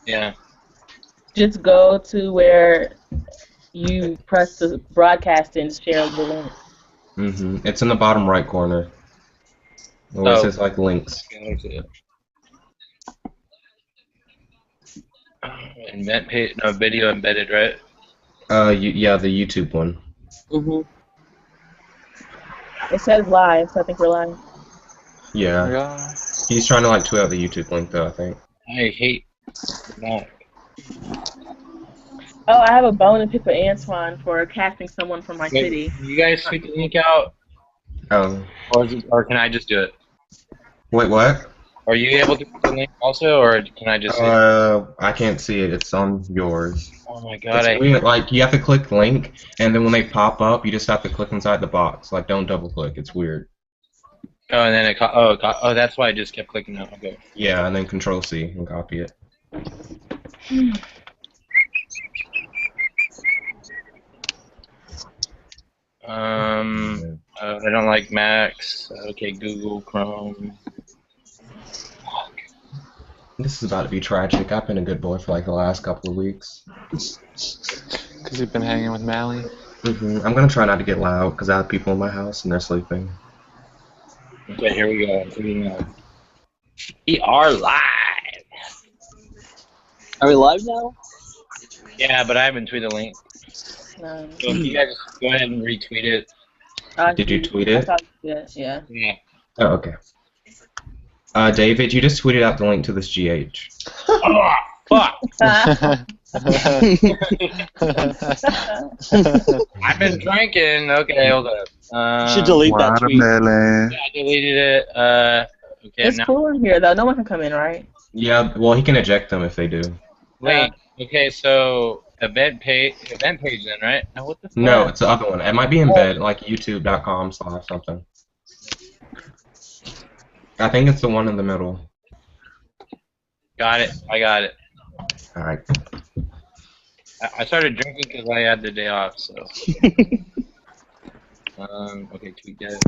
Yeah. Just go to where you press the broadcast and share the link. It's in the bottom right corner where it Oh. says like links. Invent page, no video embedded, right? Yeah, the YouTube one. It says live, so I think we're live. Yeah. Yeah. He's trying to like tweet out the YouTube link though, I think. I hate that. Oh, I have a bone to pick with Antoine for casting someone from my Wait, city. can you guys tweet the link out, Oh. or can I just do it? Wait, what? Are you able to tweet the link also, or can I just say? I can't see it. It's on yours. Oh my god, It's I weird. Like you have to click link, and then when they pop up, you just have to click inside the box. Like don't double click. It's weird. oh, and then oh, that's why I just kept clicking out. Okay. Yeah, and then Control C and copy it. I don't like Macs. Okay, Google Chrome. This is about to be tragic. I've been a good boy for like the last couple of weeks. Because you've been hanging with Mally. I'm gonna try not to get loud because I have people in my house and they're sleeping. Okay, here we go. We are live. Are we live now? Yeah, but I haven't tweeted the link. So if you guys go ahead and retweet it. Did you tweet it? Yeah. Yeah. Oh, okay. David, you just tweeted out the link to this GH. Oh, fuck! I've been drinking. Okay, hold up. You should delete that tweet. Yeah, I deleted it. Okay, It's now. cool in here though. No one can come in, right? Yeah, well, he can eject them if they do. Wait. Okay, so event page then, right? Now what the fuck? No, it's the other one. It might be in bed, like youtube.com/something. I think it's the one in the middle. Got it. I got it. Alright. I started drinking because I had the day off, so. Okay, tweet that.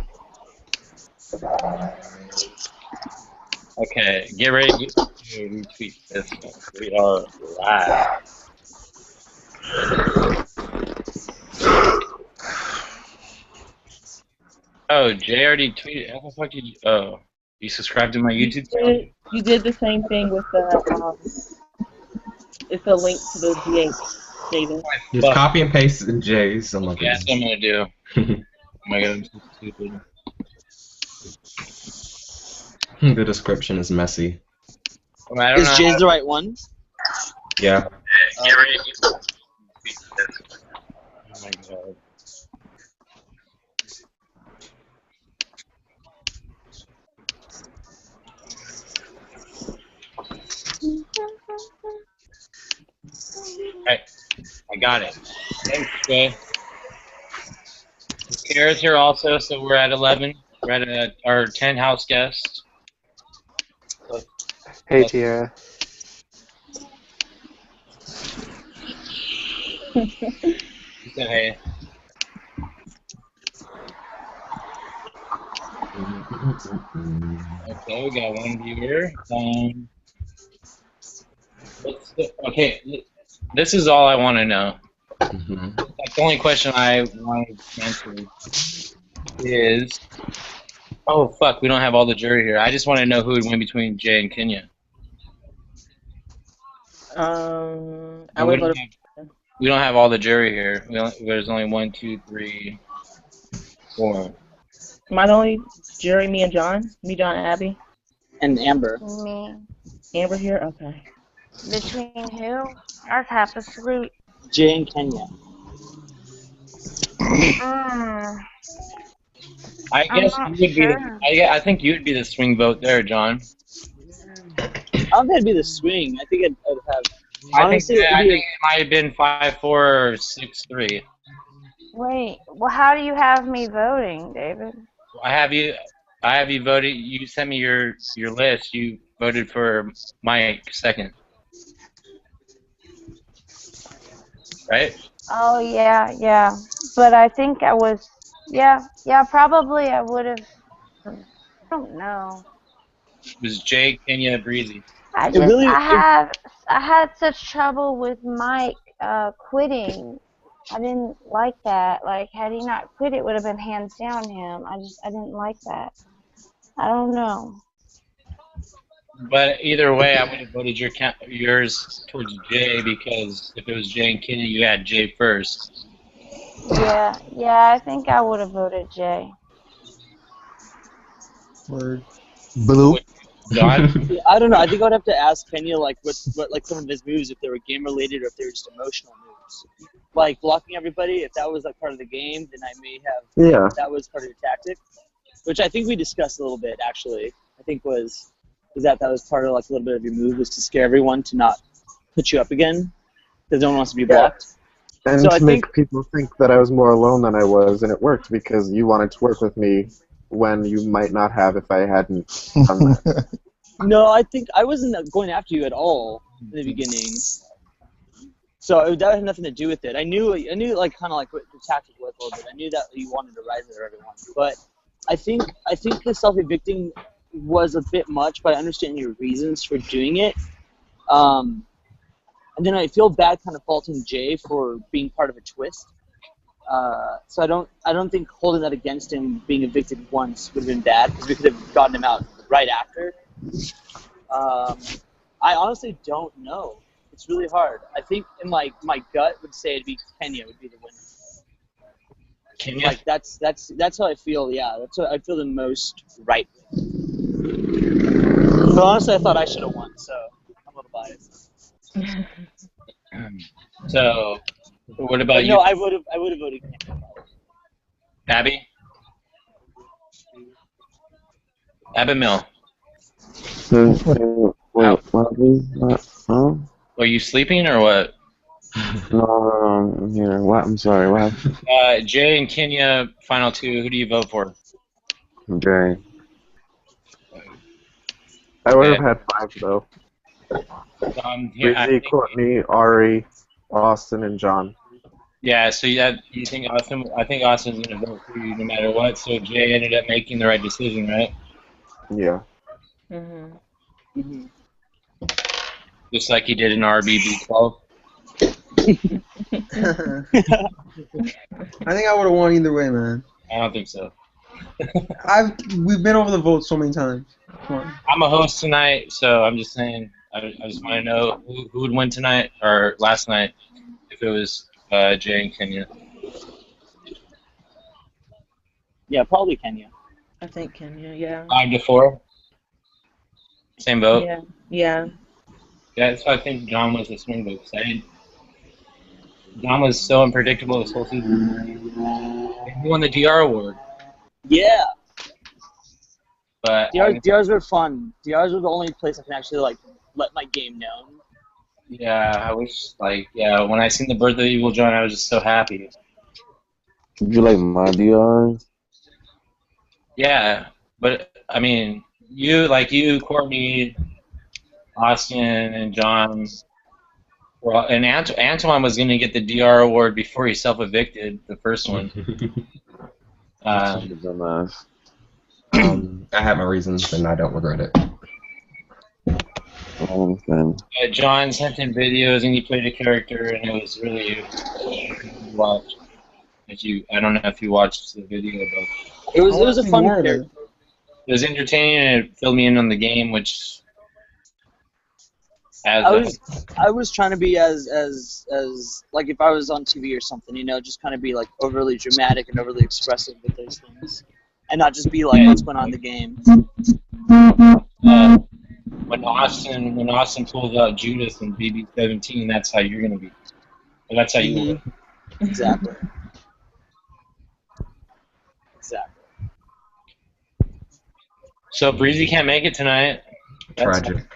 Okay, get ready to retweet this. We are live. Oh, Jay already tweeted. How the fuck did you? Oh, you subscribed to my YouTube channel? You did the same thing with the. It's a link to the GH, David. Just copy and paste it in Jay's. Yeah, that's what I'm gonna do. Oh my god, I'm so stupid. The description is messy. Well, I don't Is know Jay's how- the right one? Yeah. Get ready to tweet this. Oh my god. Alright, I got it. Thanks, Jay. Kara's here also, so we're at 11. We're at our 10 house guests. Hey, Tiara. He said, hey. Okay, we got one viewer. Okay, this is all I want to know. That's the only question I want to answer is, oh fuck, we don't have all the jury here. I just want to know who would win between Jay and Kenya. I would vote. We don't have all the jury here. There's only 1, 2, 3, 4. Am I the only jury? Me and John? Me, John, and Abby? And Amber. Me. Amber here? Okay. Between who? I'd have to sleep. Jay and Kenya. I guess I'm you not would sure. be. I think you'd be the swing vote there, John. I don't think it'd be the swing. I think I'd have. I Honestly, think it'd be it might have been 5-4 or 6-3. Wait, well, how do you have me voting, David? I have you voted. You sent me your list. You voted for Mike second, right? Oh, yeah. But I think I was, yeah, probably I would have, I don't know. It was Jay, Kenya, Breezy. I It just really- I had such trouble with Mike quitting. I didn't like that. Like, had he not quit, it would have been hands down him. I didn't like that. I don't know. But either way, I would have voted yours towards Jay, because if it was Jay and Kenny, you had Jay first. Yeah, I think I would have voted Jay. Word. Blue. John? Yeah, I don't know. I think I would have to ask Kenya like what like some of his moves, if they were game related or if they were just emotional moves. Like blocking everybody, if that was like part of the game, then I may have. Yeah. That was part of your tactic, which I think we discussed a little bit actually. I think was that was part of like a little bit of your move, was to scare everyone to not put you up again because no one wants to be blocked. And So to I make think- people think that I was more alone than I was, and it worked because you wanted to work with me when you might not have if I hadn't done that. No, I think I wasn't going after you at all in the beginning. So that had nothing to do with it. I knew like kind of like what the tactic was a little bit. I knew that you wanted to rise over everyone, but I think the self-evicting was a bit much. But I understand your reasons for doing it. And then I feel bad kind of faulting Jay for being part of a twist. So I don't think holding that against him being evicted once would have been bad, because we could have gotten him out right after. I honestly don't know. It's really hard. I think in my gut would say it'd be Kenya would be the winner. Kenya? Like that's how I feel. Yeah, that's what I feel the most right with. But honestly, I thought I should have won, so I'm a little biased. So, what about But you, no, I would have voted Kenya. Abby? Abby Mill, Wait, what? Huh? are you sleeping or what? No, I'm here. What? I'm sorry, what? Jay and Kenya, final two. Who do you vote for? Okay. I would have had 5, though. Here, I Breezy, think- Courtney, Ari, Austin, and John. yeah, so you think Austin? I think Austin's gonna vote for you no matter what. So Jay ended up making the right decision, right? Yeah. Mhm. Mm-hmm. Just like he did in RBB 12. I think I would have won either way, man. I don't think so. We've been over the vote so many times. Come on. I'm a host tonight, so I'm just saying. I just want to know who would win tonight or last night if it was Jay and Kenya. Yeah, probably Kenya. I think Kenya, yeah. 5-4. Same vote. Yeah. Yeah. Yeah, so I think John was the swing vote. John was so unpredictable this whole season. He won the DR award, Yeah, but DRs were fun. DRs were the only place I can actually like let my game known. yeah, I wish when I seen the birth of Evil John, I was just so happy. Did you like my DRs? Yeah, but I mean, you, Courtney, Austin, and John. Well, and Antoine was going to get the DR award before he self-evicted, the first one. I have my reasons, and I don't regret it. I understand. John sent in videos, and he played a character, and it was really watch. I don't know if you watched the video, but It was a fun More of it. character. it was entertaining, and it filled me in on the game, which. I was trying to be as like if I was on TV or something, just kind of be like overly dramatic and overly expressive with those things, and not just be like what's going on in the game. When Austin pulls out Judas and BB-17, that's how you're gonna be. Or that's how you will. Exactly. So Breezy can't make it tonight. That's- Tragic.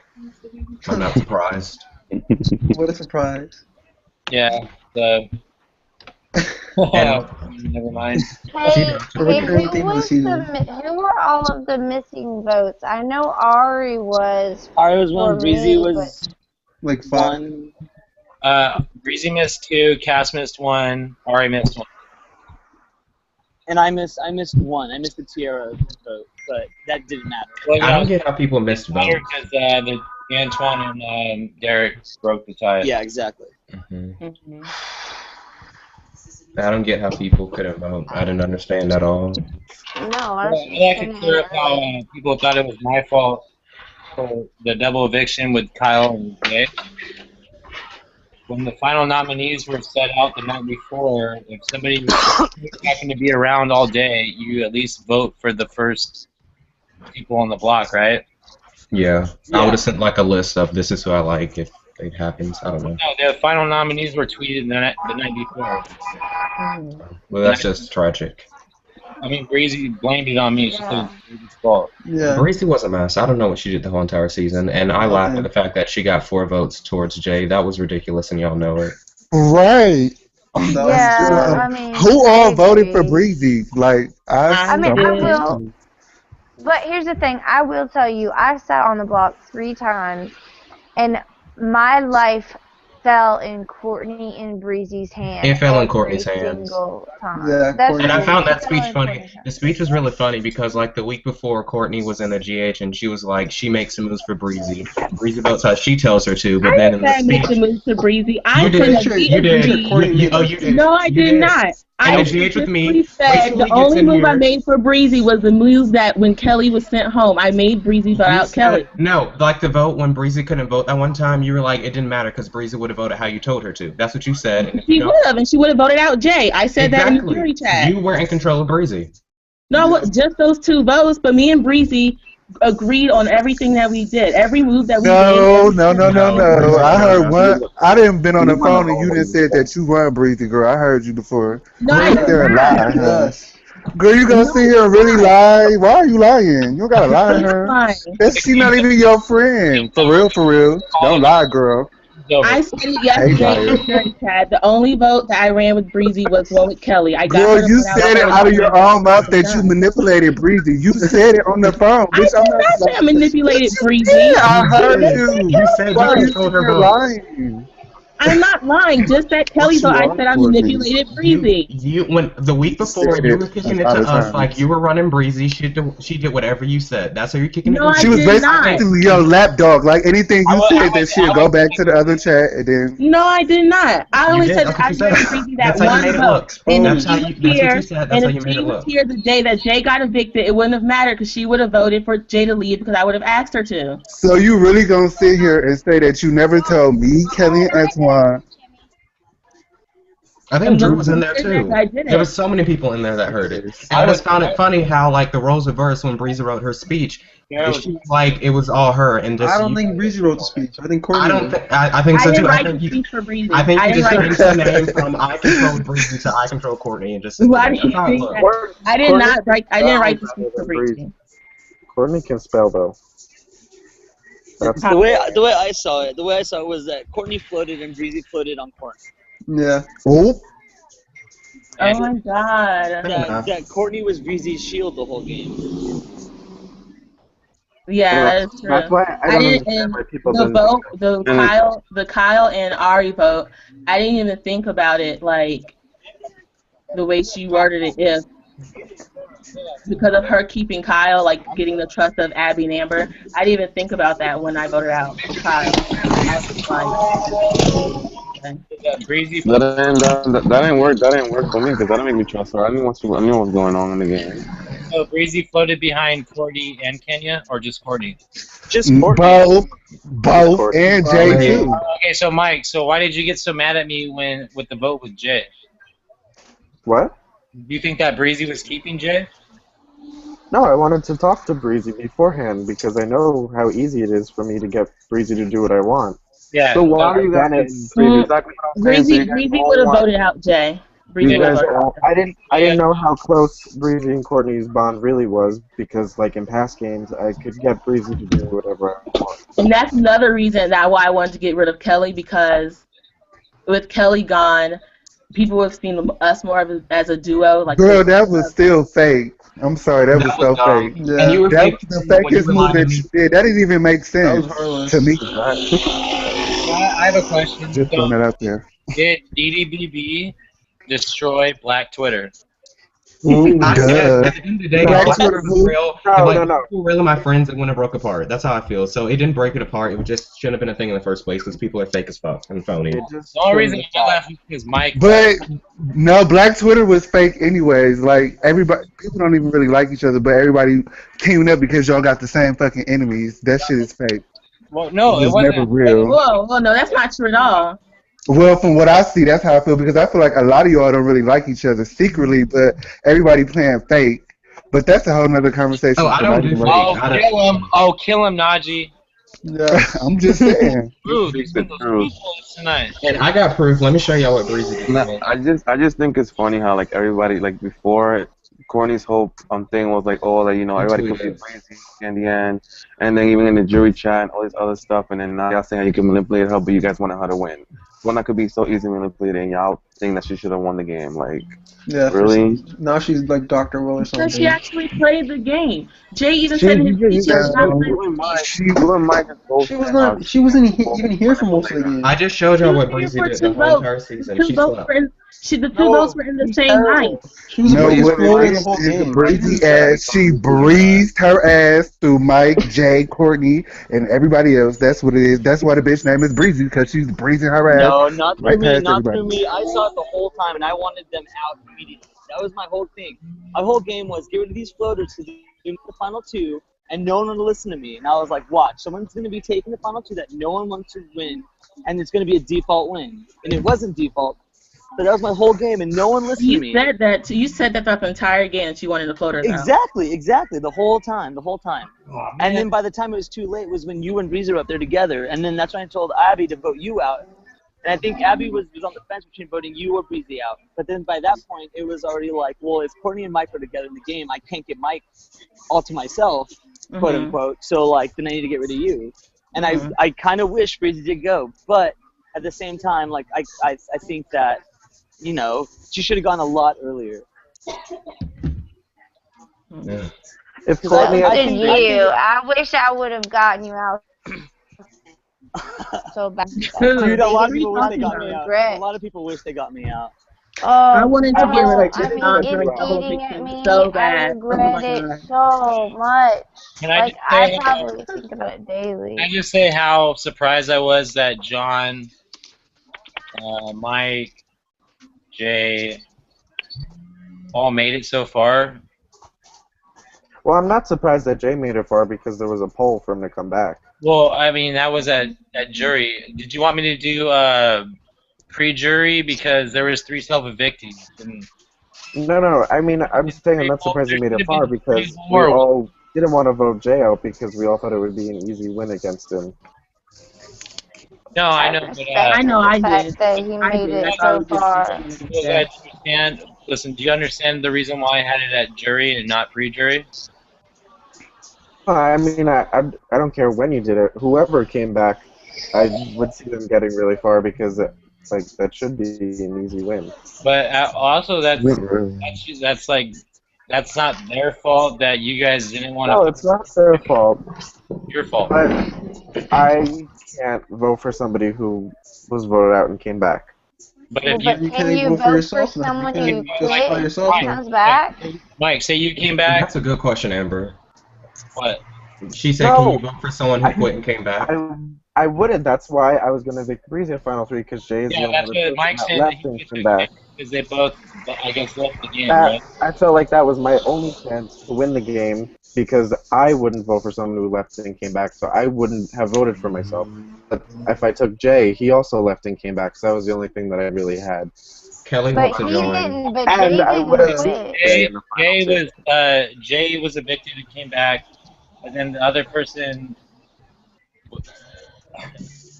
I'm not surprised. What a surprise. Yeah. The. Never mind. Hey, A hey, recurring theme of the season. who were all of the missing votes? I know Ari was. Ari was one. For Breezy me, was Like 5. one, Breezy missed 2, Cass missed 1, Ari missed 1. and I missed one. I missed the Tiara vote, but that didn't matter. Well, I don't get how people missed votes. Because Antoine and Derek broke the tie. Yeah, exactly. Mhm. I don't get how people couldn't vote. I didn't understand at all. No, I Well, was I'd like to sending clear it up how earlier. people thought it was my fault for the double eviction with Kyle and Jay. When the final nominees were set out the night before, if somebody happened to be around all day, you at least vote for the first people on the block, right? Yeah. I Yeah. would have sent like a list of this is who I like if it happens. I don't know. No, the final nominees were tweeted the night before. Mhm. Well, that's just tragic. I mean, Breezy blamed it on me. She said Yeah. it's Breezy's fault. Yeah. Breezy was a mess. I don't know what she did the whole entire season, and I laughed at Okay. the fact that she got 4 votes towards Jay. That was ridiculous, and y'all know it. Right. That Yeah, was true. I mean, Who I all voted for agree. Breezy? Like, I mean, I did. will. But here's the thing. I will tell you, I sat on the block 3 times, and my life fell in Courtney and Breezy's hands. It fell in every Courtney's hands. single time. Yeah, That's Courtney- And I just- found it that fell speech in funny. Courtney's hands. The speech was really funny because, like, the week before, Courtney was in the GH and she was like, she makes some moves for Breezy. Breezy votes how she tells her to, but I then in didn't say I the made the speech, move to Breezy. I you couldn't did. agree. You did. Courtney You did. No, I You did not. And I the GH with me. specifically said Wait till the he gets only in move I here. made for Breezy was the move that when Kelly was sent home, I made Breezy vote You out said- Kelly. No, like the vote when Breezy couldn't vote that one time, you were like, it didn't matter because Breezy would have voted how you told her to. That's what you said. And if She you would have, and she would have voted out Jay. I said that in the exactly. jury chat. You were in control of Breezy. No, what, just those 2 votes, but me and Breezy agreed on everything that we did. Every move that we no, did. no. I heard one. I didn't been on the You wanna phone and you didn't said that you weren't Breezy, girl. I heard you before. No, Go I sit did there and not. lie, huh? Yes. Girl, you gonna sit here and really lie? Why are you lying? You don't gotta lie to I'm her. lying. That's she not even your friend. For real, for real. Don't lie, girl. I said it yesterday in the jury chat. The only vote that I ran with Breezy was one with Kelly. I got her Girl, to you vote said it Kelly. out of your own mouth that you manipulated Breezy. You said it on the phone. I Bitch, did not say I manipulated Breezy. Yeah, I heard you. You said Why you are you controlled her sitting here vote. lying? I'm not lying. Just that Kelly thought I said I manipulated Breezy. You when the week before said you it were kicking a it lot to of us times. like you were running Breezy. She did whatever you said. That's how you're kicking No, it. I She was did not. basically your lapdog. Like anything you said, that she'd go back to the other chat and then. No, I did not. I only did. said That's that I what you ran said. Breezy that That's how you one made it vote. look. And That's if how she you. was That's what here, you said. That's and how if you made she it was look. here the day that Jay got evicted, it wouldn't have mattered because she would have voted for Jay to leave because I would have asked her to. So you really gonna sit here and say that you never told me, Kelly, and Antoine? I think Drew was in there too. I didn't. There was so many people in there that heard it. And I just found it funny how like the roles reversed when Breezy wrote her speech. She was like it was all her and just. I don't think Breezy wrote the speech. I think Courtney. I don't think. I think so I too. didn't I write think the you. speech for Breezy. I think you didn't just write changed the name from I control Breezy to I control Courtney and just. Why do you That's how it think looked. that? I did not write. I didn't write the speech for Breezy. Courtney can spell though. That's The way I saw it was that Courtney floated and Breezy floated on Courtney. Yeah. Oh. Oh my god. That Courtney was Breezy's shield the whole game. Yeah, that's true. That's why I don't understand why people the didn't. vote, the Kyle and Ari vote. I didn't even think about it like the way she worded it. If because of her keeping Kyle, like getting the trust of Abby and Amber, I didn't even think about that when I voted out Kyle. I was like, Breezy. That didn't work. That didn't work for me because that didn't make me trust her. I knew what's going on in the game. So Breezy floated behind Courtney and Kenya, or just Courtney? Just Courtney. Both, and Jay too. Okay, so Mike, so why did you get so mad at me with the vote with Jay? What? Do you think that Breezy was keeping Jay? No, I wanted to talk to Breezy beforehand because I know how easy it is for me to get Breezy to do what I want. Yeah. So why are you guys exactly what I'm saying? Breezy would have voted out Jay. Breezy would have voted out. I didn't know how close Breezy and Courtney's bond really was because, like in past games, I could get Breezy to do whatever I want. And that's another reason why I wanted to get rid of Kelly, because with Kelly gone, people have seen us more as a duo. Like, girl, that was still fake. I'm sorry, that was so fake. Yeah. And you were That was the fakest move that you did. That didn't even make sense to me. I have a question. Just throwing that out there. Did DDBB destroy Black Twitter? Duh. At the end of the day, Black if Twitter people who? real, No, if no, no. people were really my friends, it wouldn't have broke apart. That's how I feel. So it didn't break it apart. It just shouldn't have been a thing in the first place because people are fake as fuck and phony. It just The only shouldn't reason have I stopped. left was because Mike. But no, Black Twitter was fake anyways. Like everybody, people don't even really like each other, but everybody teamed up because y'all got the same fucking enemies. That shit is fake. Well, no, It it was wasn't. never real. Whoa, no, that's not true at all. Well, from what I see, that's how I feel because I feel like a lot of y'all don't really like each other secretly, but everybody playing fake. But that's a whole nother conversation. Oh, I don't do fake. Oh, kill him! Oh, kill him, Najee. Yeah. I'm just saying. Ooh, Speak these the those truth. people tonight. And I got proof. Let me show y'all what Breezy did. No, I just think it's funny how like everybody like before Courtney's whole thing was like, oh, like, you know, everybody could be crazy in the end, and then even in the jury chat and all this other stuff, and then now y'all saying how you can manipulate her, but you guys wanted her to win. One that could be so easily manipulated, and y'all think that she should have won the game. Like, Yeah. really? Now she's like Dr. Will or something. Because she actually played the game. Jay even She- said in his you speech he was guys not know playing. you and Mike is both She was not. She wasn't even here for most of the game. I just showed y'all what She was Breezy here did for the two whole votes. entire season. Two She votes slept. were in. The two votes were in the same night. She was No, what exploded it the is whole is game. Breezy ass. She breezed her ass through Mike, Jay, Courtney, and everybody else. That's what it is. That's why the bitch name is Breezy because she's breezing her ass No, not through right me, past not everybody. through me. I saw it the whole time, and I wanted them out immediately. That was my whole thing. My whole game was get rid of these floaters because they do the final two, and no one would listen to me. And I was like, watch, someone's going to be taking the final two that no one wants to win, and it's going to be a default win. And it wasn't default. So that was my whole game, and no one listened to me. You said that throughout the entire game that you wanted the floaters out. Exactly, the whole time. And then by the time it was too late was when you and Breezer were up there together, and then that's when I told Abby to vote you out. And I think Abby was on the fence between voting you or Breezy out. But then by that point, it was already like, well, if Courtney and Mike are together in the game, I can't get Mike all to myself, quote unquote. So like, then I need to get rid of you. And I kind of wish Breezy did go, but at the same time, like I think that, you know, she should have gone a lot earlier. Yeah. If So Courtney did had you. I wish I would have gotten you out so bad. Dude, a lot of people wish they got Fucking me out. regret. A lot of people wish they got me out. I wanted to Oh, get rid of I mean, John it's during the whole eating at thing me. so I bad. regret Oh it my God. so much. Can I Like, just say, I probably think about it daily. can I just say how surprised I was that John, Mike, Jay, all made it so far. Well, I'm not surprised that Jay made it far because there was a poll for him to come back. Well, I mean, that was at jury. Did you want me to do pre-jury because there was 3 self-evictees? And No. I mean, I'm saying I'm not surprised he made it far because we all didn't want to vote Jay out because we all thought it would be an easy win against him. no, I know, but I know I The fact did. that he I made did. it That's so why we far. did you guys understand. Listen, do you understand the reason why I had it at jury and not pre-jury? I mean, I don't care when you did it. Whoever came back, I would see them getting really far because like that should be an easy win. But also, that's not their fault that you guys didn't want to. No, it's not their fault. Your fault. But I can't vote for somebody who was voted out and came back. But Well, if but you, can you vote for someone you quit and comes back? Mike, say you came back. That's a good question, Amber. What? She said, No. can you vote for someone who quit and came back? I wouldn't. That's why I was going to pick Breezy in Final 3 because Jay is the Yeah, only that's other what person Mike that said. That left he and was came back. because they both, I guess, left the game, right? I felt like that was my only chance to win the game because I wouldn't vote for someone who left and came back, so I wouldn't have voted for myself. But if I took Jay, he also left and came back, so that was the only thing that I really had. Kelly But wants to he join. didn't. But And Jay I didn't would've quit. Jay was evicted and came back, but then the other person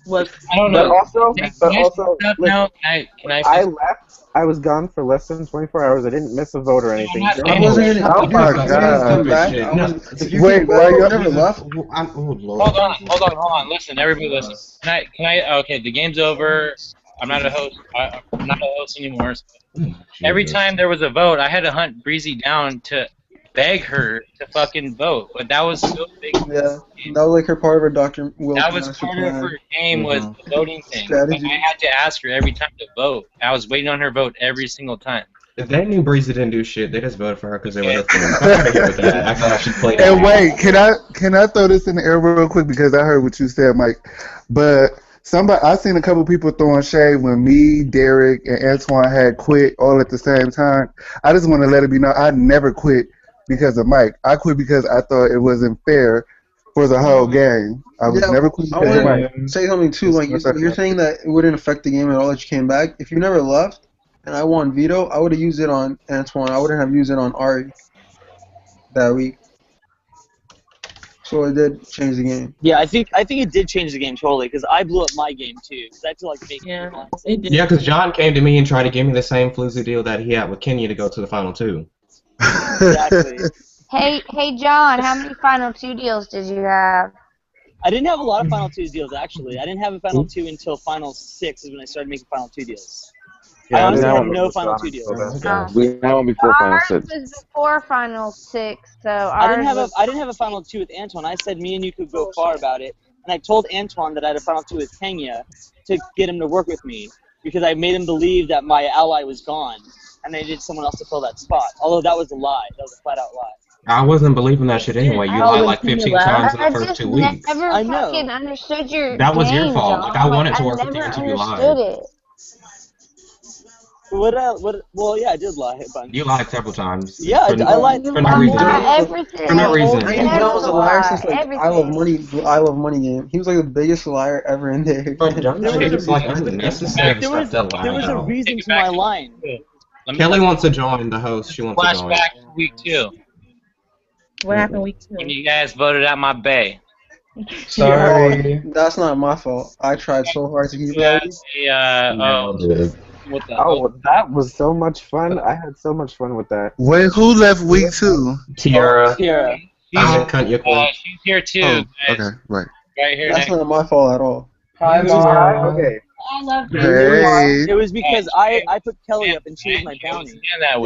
was. I don't But know. also, Can but I also, speak up listen, now? Can I I just, left. I was gone for less than 24 hours. I didn't miss a vote or anything. not Jay- saying- I wasn't gonna. Oh If my you were gonna come back, Shit. I No. was. If you Wait, came are back, you I never left. Oh, Lord. hold on. Listen, everybody listen. Can I, okay, the game's over. I'm not a host. I'm not a host anymore. So every time there was a vote, I had to hunt Breezy down to beg her to fucking vote. But that was so big. Yeah, that was like her part of her Dr. Will. That was master part of plan. her game was the voting thing. Strategy. But I had to ask her every time to vote. I was waiting on her vote every single time. If they knew Breezy didn't do shit, they just voted for her because they were her friends. I'm not here with that. I thought she played And wait, can I throw this in the air real quick because I heard what you said, Mike. But I seen a couple people throwing shade when me, Derek, and Antoine had quit all at the same time. I just want to let it be known I never quit because of Mike. I quit because I thought it wasn't fair for the whole game. I was never quit I because of Mike. want to say something too. Like you're saying that it wouldn't affect the game at all that you came back. If you never left and I won veto, I would have used it on Antoine. I wouldn't have used it on Ari that week. So it did change the game. Yeah, I think it did change the game totally because I blew up my game too. Because I had to like make it did. Yeah, because John came to me and tried to give me the same floozy deal that he had with Kenya to go to the final two. Exactly. Hey, John, how many final two deals did you have? I didn't have a lot of final two deals actually. I didn't have a final two until final 6 is when I started making final two deals. I honestly had no final two deals. We had one before final Ours 6. was before final 6, so I didn't ours have a final two with Antoine. I said me and you could go far about it, and I told Antoine that I had a final two with Kenya to get him to work with me because I made him believe that my ally was gone, and I needed someone else to fill that spot. Although that was a lie. That was a flat out lie. I wasn't believing that shit anyway. You lied like 15 times in the first 2 weeks. never I know. fucking understood your That was your game, fault. John. Like, I wanted to I work with you never until you lied. understood it. Well, yeah, I did lie a bunch. You lied several times. Yeah, I lied. For no reason. Everything. For no reason. John was a liar since like Everything. I Love Money game. He was like the biggest liar ever in there. But John shit is like unnecessary There was a reason to my line. Kelly wants to join the host. She wants to join. Flashback to week 2. What happened week 2? When you guys voted out my bae. Sorry. That's not my fault. I tried so hard to keep that. What the Oh, that was so much fun. I had so much fun with that. Wait, who left week 2? Tiara. Tiara. She's here too. Oh, guys. okay, right. Right here. That's not my fault at all. Okay. I love Hey. It was because I put Kelly up and she was my bounty.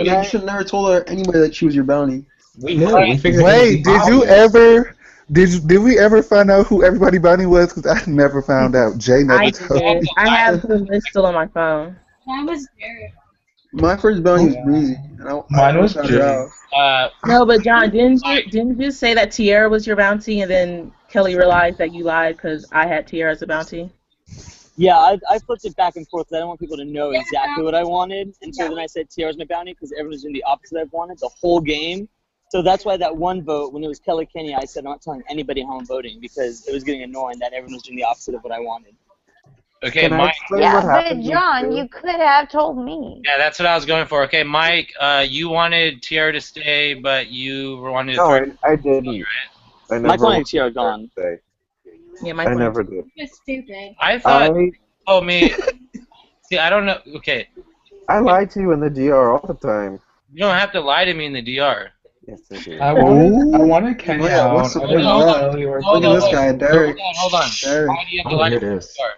You should never told her anybody that she was your bounty. We knew. We figured. Wait, did you ever? Did we ever find out who everybody bounty was? Because I never found out. Jay never told me. I have the list still on my phone. Mine was Derek. My first bounty was Breezy. Mine was Jay. No, but John, didn't you say that Tiara was your bounty, and then Kelly realized that you lied because I had Tiara as a bounty? Yeah, I flipped it back and forth because I didn't want people to know exactly what I wanted, and so then I said Tiara's my bounty because everyone was doing the opposite I wanted the whole game. So that's why that one vote, when it was Kelly Kenya, I said I'm not telling anybody how I'm voting because it was getting annoying that everyone was doing the opposite of what I wanted. Okay, Mike. Yeah, but John, you could have told me. Yeah, that's what I was going for. Okay, Mike, you wanted Tiara to stay, but you wanted to. No, I didn't. I Mike wanted Tiara gone. Yeah, I never did. You're stupid. I thought. Oh, me. See, I don't know. Okay. I lie to you in the DR all the time. You don't have to lie to me in the DR. Yes, I do. I wanted Kenya out. What's the I didn't point? know Ellie or Look at this guy, Derek. Hold on. Derek. Why do you have to lie to me in the DR?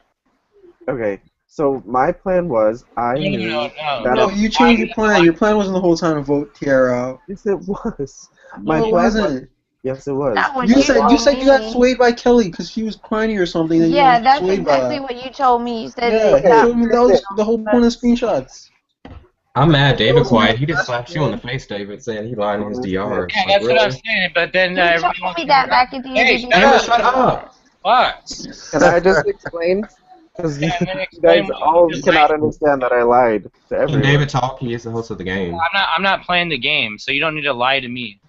Okay, so my plan was I knew that No, you changed your plan. Your plan wasn't the whole time to vote Tiara out. Yes, it was. My No, it plan wasn't. Yes, it was. You said you got swayed by Kelly because she was crying or something. And Yeah, you that's swayed by exactly that. what you told me. You said Yeah, that was the whole point of screenshots. I'm mad. David quiet. He just slapped you in the face, David, saying he lied in his DR. Yeah, that's what I'm saying. But then you told me that back at the end of the David, shut up. What? Can I just explain? Because you guys all cannot understand that I lied to Can everyone. David talk? He is the host of the game. I'm not playing the game, so you don't need to lie to me.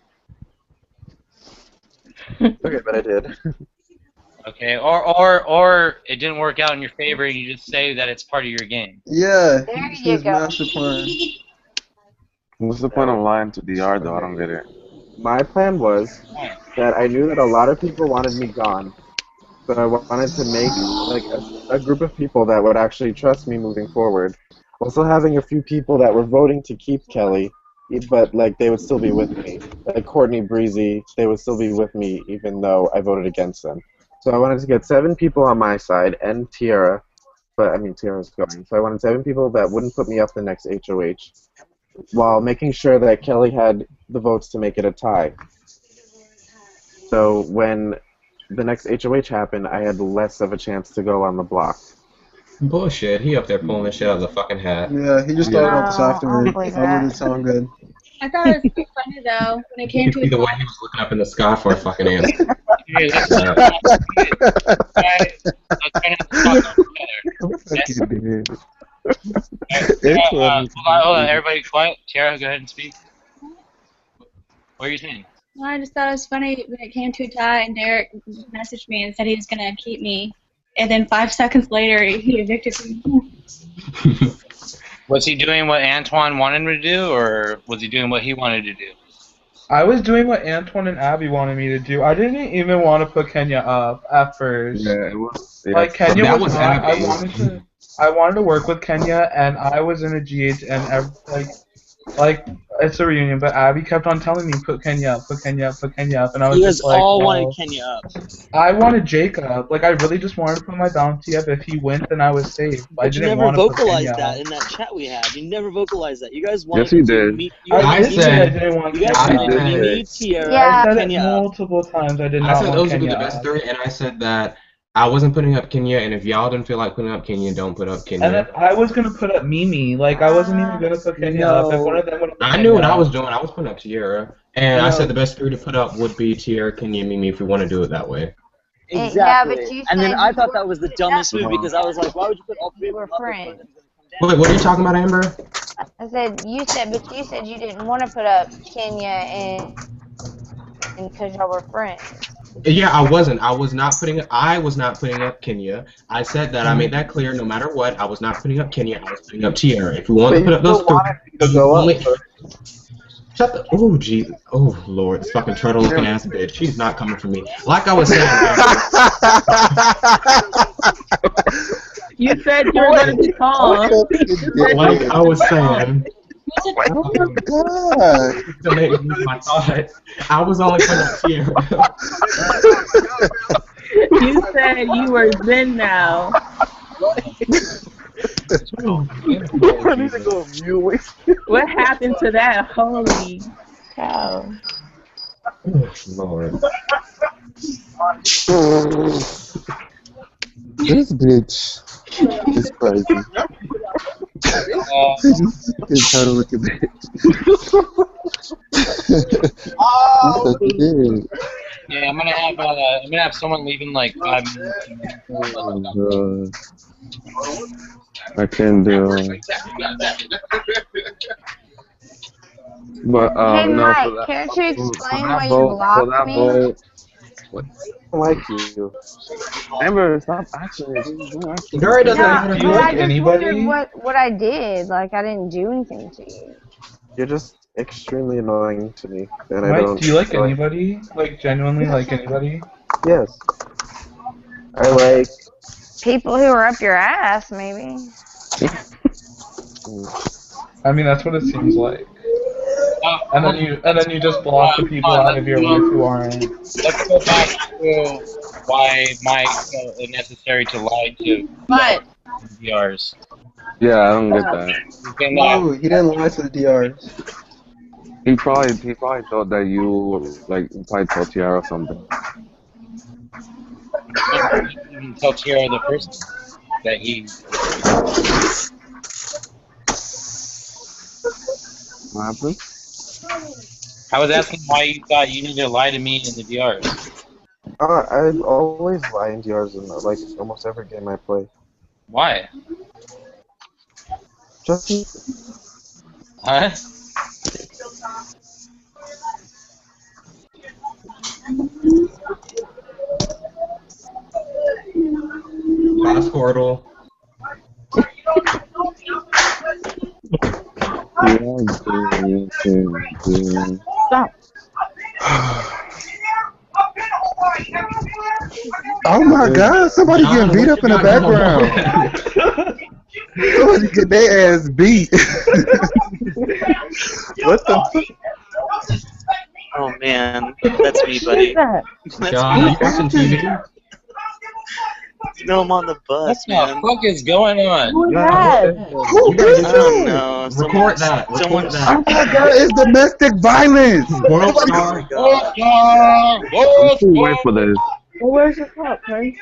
Okay, but I did. Okay, or it didn't work out in your favor, and you just say that it's part of your game. Yeah, There it's you his go. master plan. What's the point of lying to DR though? I don't get it. My plan was that I knew that a lot of people wanted me gone. So I wanted to make like a group of people that would actually trust me moving forward. Also having a few people that were voting to keep Kelly, but like they would still be with me. Like Courtney, Breezy, they would still be with me even though I voted against them. So I wanted to get 7 people on my side and Tiara, but I mean Tiara's going. So I wanted 7 people that wouldn't put me up the next HOH, while making sure that Kelly had the votes to make it a tie. So when the next HOH happened, I had less of a chance to go on the block. Bullshit. He up there pulling the shit out of the fucking hat. Yeah, he just thought about this I don't afterwards. believe That that. wouldn't sound good. I thought it was funny though when it came to Either way, his he was looking up in the sky for a fucking answer. Hey, let's Uh, try not to talk over each other. Fucking dude. Hold on, everybody quiet. Tiara, go ahead and speak. What are you saying? well, I just thought it was funny when it came to a tie and Derek messaged me and said he was gonna keep me, and then 5 seconds later he evicted me. Was he doing what Antoine wanted him to do, or was he doing what he wanted to do? I was doing what Antoine and Abby wanted me to do. I didn't even want to put Kenya up at first. Yeah, it was. Yeah. Like Kenya That was was not. Abby. I wanted to work with Kenya, and I was in a GH, and like it's a reunion, but Abby kept on telling me put Kenya up, put Kenya up, put Kenya up, and I was You guys just like, all no. wanted Kenya up. I wanted Jacob. Like I really just wanted to put my bounty up. If he went, then I was safe. I But you didn't never want to put vocalized Kenya that up. in that chat we had. You never vocalized that. You guys wanted Yes, you to did. meet. You I guys did wanted say I to- didn't want You guys Kenya. wanted I did. Mimi, Tiara, Yeah. I said Kenya it up. multiple times. I did I not said want those would be Kenya the best up. three, and I said that I wasn't putting up Kenya, and if y'all didn't feel like putting up Kenya, don't put up And Kenya. then I was gonna put up Mimi. Like I wasn't even gonna put Kenya up. If one of them would have put I knew what Kenya I was up. doing. I was putting up Tiara, and I said the best three to put up would be Tiara, Kenya, Mimi, if we want to do it that way. Yeah, Exactly. but you And then said I you thought were that was the putting dumbest up move because I was like, why would you put all three of We're them up if friends. one of them is gonna come down? Wait, what are you talking about, Amber? I said you said you didn't want to put up Kenya and because y'all were friends. Yeah, I wasn't. I was not putting up Kenya. I said that. I made that clear. No matter what, I was not putting up Kenya. I was putting up Tiara. If we want to put up those three, to go only. up. Shut the. Oh, Jesus. Oh, Lord. This fucking turtle looking ass bitch. She's not coming for me. Like I was saying. You said you were going to be calm. Like I was saying. Oh my god. To make me my thought. I was only putting up Tiara. You said you were Zen now. I need to go mute. What happened to that? Holy cow. Lord. This bitch is crazy. This turtle looking bitch. Oh. Yeah, I'm gonna have someone leaving like 5 minutes. Oh, God. I can't do it. But Hey no, Mike, for that, care to for explain that why you vote, for blocked that me? vote, I like you. Amber, stop actually. Don't actually. Gary doesn't No, have Do you but like I just anybody? wondered what I did. Like I didn't do anything to you. You're just extremely annoying to me, and I Mike, don't. do you like feel anybody? Like genuinely like anybody? Yes. I like. People who are up your ass, maybe. I mean, that's what it seems like. And then you just block the people out of your life who aren't. Let's go back to why Mike felt it necessary to lie to What? DRs. Yeah, I don't get that. No, he didn't lie to the DRs. He probably thought that you like probably told Tiara or something. He didn't tell Tiara the first that he. What happened? I was asking why you thought you needed to lie to me in the DRs. I always lie in DRs in like almost every game I play. Why? Just Huh? Last Squirtle. Stop. Oh my god, somebody getting beat up in the background. Somebody get their ass beat. What the Oh man, that's me, buddy. That's John, me. you watching TV? No, I'm on the bus, What man. the fuck is going on? Who is that? Who You gotta is get I your- don't know. Record that. Record someone's- that. Oh my god, it's domestic violence. World Oh Star. my god. I'm too late for this. Well, where's your cup, Chris?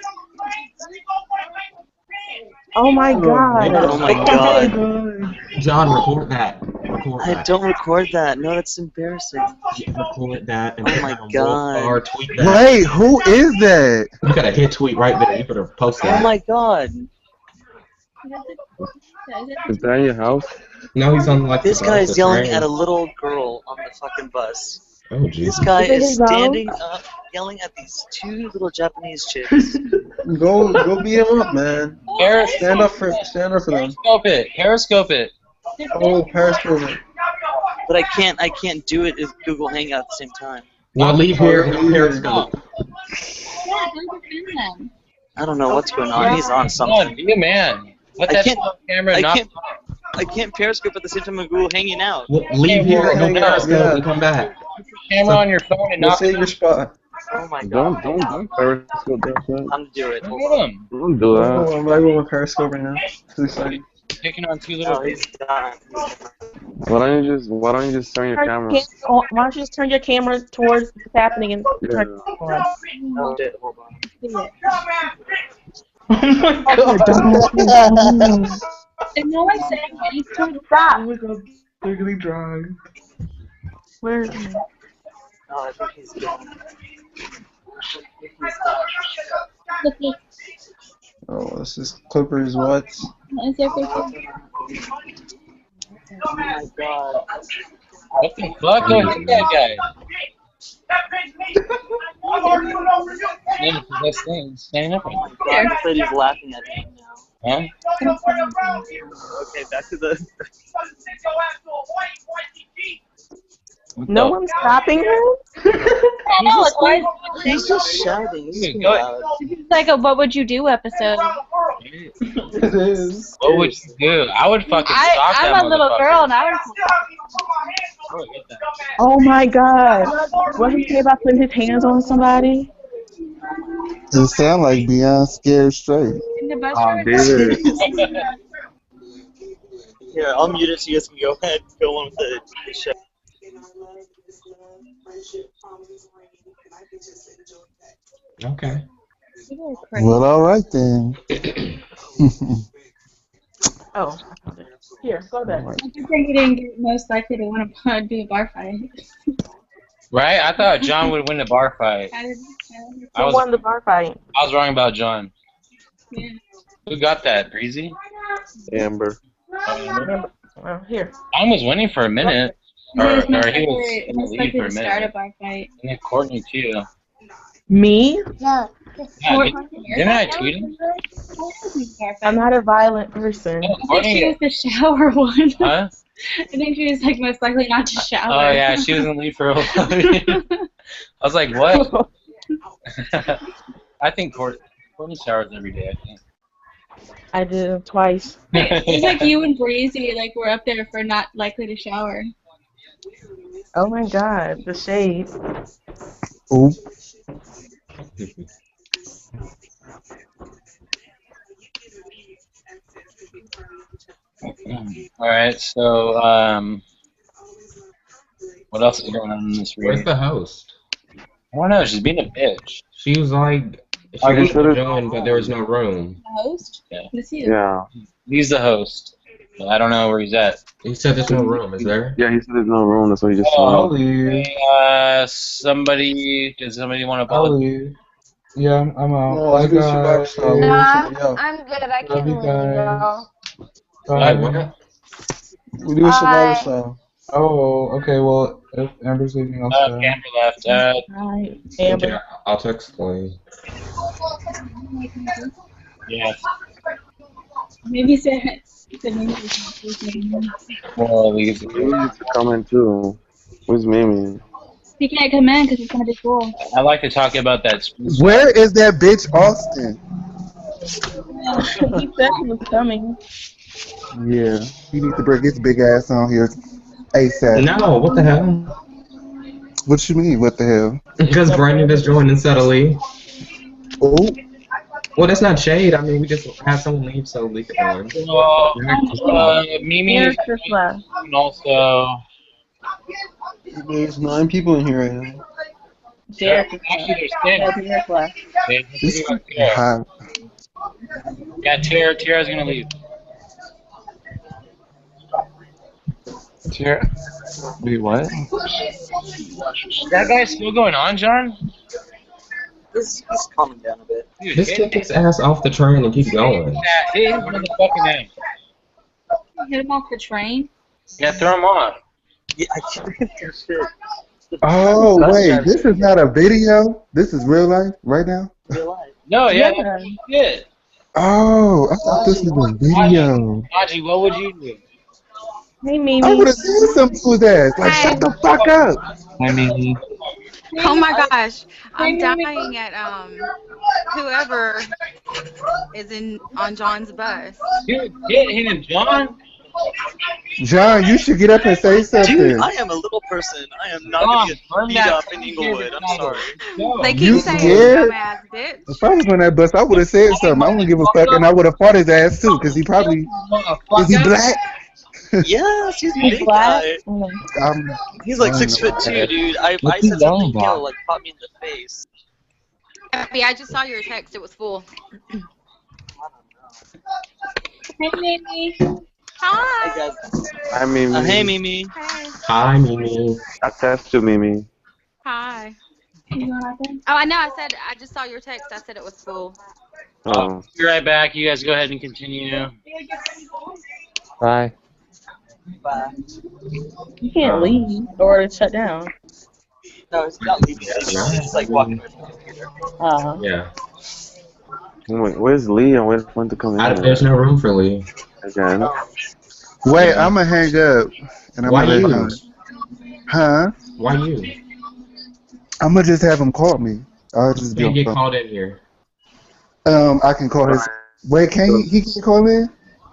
Oh my god. Oh my god. John, record that. Record I that. don't record that. No, that's embarrassing. Record that and Oh put my that on god. World Star, tweet that. Wait, who is that? You got a hit tweet right there. You better post that. Oh my god. Is that in your house? No, he's on like This the guy bus, is the yelling train. at a little girl on the fucking bus. Oh This Jesus. guy Is it is his own? standing up, yelling at these two little Japanese chicks. Go beat him up, man. Stand up for them. Periscope it. Periscope it. Oh, Periscope. But I can't do it with Google Hangout at the same time. Well, leave here. No Periscope. I don't know what's going on. He's on Come on, something. be a man. Let I that can't- camera I not. can't Periscope at the same time as Google hanging out. Well, leave here. No hang out, Periscope yeah. and come back. Camera on your phone and We'll not. save your spot. Oh my god. Don't Periscope that shit. I'm gonna do it. Look at him. Don't do that. I'm not going with Periscope right now. Please, sorry. Taking on two Oh, little. he's done. Why don't you just turn your camera? Why don't you just turn your camera towards what's happening and turn it on? Oh shit, hold on. And no one said anything. Stop. Oh my god, they're getting drunk. Where is he? Oh, I think he's gone. Oh, this is Clippers. What? Is there picture? Oh my god. What the fuck? Go hit that guy. Man, it's the best thing. Standing up. Oh my god, this lady's laughing at me now. Huh? Okay, back to the. No one's stopping him? I know, it's why He's just shouting. He's Dude, too go loud. it's like a what would you do episode. It is. What would you do? I would fucking stalk that I'm a little motherfucker. girl and I would. Oh, get that. Oh my god. What did he say about putting his hands on somebody? It sound like Beyond Scared Straight. In the bus Oh, ride. David. Here, I'll mute it so you guys can go ahead and go on with the show. Okay. Well, all right then. Oh. Here, go there. I think you're getting most likely to want to do a bar fight. Right? I thought John would win the bar fight. I Who won the bar fight? I was wrong about John. yeah. Who got that? Breezy? Amber. Well, here. John was winning for a minute. He was Or most he was likely, in the most lead likely for a to start a minute. bar fight. And then Courtney, too. Me? Yeah, didn't I tweet him? I'm not a violent person. No, I think she Courtney. was the shower one. Huh? I think she was like most likely not to shower. Oh, yeah, she was in the lead for a while. I was like, what? I think Courtney showers every day, I think. I do, twice. It's like you and Breezy like were up there for not likely to shower. Oh my god, the shade. Oop. Alright, so, what else is going on in this Where's reading? the host? I don't know, she's being a bitch. She was like, she I wanted to consider- join, but there was no room. The host? Yeah. Who's he? Yeah. He's the host. But I don't know where he's at. He said there's no room. Is there? Yeah, he said there's no room. That's what he just Oh, said. leave. Does somebody want to I'll vote? leave. Yeah, I'm out. No, Bye, let's do Survivor guys. Style. No, Yeah. I'm good. I Love can you leave, guys. y'all. Bye. What? We do a Survivor Bye. Style. Oh, okay. Well, if Amber's leaving, I'll stay. Amber left. Right. Amber. Okay, I'll text Clay. Yeah. Maybe say maybe he's not. Well, leaves. He needs to come in too. Who's Mimi? He can't come in because it's gonna be cool. I like to talk about that. Where is that bitch Austin? He said he was coming. Yeah, he needs to bring his big ass on here ASAP. No, what the hell? What you mean? What the hell? Because Brandon just joined subtly. Oh, Well, that's not shade. I mean, we just had someone leave, so leave it on. Mimi Derek just left. and also There's 9 people in here right now. Derek just actually left. there's Yeah, 10. Derek left. There's this three right there. hot. Yeah, Tara's gonna leave. Tara, wait, what? Is that guy still going on, John? He's calming down a bit. Dude, Just kick his ass off the train and keep going. Hit him in the fucking ass. Hit him off the train. Yeah, throw him off. Yeah, I can't do shit. Oh wait, this is not a video. This is real life right now. Real life. No, yeah, Yeah. that's it. Oh, I thought this was a video. Audrey, what would you do? Hey, I Mimi. would have said something to his ass. Like, shut the fuck up. I mean, Oh my gosh, I'm dying at whoever is on John's bus. Dude, hit him, John. John, you should get up and say something. Dude, I am a little person. I am not gonna get burn beat that up in Inglewood. I'm sorry. They keep You saying scared? dumbass bitch. If I was on that bus, I would have said something. I wouldn't give a fuck, and I would have fought his ass too, because he probably is he black? Yes, he's a He's big black. guy. I'm, He's like I don't 6'2", know. dude. I What's he said yelling something, about? Gil, like caught me in the face. Abby, I just saw your text. It was full. Hey, Mimi. Hi. Hey guys. Hi, Mimi. Hey, Mimi. Hey. Hi, Mimi. Attest to Mimi. Hi. You know what happened? Oh, I know. I said I just saw your text. I said it was full. Oh. Be right back. You guys go ahead and continue. bye. Bye. You can't leave or it's shut down. No, it's not leaving. It's just like walking away from the computer. Yeah. Wait, where's Lee? I waited for him to come in. There's no room for Lee. Again. Wait, I'm gonna hang up, and I'm Why gonna you? let him. Huh? Why you? I'm gonna just have him call me. I'll just be You on get phone. called in here. I can call his. Wait, he can call me?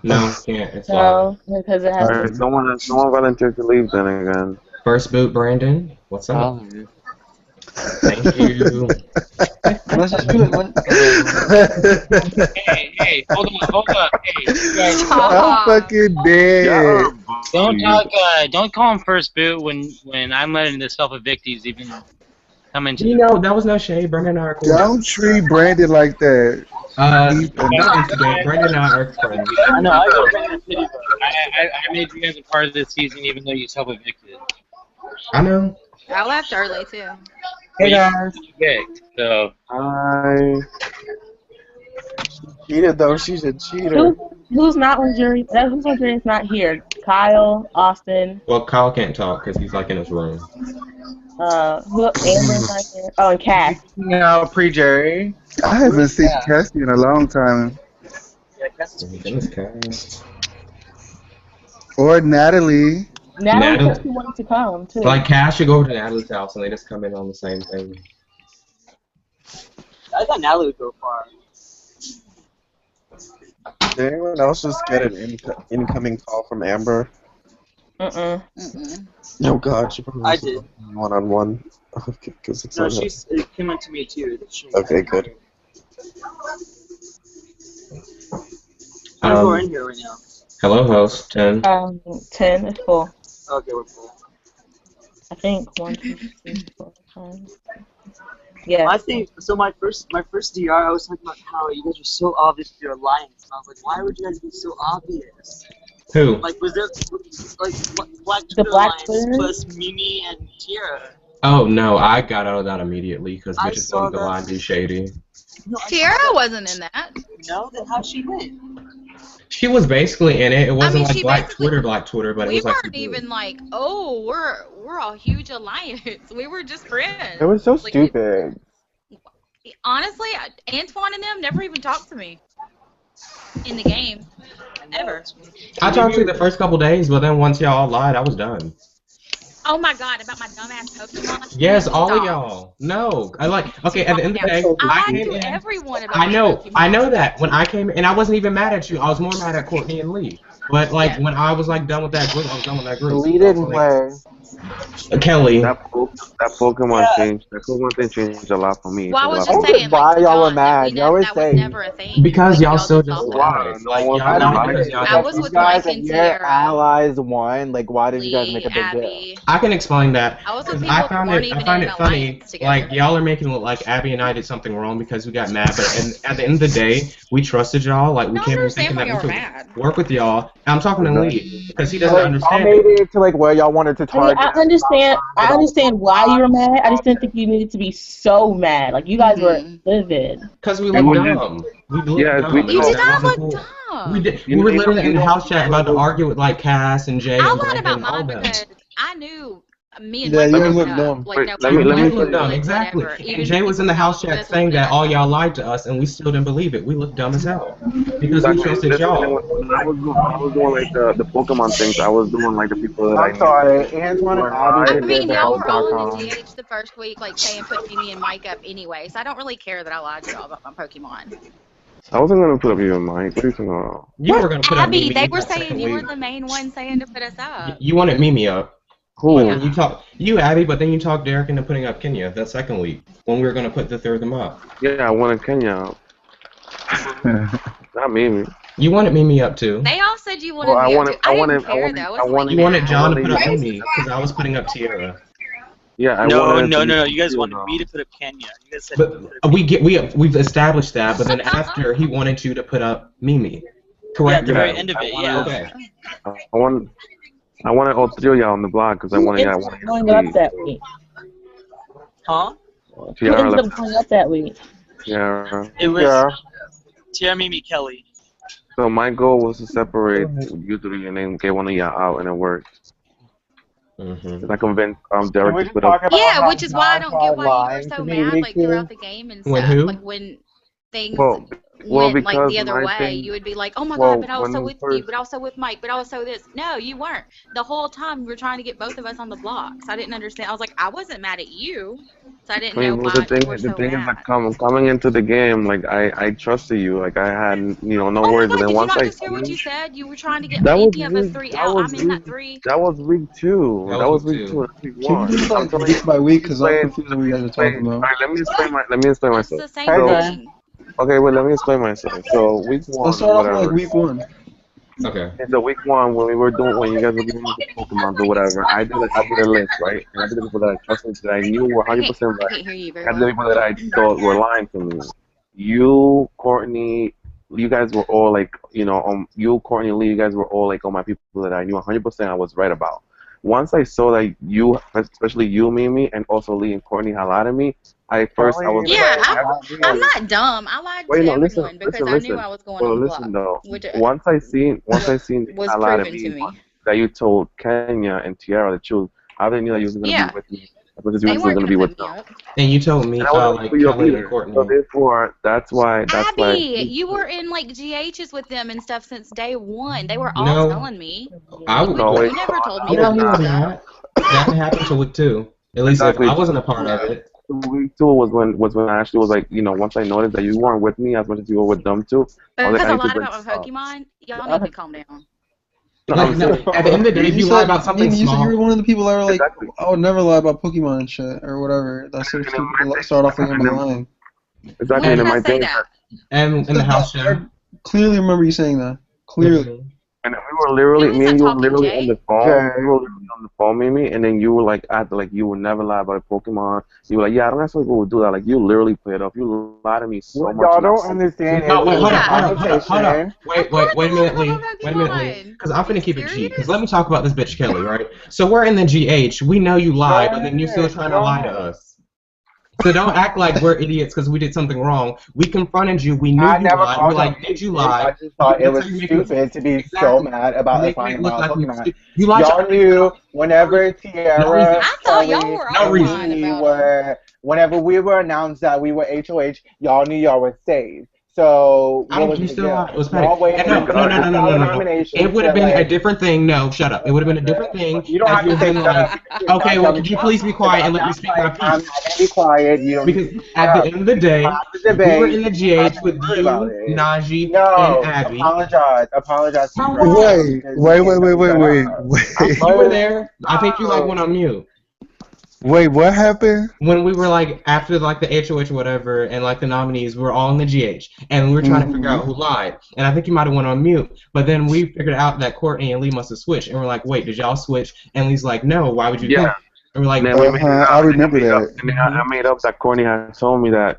No, can't. It's live. No, because it has Alright, someone volunteered to leave then again. First boot, Brandon. What's up? Thank you. Let's just do it. Hey, hold on. Hey, you guys, I'm fucking dead. don't call him first boot when I'm letting the self-evictees even come into. You know, that was no shade. Brandon and I are cool. Don't treat Brandon like that. Not incident. Brandon and I are friends. I know, I go bring the pity vote. I made you guys a part of this season even though you self-evicted. I know. I left early too. Hey guys. So. Hi. Cheated though. She's a cheater. Who's not on jury? Who's on jury is not here? Kyle, Austin. Well, Kyle can't talk because he's like in his room. Amber's not here. Oh, and Cass. No, pre-Jerry. I haven't seen Cassie in a long time. Yeah, Cass is Cass. Or Natalie. Natalie said she wanted to come too. Like Cass should go over to Natalie's house and they just come in on the same thing. I thought Natalie would go far. Did anyone else just get an incoming call from Amber? Oh God, she probably I did. One-on-one. Okay, because it's No, not her. it came up to me too. Okay, good. How many are in here right now? Hello, host. 10. 10 is full. Okay, we're full. I think 1, 2, 3, 4, 5. Yeah. I think so. My first DR, I was talking about how you guys are so obvious with your alliance, and I was like, why would you guys be so obvious? Who? Like, was there like Black The Twitter Black alliance Twitter? plus Mimi and Tiara? Oh, no, I got out of that immediately because I bitches saw wanted the that. line be shady. No, Tiara wasn't in that. No, then how'd she win? She was basically in it. It wasn't mean, like she Black Twitter, but it We was like. weren't even like, oh, we're a huge alliance. We were just friends. It was so Like, stupid. Honestly, Antoine and them never even talked to me in the game, ever. I talked to you the first couple days, but then once y'all lied, I was done. Oh my God, about my dumbass Pokemon. Yes, all Stop. of y'all. No, I like. Okay, at the end of the day, I I came lied to in. everyone about I know, Pokemon. I know that. When I came in, and I wasn't even mad at you. I was more mad at Courtney and Lee. But like when I was like done with that group, I was done with that group. We didn't play. Kelly. That Pokemon changed. That Pokemon thing changed a lot for me. Well, I was Changed a lot just for me. saying, Why like, to y'all were John, that mad? Y'all were that was saying never a thing. Because Like, y'all y'all still just just thought that. lied. Like No, y'all I don't lied get because it. y'all I If was just you with guys Mike and and your Tiara, allies won, like, why did you guys make Lee, a big deal? Abby. I can explain that. I was with 'Cause people I that weren't even find in it an funny. alliance together. Like y'all are making it look like Abby and I did something wrong because we got mad. But at the end of the day, we trusted y'all. Like we I came in understand thinking why that we y'all were could mad. work with y'all. I'm talking to Lee because he doesn't Like, y'all understand made it. it to, like, where y'all wanted to I mean, target. I understand why you were mad. I just didn't think you needed to be so mad. Like you guys were livid. Because we You look were just, dumb. We look yes, we dumb. You And did know. that not wasn't look cool. dumb. We did. You We know, were you know, literally you in the know. house chat about to argue with like Cass and Jay I and lied Brandon about and all mine them. because I knew me and Yeah, Mike you were guys broken look up. dumb. Like, Wait, no let me You matter did what, look dumb, like, exactly. whatever. And Even Jay was in the house you chat guys saying look that bad. all y'all lied to us, and we still didn't believe it. We looked dumb as hell because we Exactly. trusted Listen, y'all. when I was doing like the Pokemon things, I was doing like the people that I I'm knew sorry, Antoine and were Abby I did lying. their mean, y'all were all in the Dbbas.com. GH the first week, like saying put Mimi and Mike up anyway, so I don't really care that I lied to y'all about my Pokemon. I wasn't gonna put up you and Mike. What are you talking about? You were gonna put up Abby, Mimi they were that saying second you were week. the main one saying to put us up. You wanted Mimi up, Who? but then you Abby, but then you talked Derek into putting up Kenya that second week when we were gonna put the third of them up. Yeah, I wanted Kenya. Not Mimi. You wanted Mimi up too. They all said you Well, wanted me up too. I didn't care though. I wasn't like You wanted mad. John to put up Mimi because I was putting up Tierra. Yeah, I No, wanted no, it to no, no. be You guys you, wanted though. me to put up Kenya. You guys said you wanted to put But up we've established that. But then after he wanted you to put up Mimi, Yeah, correct? at the very end of I it, wanted, yeah. Okay. I wanted all three of y'all on the block because I Who wanted ended y'all. I up wanted going y'all up to that week? Huh? Who Tiara ended left. up going up that week? Tiara. It was Tiara, Mimi, Kelly. So my goal was to separate you three and then get one of y'all out, and it worked. And I convinced Can Derek we to just put up. talk about Yeah, how which is why I John don't get tried why you were lying so to me mad week like two? throughout the game and When stuff. who? Like when things Well, went like because the other my way, thing. you would be like, "Oh my God!" Well, But I was when so we with you. first. But I was so with Mike. But I was so this. No, you weren't. The whole time we were trying to get both of us on the blocks. I didn't understand. I was like, I wasn't mad at you, so I didn't I know mean, well, the why you were thing, the so thing is mad. like coming into the game, like I trusted you, like I had, no Oh worries. my But God! then Did you once not I just hear what seen, you said? You were trying to get that was any of us week, three that out. was I'm in week, that three. that was week two. That That was was week week two, two. and week Can we one. do this I'm like telling week you, by week? Because I'm explain. confused on what you guys are Wait, talking all about. right, let me explain That's myself. the same Hey, So, Jay. thing. okay, wait, let me explain myself. So week Let's one, start off with like whatever. week one. Okay. And so week one, when you guys were giving me the Pokemon or whatever, I did a list, right? And I did the people that I trusted, that I knew were I 100% can't. I right. can't hear you very And I did the well. people that I thought were lying to me. You, Courtney, you guys were all like, you, Courtney, Lee, you guys were all like all my people that I knew 100% I was right about. Once I saw that you, especially you, Mimi, and also Lee and Courtney had lied to me, I was Kelly, like, Yeah, I'm everybody. not dumb. I lied Wait, to no, listen, everyone because listen, I knew listen. I was going on Well, the listen block, though. which Once I seen that you was had lied to proven to me, me. that you told Kenya and Tiara the truth, I didn't know that you was gonna be Yeah, with me as much as you they was weren't gonna gonna be put with me them. up. And you told me And I wasn't gonna like put you up Kelly and either. So Courtney. therefore, that's why. Abby, you were in like GHs with them and stuff since day one. They were all No, telling me. I Like No, like wait, you never told I me was no, about you that were not. stuff. not. That didn't happen till week two. At least if Exactly. I wasn't a part of it. Week two was when I actually was like, once I noticed that you weren't with me as much as you were with them too, I was like, Because I I need to lied bring about this my up. Pokemon. Y'all need to calm down. No, Like I'm no, saying at the end of the day, if You you lie said, about something Mimi, you said you were small, one of the people that were like, exactly. I would never lie about Pokemon and shit or whatever. That's so And then stupid my to thing, start off the game and by then, lying. exactly, When and did then I my say thing is that? and in the house chat. I clearly remember you saying that. Clearly. and we were literally, Who is me and that you were talking, literally on Jay? the phone. Jay. We were literally on the phone, Mimi, and then you were like, like you would never lie about a Pokemon. You were like, yeah, I don't know people would do that. Like you literally played off. You lied to me so What much y'all in that don't phone. understand No, is wait, it was hold a up, hold Yeah. up, hold up, hold up. competition. Wait, Of course wait a I lied minute, about Lee. my Wait a minute, Lee. Pokemon. Because I'm Are you finna keep it G. Because serious? let me talk about this bitch Kelly, right? So we're in the GH. We know you lied, but then you're still trying to lie to us. So don't act like we're idiots because we did something wrong. We confronted you. We knew I you never lied. We're called y'all like, did you idiots. lie? I just thought it That's was how you make it stupid to be so exactly. mad You're about us making lying it look about like we Pokemon. you lied to Y'all everybody knew else. whenever No reason. Tiara, I thought y'all Kelly, were No all and reason. lying Mimi about them. were, whenever we were announced that we were HOH, y'all knew y'all were saved. So I what don't was you the still deal? lie. It was Y'all petty. waited And until you filed a no. nomination It would have to, been a like, different thing. No, shut up. It would have been a different thing. you don't As have you to have say been shut like, up. You can okay, tell well, me could you shut please up, be because quiet I'm and let me not speak my like, I'm piece? not gonna be quiet. You don't Because need to at shut the up. end of the day, Have the we were debate. in the Have GH to with worry about you, it. Najee, and No, Abby. apologize to Bro, Fred what? because he didn't tell me shut up. You were there. I think you like went on mute. Wait, what happened? When we were like after like the HOH or whatever, and like the nominees, we were all in the GH, and we were trying to figure out who lied. And I think you might have went on mute, but then we figured out that Courtney and Lee must have switched, and we're like, wait, did y'all switch? And Lee's like, no, why would you think? And we're like, And then we made it up. I remember that. And then I made up that Courtney had told me that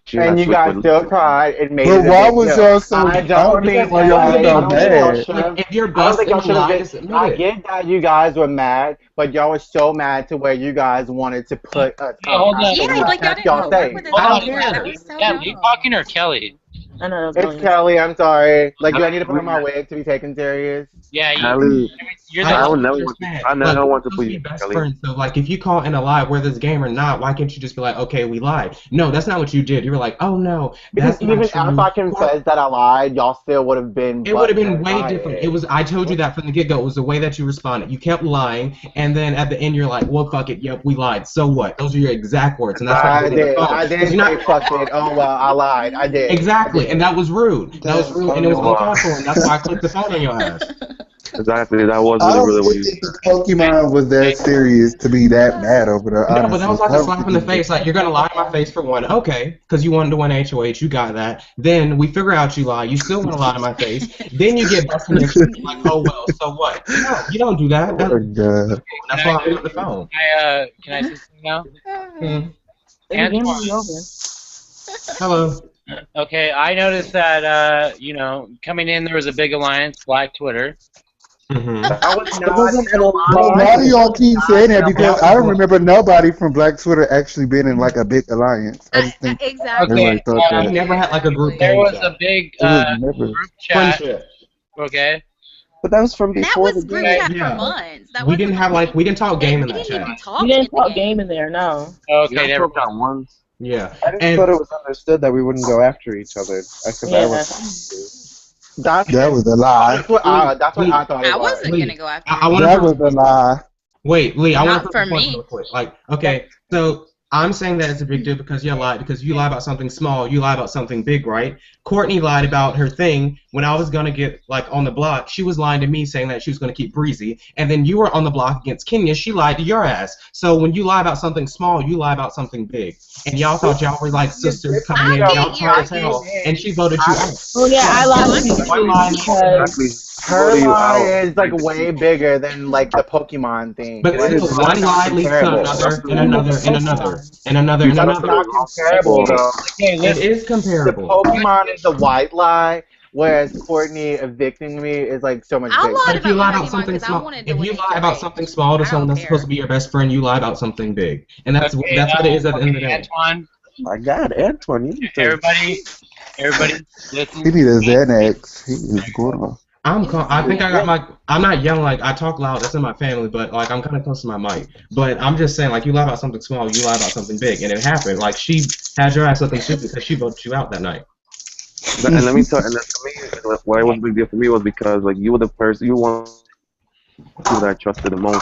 she had And you switched guys with still cried and made But it a why big was deal. y'all so? I I don't don't think get why that y'all I was all don't think y'all mad. should have. if you're I don't think busting y'all should have lie, been. just admit I it. get that you guys were mad, but y'all were so mad to where you guys wanted to put us Yeah, hold out up. the Yeah, league. like y'all That's y'all didn't work thing. with us I don't anymore. That care. was so Yeah, you dumb. talking or Kelly? I know. It's Kelly. I'm sorry. Like, do I need to put on my wig to be taken serious? Yeah, Kelly, you're I the don't never understand. I never Like, want to we're supposed put to you, be best Kelly. friends. So, like, if you call in a lie, whether it's game or not, why can't you just be like, okay, we lied? No, that's not what you did. You were like, oh no, Because that's even not if true. I confessed that I lied, y'all still would have been. It would have been butthurt way by different. it. It was. I told you that from the get go. It was the way that you responded. You kept lying, and then at the end, you're like, "Well, fuck it. Yep, we lied. So what?" Those are your exact words, and that's why I you did the did. phone. I 'Cause did you're say not fuck it. Oh well, I lied. I did. exactly, and that was rude. That was rude, and it was Wow. uncalled for, and that's why I clicked the phone on your ass. Exactly. That was I don't really what think you that the Pokemon was that serious to be that mad over there. No, but that Honestly, was like I a don't slap think in the it face. Like, you're gonna lie to my face for one, okay? Because you wanted to win HOH, you got that. Then we figure out you lie. You still want to lie to my face. Then you get busted in your face like, oh well, so what? No, you don't do that. Oh my god. That's why I hung up the phone. Can I say something now? The game will Antoine. be over. Hello. Okay, I noticed that coming in there was a big alliance, Black Twitter. That was It not wasn't an Well, why do alliance. y'all keep saying that? Because I don't was- remember nobody from Black Twitter actually being in like a big alliance. I just think Exactly. everybody thought we that. never had like a group There game was chat. a big It was never. group chat. Friendship. Okay. But that was from That before was the group game. chat Yeah. for months. That We wasn't didn't have like we didn't talk game in we that didn't even chat. talk We didn't in the talk game. game in there, no. Okay, never spoke that once. Yeah. I just And thought it was understood that we wouldn't go after each other. Because I Yeah. was. That's That was a lie. what I thought it I was. wasn't gonna go after I you. want That to was a lie. wait, Lee. I want Not to for prove a point me. real quick. Like, okay, so I'm saying that it's a big deal because you lied. Because you lie about something small, you lie about something big, right? Courtney lied about her thing when I was gonna get like on the block. She was lying to me, saying that she was gonna keep Breezy, and then you were on the block against Kenya. She lied to your ass. So when you lie about something small, you lie about something big. And y'all thought y'all were like sisters coming in, I y'all get trying to your tell, and she voted you out. Oh yeah, I lied to you One lie too because Exactly. Her Voted you lie out. is like way bigger than like the Pokemon thing. But Like, still, one that's not lie leads to comparable. another, and another, and another, and another, and That's another. not comparable though. Okay, It listen. is The comparable. Pokemon is the white lie, whereas Courtney evicting me is like so much I bigger. But lied if you about lie my about Pokemon something because I small, wanted to if win you it. lie about something small to I someone don't that's supposed to care. be your best friend, you lie about something big, and that's Okay, what it is at the end of the day. Antoine, My God, Antoine, you everybody, He listen. need a Xanax. He is going on. I think I got my. I'm not young. Like, I talk loud. That's in my family, but like I'm kind of close to my mic. But I'm just saying, like, you lie about something small, you lie about something big, and it happened. Like, she had your ass looking stupid because she voted you out that night. And let me tell, and for me, why it was a big deal for me was because like you were the person, you were one of the people that I trusted the most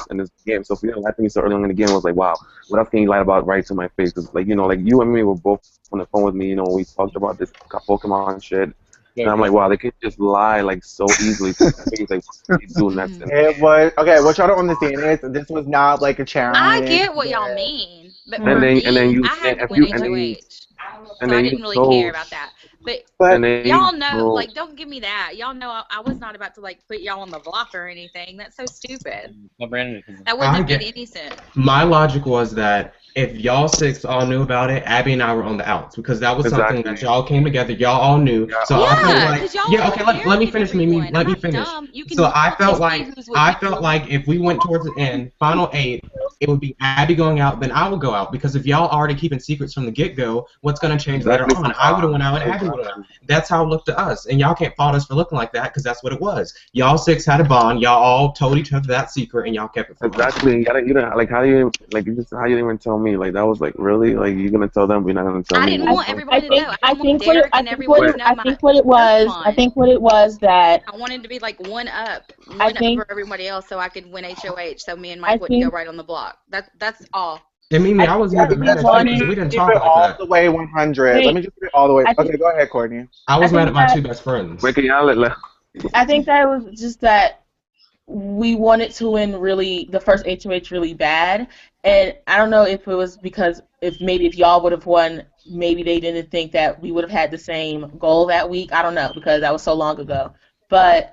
in this game. So for you to lie to me so early on in the game, I was like, wow, what else can you lie about right to my face? 'Cause, like, you know, like you and me were both on the phone with me. You know, we talked about this Pokemon shit. And I'm like, wow, they can just lie like so easily to my face. Like, what do you do next? And It was okay. What y'all don't understand is this was not like a challenge. I get what y'all mean, but for and then me, and then you I had to if win you and then you, HOH, and so I then didn't you really care chose about that. But and then y'all you know, chose. like, don't give me that. Y'all know I was not about to like put y'all on the block or anything. That's so stupid. That wouldn't I have made get- any sense. My logic was that if y'all six all knew about it, Abby and I were on the outs because that was something that y'all came together, y'all all knew. So I felt Yeah, like, 'cause y'all yeah, were okay, let me finish, Mimi. Let me finish. dumb. You can So I y'all felt just like see who's with you. if we went towards the end, final 8, it would be Abby going out, then I would go out. Because if y'all already keeping secrets from the get-go, what's going to change later on? I would have went out and Abby would have went out. That's how it looked to us. And y'all can't fault us for looking like that because that's what it was. Y'all 6 had a bond. Y'all all told each other that secret, and y'all kept it from us. Exactly. You know, like how you didn't even tell me? Like that was like really like you're gonna tell them, but you're not gonna tell me. I didn't want everybody to know. I think what it was that I wanted to be like one I think- over everybody else, so I could win HOH, so me and Mike wouldn't go right on the block. That's all. I mean, I was even mad at you because we didn't talk Keep it like all that. the way 100. Wait. Let me just keep it all the way. I think- Okay, go ahead, Courtney. I was I mad think at my that- 2 best friends. Wait, can y'all let? I think that it was just that we wanted to win the first HOH really bad, and I don't know if it was because if y'all would have won, maybe they didn't think that we would have had the same goal that week. I don't know because that was so long ago, but.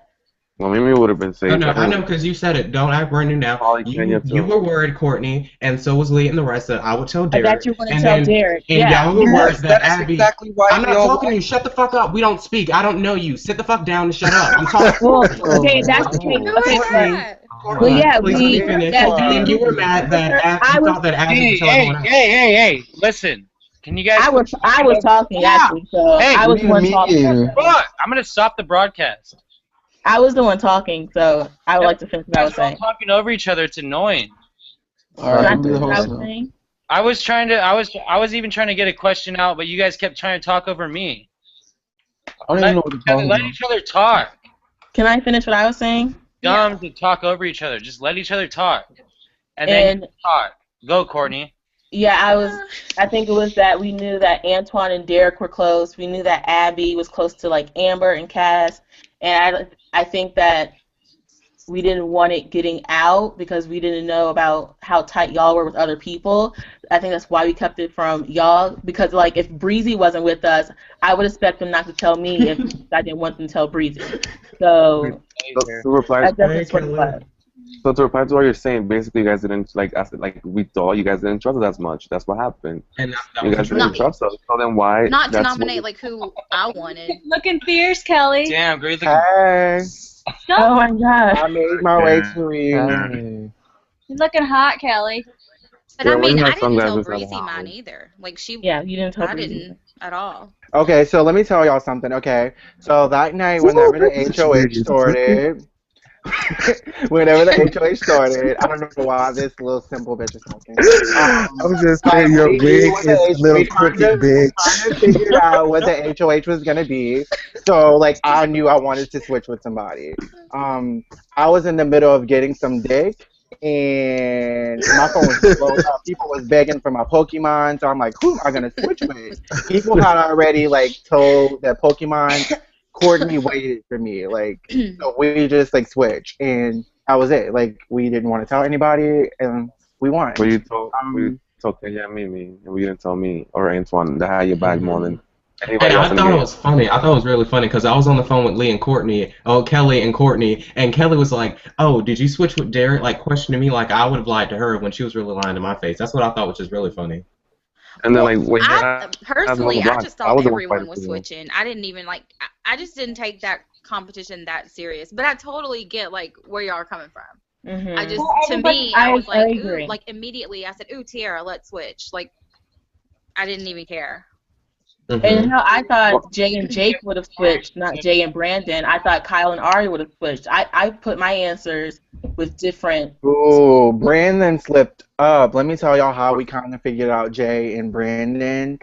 Well, maybe it would have been safe. No, I know because you said it. Don't act brand new now. You were worried, Courtney, and so was Lee and the rest. That I would tell Derek. That you want to tell Derek. And Yeah. y'all were worried that Abby. Exactly why I'm not talking to you. Shut the fuck up. We don't speak. I don't know you. Sit the fuck down and shut up. I'm talking. Well, okay, that's okay. Well, yeah, Please let me finish. And you were mad that Abby thought that Abby would tell everyone else. Hey! Listen. Can you guys? I was talking actually, so Hey, I was the one talking. Fuck! I'm gonna stop the broadcast. I was the one talking, so I would like to finish what I was saying. Talking over each other, it's annoying. All right, be the host now. I was even trying to get a question out, but you guys kept trying to talk over me. I don't even know what to talk Let about. each other talk. Can I finish what I was saying? Dumb to talk over each other. Just let each other talk, and then talk. Go, Courtney. Yeah, I think it was that we knew that Antoine and Derek were close. We knew that Abby was close to like Amber and Cass, and I think that we didn't want it getting out because we didn't know about how tight y'all were with other people. I think that's why we kept it from y'all because like if Breezy wasn't with us, I would expect them not to tell me if I didn't want them to tell Breezy. So To reply, that's what it was. So to reply to what you're saying, basically you guys didn't we thought you guys didn't trust us as much. That's what happened. And you guys didn't trust us. So then why? Not to nominate like who I wanted. Looking fierce, Kelly. Damn, great looking. Hey, Oh my god. I made my way to reunion. You're looking hot, Kelly. But Yeah, I why mean, you I have didn't tell sunglasses Breezy on? mine either. Like she. Yeah, you didn't tell I Breezy. didn't at all. Okay, so let me tell y'all something. Okay, so that night whenever the HOH started. Whenever the HOH started, I don't know why this little simple bitch is talking. I was just saying your wig is little crooked bitch. Trying to figure out what the HOH was gonna be, so like I knew I wanted to switch with somebody. I was in the middle of getting some dick, and my phone was blowing up. People was begging for my Pokemon, so I'm like, who am I gonna switch with? People had already like told that Pokemon. Courtney waited for me, like, so we just like switched, and that was it. Like, we didn't want to tell anybody, and we won. But you told Kenya and Mimi, and we didn't tell me or Antoine that had your back more than anybody else. I thought it was funny. I thought it was really funny because I was on the phone with Lee and Courtney, Kelly and Courtney, and Kelly was like, "Oh, did you switch with Derek?" Like questioning me, like I would have lied to her when she was really lying to my face. That's what I thought, which is really funny. And then, like, when Personally, I just thought the one everyone fighting was for you. switching. I didn't even like. I just didn't take that competition that serious. But I totally get like where y'all are coming from. Mm-hmm. I just, Well, to everybody- me, I was like, agree. ooh, like immediately I said, ooh, Tiara, let's switch. Like, I didn't even care. And how I thought Jay and Jake would have switched, not Jay and Brandon. I thought Kyle and Ari would have switched. I put my answers with different. Ooh, Brandon slipped up. Let me tell y'all how we kind of figured out Jay and Brandon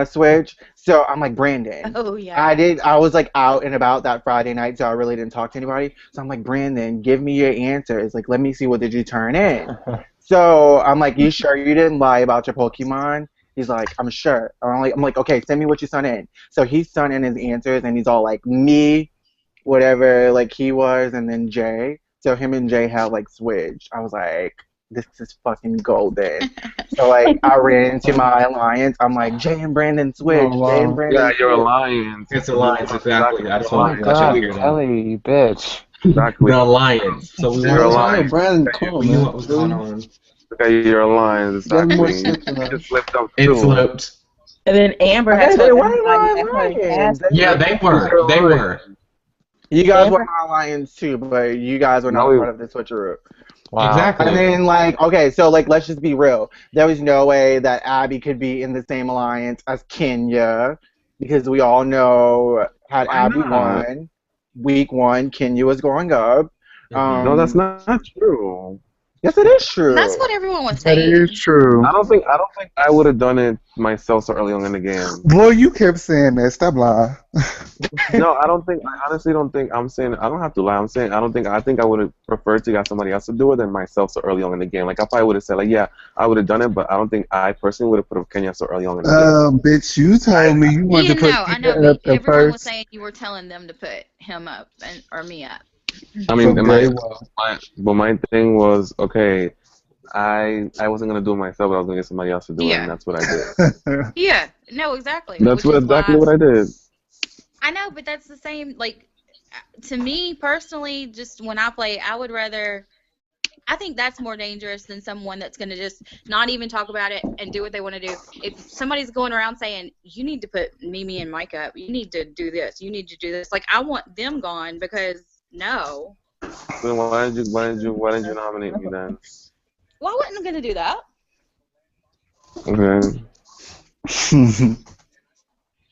switch. So I'm like, Brandon. Oh yeah. I was like out and about that Friday night, so I really didn't talk to anybody. So I'm like, Brandon, give me your answers. Like, let me see what did you turn in. So I'm like, you sure you didn't lie about your Pokemon? He's like, I'm sure. I'm like, okay, send me what you sent in. So he sent in his answers, and he's all like, me, whatever, like he was, and then Jay. So him and Jay have like switched. I was like, this is fucking golden. So like I ran into my alliance. I'm like, Jay and Brandon switch. Jay and Brandon. Yeah, your switch. alliance. It's alliance, exactly. I just Oh want my to let god, you hear that. Kelly, you bitch. Exactly. The alliance. So we Your want alliance. Brandon, come on, we knew man. what was going on. Look at your alliance. Get more Exactly. slips in that. It slipped up It too. slipped. And then Amber had Okay, told they weren't everybody my that her alliance. ass. Yeah, they were. They were. You guys Amber- were my alliance too, but you guys were not No, a we- part of the switcheroo. Wow. Exactly. I mean, like, okay, so like, let's just be real. There was no way that Abby could be in the same alliance as Kenya, because we all know had Why Abby not? won, week one, Kenya was going up. No, that's not true. Yes, it is true. That's what everyone was That saying. is true. I don't think I would have done it myself so early on in the game. Boy, you kept saying that. Stop lying. No, I don't think. I honestly don't think. I'm saying I don't have to lie. I'm saying I don't think. I think I would have preferred to get somebody else to do it than myself so early on in the game. Like I probably would have said like, yeah, I would have done it, but I don't think I personally would have put up Kenya so early on in the game. Bitch, you told me you wanted Yeah, to put no, I know, Kenya up but at everyone was first saying you were telling them to put him up or me up. I mean, from day one. but my thing was okay. I wasn't gonna do it myself, but I was gonna get somebody else to do it, and Yeah. that's what I did. Yeah, no, exactly. That's which is exactly why what I did. I know, but that's the same. Like, to me personally, just when I play, I would rather. I think that's more dangerous than someone that's going to just not even talk about it and do what they want to do. If somebody's going around saying, you need to put Mimi and Mike up, you need to do this, you need to do this, like, I want them gone because, no. Then why didn't you nominate me then? Well, I wasn't going to do that. Okay.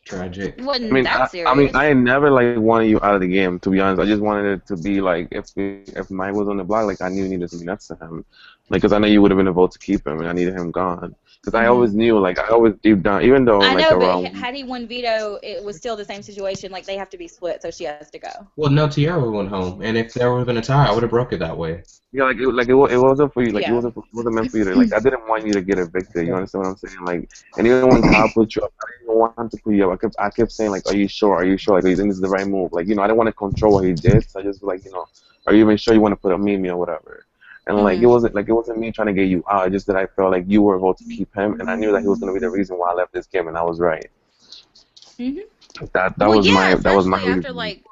Tragic. It wasn't I mean, that serious. I mean, I never like wanted you out of the game. To be honest, I just wanted it to be like if Mike was on the block, like I knew you needed to be next to him, like because I know you would have been a vote to keep him, and I needed him gone. Because I always knew, like I always deep down, even though I like know, around. but had he won veto, it was still the same situation. Like, they have to be split, so she has to go. Well, no, Tiara went home, and if there would have been a tie, I would have broke it that way. Yeah, it wasn't for you. Like Yeah. it wasn't meant for you to. Like I didn't want you to get evicted. You understand what I'm saying? Like, and even when Kyle put you up, I didn't want to put you up. I kept saying like, "Are you sure? Are you sure? Like, do you think this is the right move?" Like, I didn't want to control what he did. So I just like, are you even sure you want to put up Mimi or whatever? And like it wasn't me trying to get you out. It's just that I felt like you were able to keep him, and I knew that he was gonna be the reason why I left this game, and I was right. That Well, was yeah, that was my especially reason. after like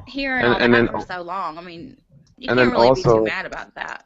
hearing And- all and that then- for so long. I mean, you and can't then really be also- too mad about that.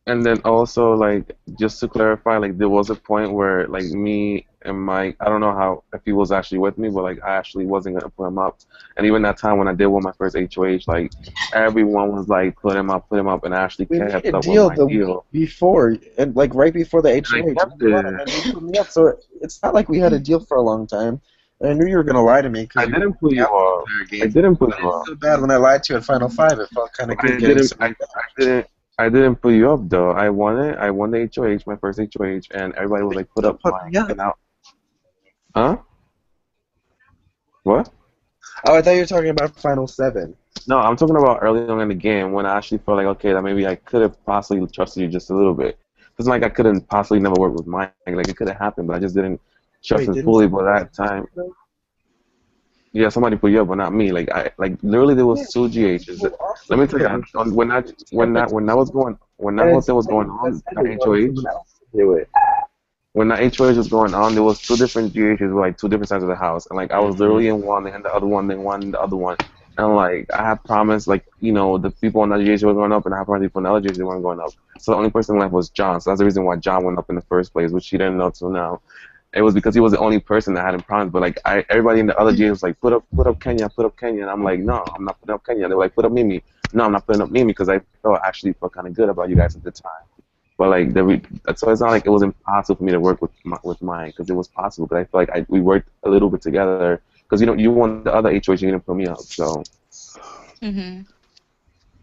And then also, like, just to clarify, like, there was a point where, like, me and Mike, I don't know how, if he was actually with me, but, like, I actually wasn't going to put him up. And even that time when I did win my first HOH, like, everyone was like, put him up, and I actually We kept made a up deal with the my deal. week before, and like right before the HOH. And I kept You won, it. and then you put me up, so it's not like we had a deal for a long time. And I knew you were gonna lie to me I because didn't put you up. I didn't put you up. so bad when I lied to you at Final Five. It felt kind of I good getting didn't. something back. I didn't put you up though. I won it. I won the HOH, my first HOH, and everybody was like, "Put up Mike." And I, huh? What? Oh, I thought you were talking about Final Seven. No, I'm talking about early on in the game when I actually felt like, okay, that maybe I could have possibly trusted you just a little bit. It's like I couldn't possibly never work with Mike. Like it could have happened, but I just didn't trust him didn't fully. But that time, yeah, somebody put you up, but not me. Like literally there was two GHs. Let me tell you, when that was going, when that whole thing was going on, that HOH. When that HOH was going on, there was two different GHs with like two different sides of the house, and like I was literally in one, and the other one, then one, the other one, and like I had promised, like the people on that GH were going up, and I had promised people on the other GH weren't going up. So the only person left was John. So that's the reason why John went up in the first place, which he didn't know till now. It was because he was the only person that hadn't promised. But like everybody in the other GH was like, put up Kenya, and I'm like, no, I'm not putting up Kenya. They were like, put up Mimi. No, I'm not putting up Mimi because I actually felt kind of good about you guys at the time. But like so it's not like it was impossible for me to work with Mike because it was possible. But I feel like we worked a little bit together because you won the other HOH, you didn't put me up. So.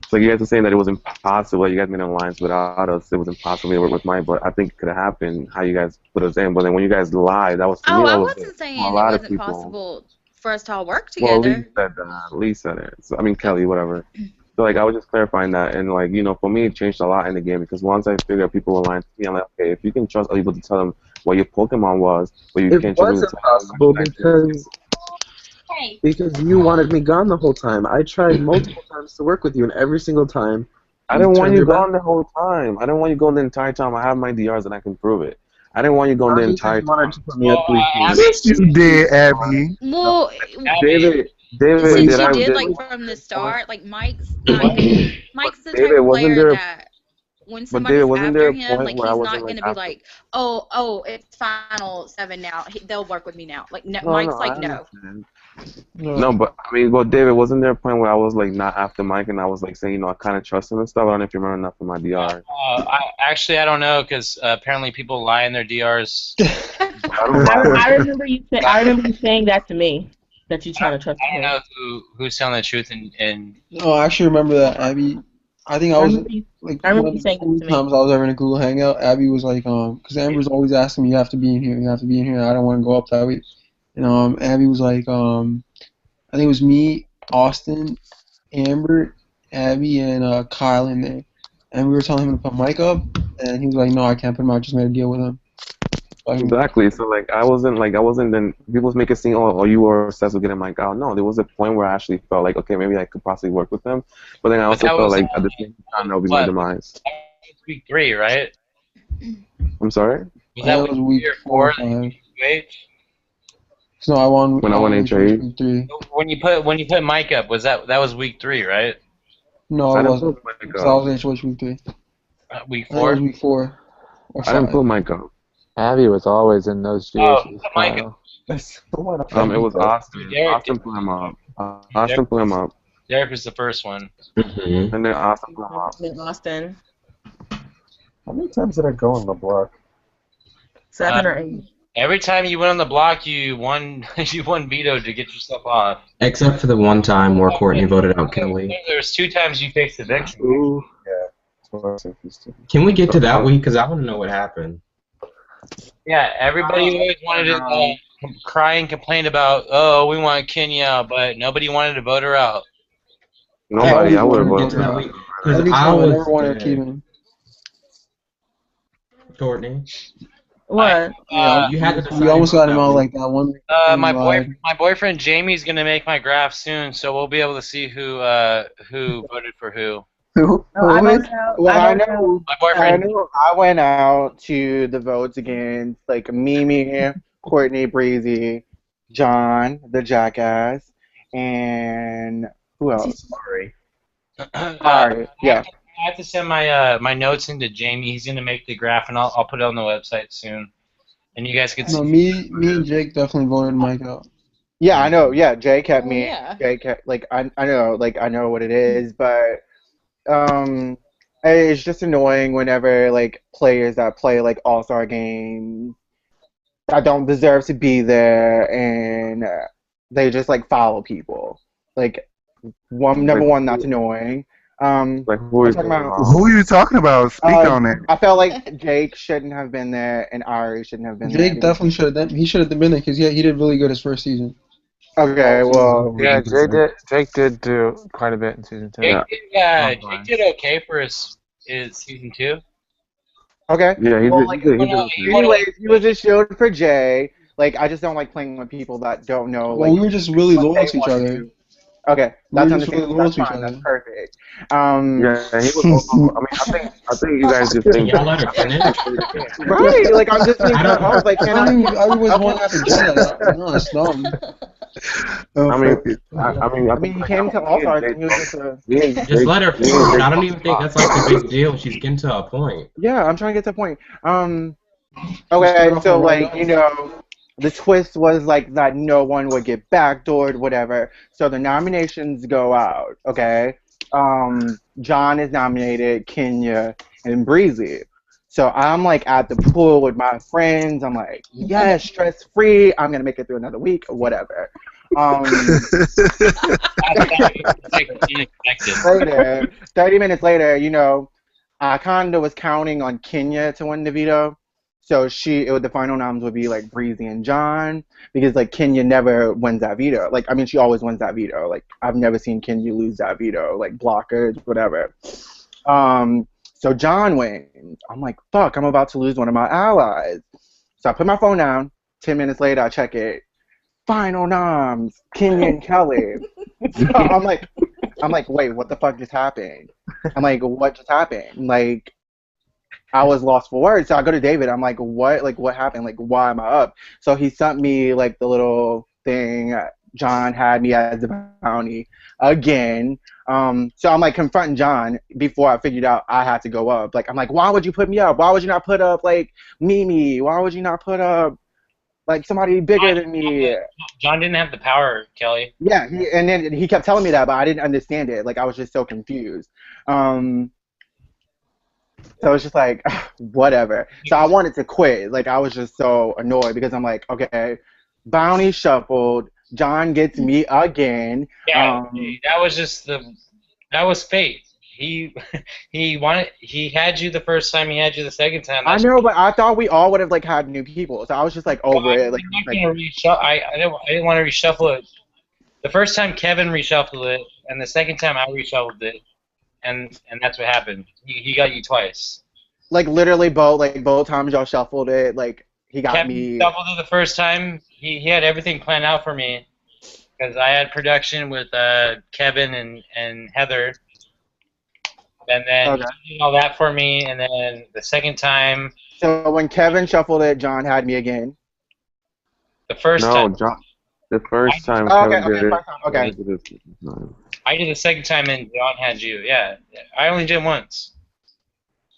So you guys are saying that it was impossible. You guys made an alliance without us. It was impossible for me to work with Mike, but I think it could have happened how you guys put us in. But then when you guys lied, that was for me. I That was wasn't it. saying For it a lot of wasn't people. possible for us to all work Well, together. Lee said that. Lee said it. So, I mean, Kelly, whatever. So like I was just clarifying that, and like for me, it changed a lot in the game because once I figured out people were lying to me, I'm like, okay, if you can trust other people to tell them what your Pokemon was, but you can't trust was me to tell them impossible because you wanted me gone the whole time. I tried multiple times to work with you, and every single time. I didn't want turned you your back. gone the whole time. I didn't want you gone the entire time. I have my DRs and I can prove it. I didn't want you gone the entire time. Wanted to put me up 3 Yes, you did, Abby. Well, David, since did you I did did, like from the start, like Mike's the type David, of wasn't player there a- that when But somebody's David, wasn't there after a him, point like where I he's wasn't not like gonna be after? like, oh, it's Final 7 now. They'll work with me now. Like no, No, Mike's no, like I no. understand. No, but I mean, well, David, wasn't there a point where I was like not after Mike and I was like saying, I kind of trust him and stuff? I don't know if you remember enough from my DR. I don't know because apparently people lie in their DRs. I remember you saying that to me, that you're trying to trust I him. don't know who's telling the truth and No, I actually remember that, Abby. I think I was like I remember one you of saying the only times I was ever in a Google Hangout. Abby was like, because Amber's always asking me, "You have to be in here. You have to be in here." I don't want to go up that week. And Abby was like, I think it was me, Austin, Amber, Abby, and Kyle in there, and we were telling him to put Mike up, and he was like, "No, I can't put him out. I just made a deal with him." Exactly. So like I wasn't then people was making it seem you were obsessed with getting Mike out. No, there was a point where I actually felt like okay, maybe I could possibly work with him. But then I also felt like at the same time that would be my demise. that was week 3, right? I'm sorry? Was that was week 3 or 4? No, I won. When I won HA. Week 3. When you put Mike up, that was week 3, right? No, it wasn't. Because I was HOH week 3. Week I think 4. it was week 4. Or I didn't 5. put Mike up. Abby was always in those GHs. Mike. Kyle. It was Austin. Austin put him up. Austin put him up. Derek was the first one. And then Austin put him up. Austin. How many times did I go on the block? 7 or 8. Every time you went on the block, you won veto to get yourself off. Except for the one time where Courtney voted out Kelly. There was 2 times you faced eviction. Ooh. Yeah. Can we get to that week? Because I want to know what happened. Yeah, everybody always wanted to cry and complain about, we want Kenya, but nobody wanted to vote her out. Nobody, I would have voted her out. Because I never wanted to keep him. Courtney. What? You had to decide. We almost got him out like that one. My boyfriend Jamie's gonna make my graph soon, so we'll be able to see who voted for who. Who? I know. My boyfriend. I went out to the votes against like Mimi, Courtney, Breezy, John, the jackass, and who else? Sorry. Sorry. Yeah. I have to send my notes into Jamie. He's gonna make the graph, and I'll put it on the website soon, and you guys can see. No, me and Jake definitely voted Mike out. Yeah, I know. Yeah, Jay kept me. Yeah. Jay kept I know I know what it is, but it's just annoying whenever like players that play like all-star games that don't deserve to be there and they just like follow people. Like number one, that's annoying. Like who are you talking about? Speak on it. I felt like Jake shouldn't have been there and Ari shouldn't have been there. Jake definitely should have. He should have been there because he did really good his first season. Okay, well, yeah, Jake did do quite a bit in season 2. Jake did okay for his season 2. Okay. Yeah, he did. Anyways, he was just showed for Jay. Like, I just don't like playing with people that don't know. Well, like, we were just really loyal to each other. Okay, We that's were just really understandable. loyal That's to each fine. other. That's perfect. Yeah, he was also, I think you guys just think Y'all let her finish. Right, like I'm just being cut off. Like, can I was one after Jay. No, it's dumb. I mean, he came to All Stars and he was just a. Just let her finish. I don't even think that's like the big deal. She's getting to a point. Yeah, I'm trying to get to a point. Okay, so like the twist was like that no one would get backdoored, whatever. So the nominations go out. Okay, John is nominated, Kenya, and Breezy. So I'm like at the pool with my friends. I'm like, yes, stress free. I'm gonna make it through another week, or whatever. 30 minutes later, I kind of was counting on Kenya to win the veto. So the final noms would be like Breezy and John, because like Kenya never wins that veto. Like, I mean, she always wins that veto. Like, I've never seen Kenya lose that veto. Like, blockers, whatever. So John wins. I'm like, fuck, I'm about to lose one of my allies. So I put my phone down. 10 minutes later, I check it. Final noms, Kenya and Kelly. So I'm like, wait, what the fuck just happened? I'm like, what just happened? Like, I was lost for words. So I go to David. I'm like, what? Like, what happened? Like, why am I up? So he sent me like the little thing. John had me as the bounty again. So I'm like confronting John before I figured out I had to go up. Like, I'm like, why would you put me up? Why would you not put up like Mimi? Why would you not put up like somebody bigger than me. John didn't have the power, Kelly. Yeah, and then he kept telling me that, but I didn't understand it. Like I was just so confused. So it's just like whatever. So I wanted to quit. Like I was just so annoyed because I'm like, okay, Bounty shuffled. John gets me again. Yeah, that was fate. He he had you the first time. He had you the second time. I know, but I thought we all would have like had new people. So I was just like over it. Like, I didn't want to reshuffle it. The first time Kevin reshuffled it, and the second time I reshuffled it, and that's what happened. He got you twice. like literally both times y'all shuffled it. Like he got Kevin me. shuffled it the first time. He had everything planned out for me because I had production with Kevin and Heather. And then he did all that for me, and then the second time. So when Kevin shuffled it, John had me again. The first time. No, John. The first time okay, Kevin did it. first time, okay. I did the second time, and John had you. Yeah, I only did once.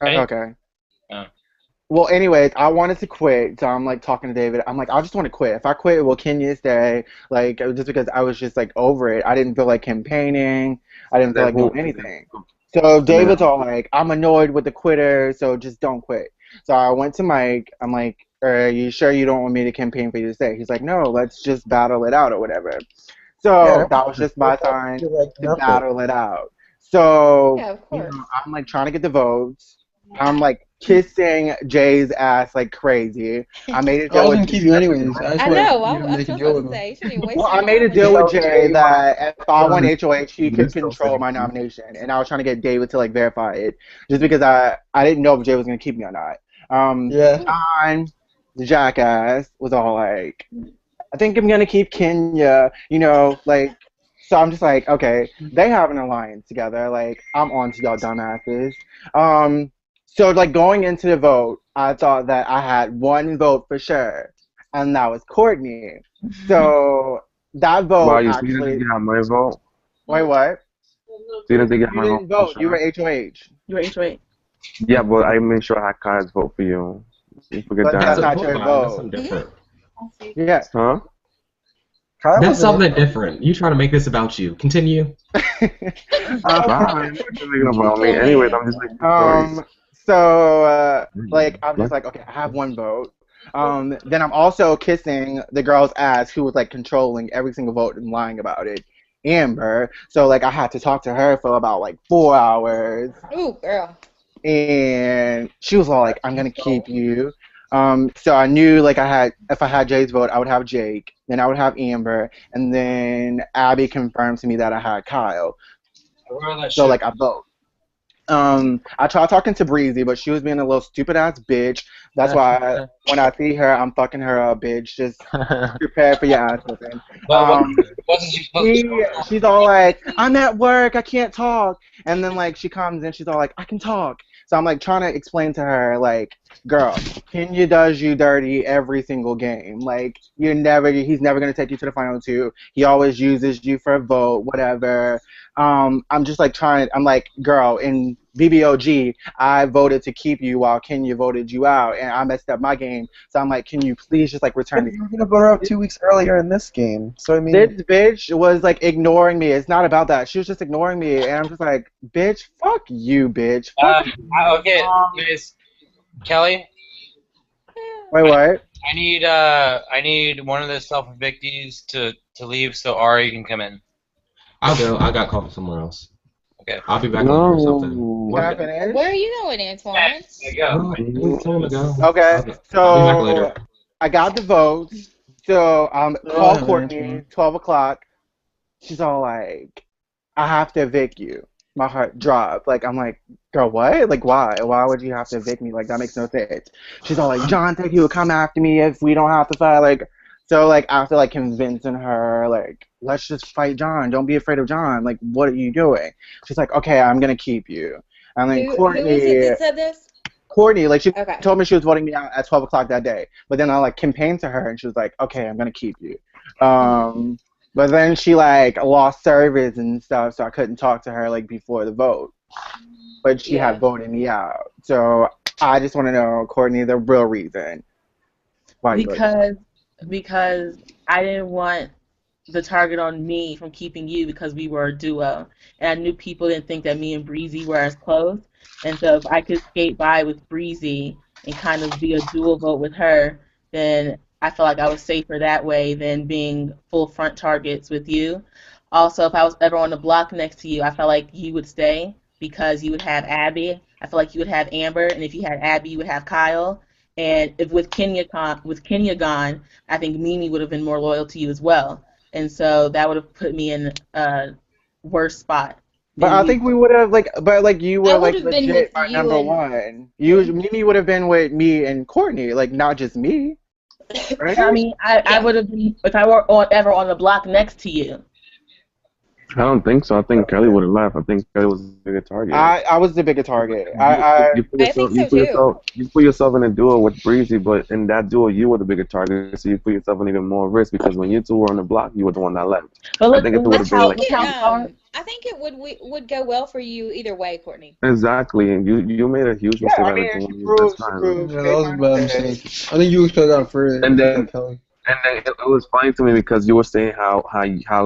Okay. Oh. Well, anyways, I wanted to quit, so I'm like talking to David. I'm like, I just want to quit. If I quit, will Kenya stay? Like, just because I was just like over it. I didn't feel like campaigning. I didn't feel like doing anything. So David's all like, I'm annoyed with the quitter, so just don't quit. So I went to Mike. I'm like, are you sure you don't want me to campaign for you to stay? He's like, no, let's just battle it out or whatever. So that was just my time to battle it out. So I'm like trying to get the votes. I'm like kissing Jay's ass like crazy. I made a deal I was with gonna keep you anyways. I know. I make a was deal about with to him. say. Well, I made a deal with Jay that if I won HOH, he could control my nomination, and I was trying to get David to like verify it, just because I didn't know if Jay was gonna keep me or not. John, the jackass, was all like, I think I'm gonna keep Kenya, you know, like. So I'm just like, okay, they have an alliance together. Like, I'm on to y'all dumbasses. So like going into the vote, I thought that I had one vote for sure, and that was Courtney. So that vote Wow, you actually. didn't get my vote? Wait, what? You didn't get You my didn't vote? vote. You were HOH. You were HOH. Yeah, but I made sure I had Kyle's vote for you. You forget But that. that's not your That's vote. something different. Yeah. Huh? That's something different. You trying to make this about you. Continue. Fine. About me. Anyways, I'm just like stories. So like I'm just like, okay, I have one vote. Then I'm also kissing the girl's ass who was like controlling every single vote and lying about it, Amber. So like I had to talk to her for about like 4 hours. Ooh, girl. And she was all like, I'm gonna keep you. So I knew like if I had Jay's vote, I would have Jake, then I would have Amber, and then Abby confirmed to me that I had Kyle. So like I vote. I tried talking to Breezy, but she was being a little stupid ass bitch. That's why when I see her, I'm fucking her up, bitch. Just prepare for your ass whipping. She's all like, I'm at work, I can't talk. And then like she comes in, she's all like, I can talk. So I'm like trying to explain to her, like, girl, Kenya does you dirty every single game. Like he's never gonna take you to the final two. He always uses you for a vote, whatever. I'm just like I'm like, girl, in BBOG, I voted to keep you while Kenya voted you out, and I messed up my game. So I'm like, can you please just like return You were gonna vote her out 2 weeks earlier in this game. So I mean, This bitch was like ignoring me. It's not about that. She was just ignoring me, and I'm just like, bitch, fuck you, bitch. Fuck you. Okay, guys, Kelly. Wait, what? I need one of the self-evictees to leave so Ari can come in. I'll go. I got called somewhere else. Okay. I'll be back on for something. Can I finish? Where are you going, Antoine? There you go. Tell him to go. Okay, I'll be back so later. I got the votes. So call Courtney, 12 o'clock. She's all like, I have to evict you. My heart dropped. Like, I'm like, girl, what? Like, why? Why would you have to evict me? Like, that makes no sense. She's all like, John said he would come after me if we don't have to fight. Like, so, like, after, like, convincing her, like, let's just fight John. Don't be afraid of John. Like, what are you doing? She's like, okay, I'm going to keep you. And then Courtney... Who is it that said this? Courtney, like, she Okay. told me she was voting me out at 12 o'clock that day. But then I, like, campaigned to her, and she was like, okay, I'm going to keep you. But then she, like, lost service and stuff, so I couldn't talk to her, like, before the vote. But she had voted me out. So I just want to know, Courtney, the real reason why you voted. Because because I didn't want the target on me from keeping you because we were a duo. And I knew people didn't think that me and Breezy were as close. And so if I could skate by with Breezy and kind of be a dual vote with her, then I felt like I was safer that way than being full front targets with you. Also, if I was ever on the block next to you, I felt like you would stay because you would have Abby. I feel like you would have Amber, and if you had Abby, you would have Kyle. And if with Kenya gone, I think Mimi would have been more loyal to you as well, and so that would have put me in a worse spot But than I you. think we would have like, but like you I were would like have been with legit my you number and one. You, Mimi would have been with me and Courtney, like not just me, right? I mean, I would have been if I were ever on the block next to you. I don't think so. I think Kelly would have left. I think Kelly was a bigger target. I was the bigger target. You put I think yourself, so too. you put yourself in a duo with Breezy, but in that duo you were the bigger target, so you put yourself in even more risk because when you two were on the block, you were the one that left. But I think if it would have been like I think it would go well for you either way, Courtney. exactly, and you made a huge Yeah, mistake I at mean, the she one this proved, time. Yeah, that was a bad mistake. I think you could have gone further And if you then kept Kelly. And then it was funny to me because you were saying how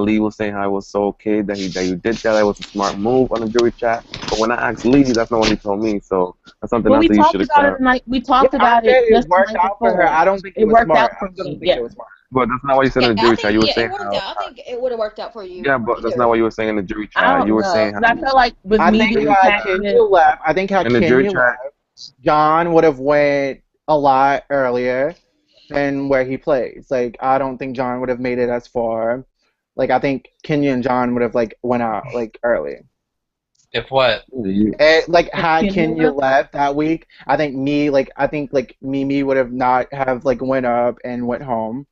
Lee was saying how it was so okay that you did that. It was a smart move on the jury chat. But when I asked Lee, that's not what he told me. So that's something Well, else we that you talked should have about it clarified. the night. We Yeah, talked I about said it it just the worked night out for her. before. I don't think it It was worked smart. out for I still don't me. think Yeah. it was smart. But that's not what you said Yeah, in the I jury chat. think You were it saying worked how out. I think it would have worked out for you. yeah, but that's not what you were saying in the jury I chat. You don't were know. saying how 'Cause I felt like with I me think being had attached Kenya left, I think had in the jury Kenya chat. left, John would have went a lot earlier than where he plays. Like I don't think John would have made it as far. Like I think Kenya and John would have like went out like early. If what? Like had Kenya Kenya left. left that week, I think Mimi would have not have like went up and went home.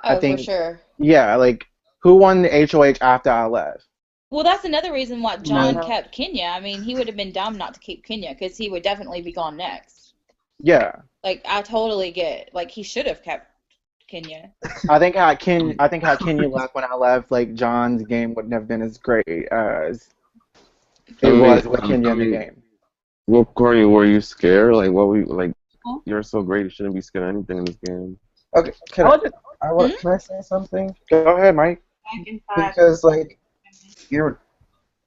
I Oh, for think sure. yeah, like who won the HOH after I left? Well, that's another reason why John No. kept Kenya. I mean, he would have been dumb not to keep Kenya because he would definitely be gone next. Yeah. Like, I totally get, like, he should have kept Kenya. I think had Kenya left when I left, like John's game wouldn't have been as great as it was with Kenya in the game. Well, Courtney, were you scared? Like, what were you, like? You're so great. You shouldn't be scared of anything in this game. Okay, can I say something? Go ahead, Mike. Because like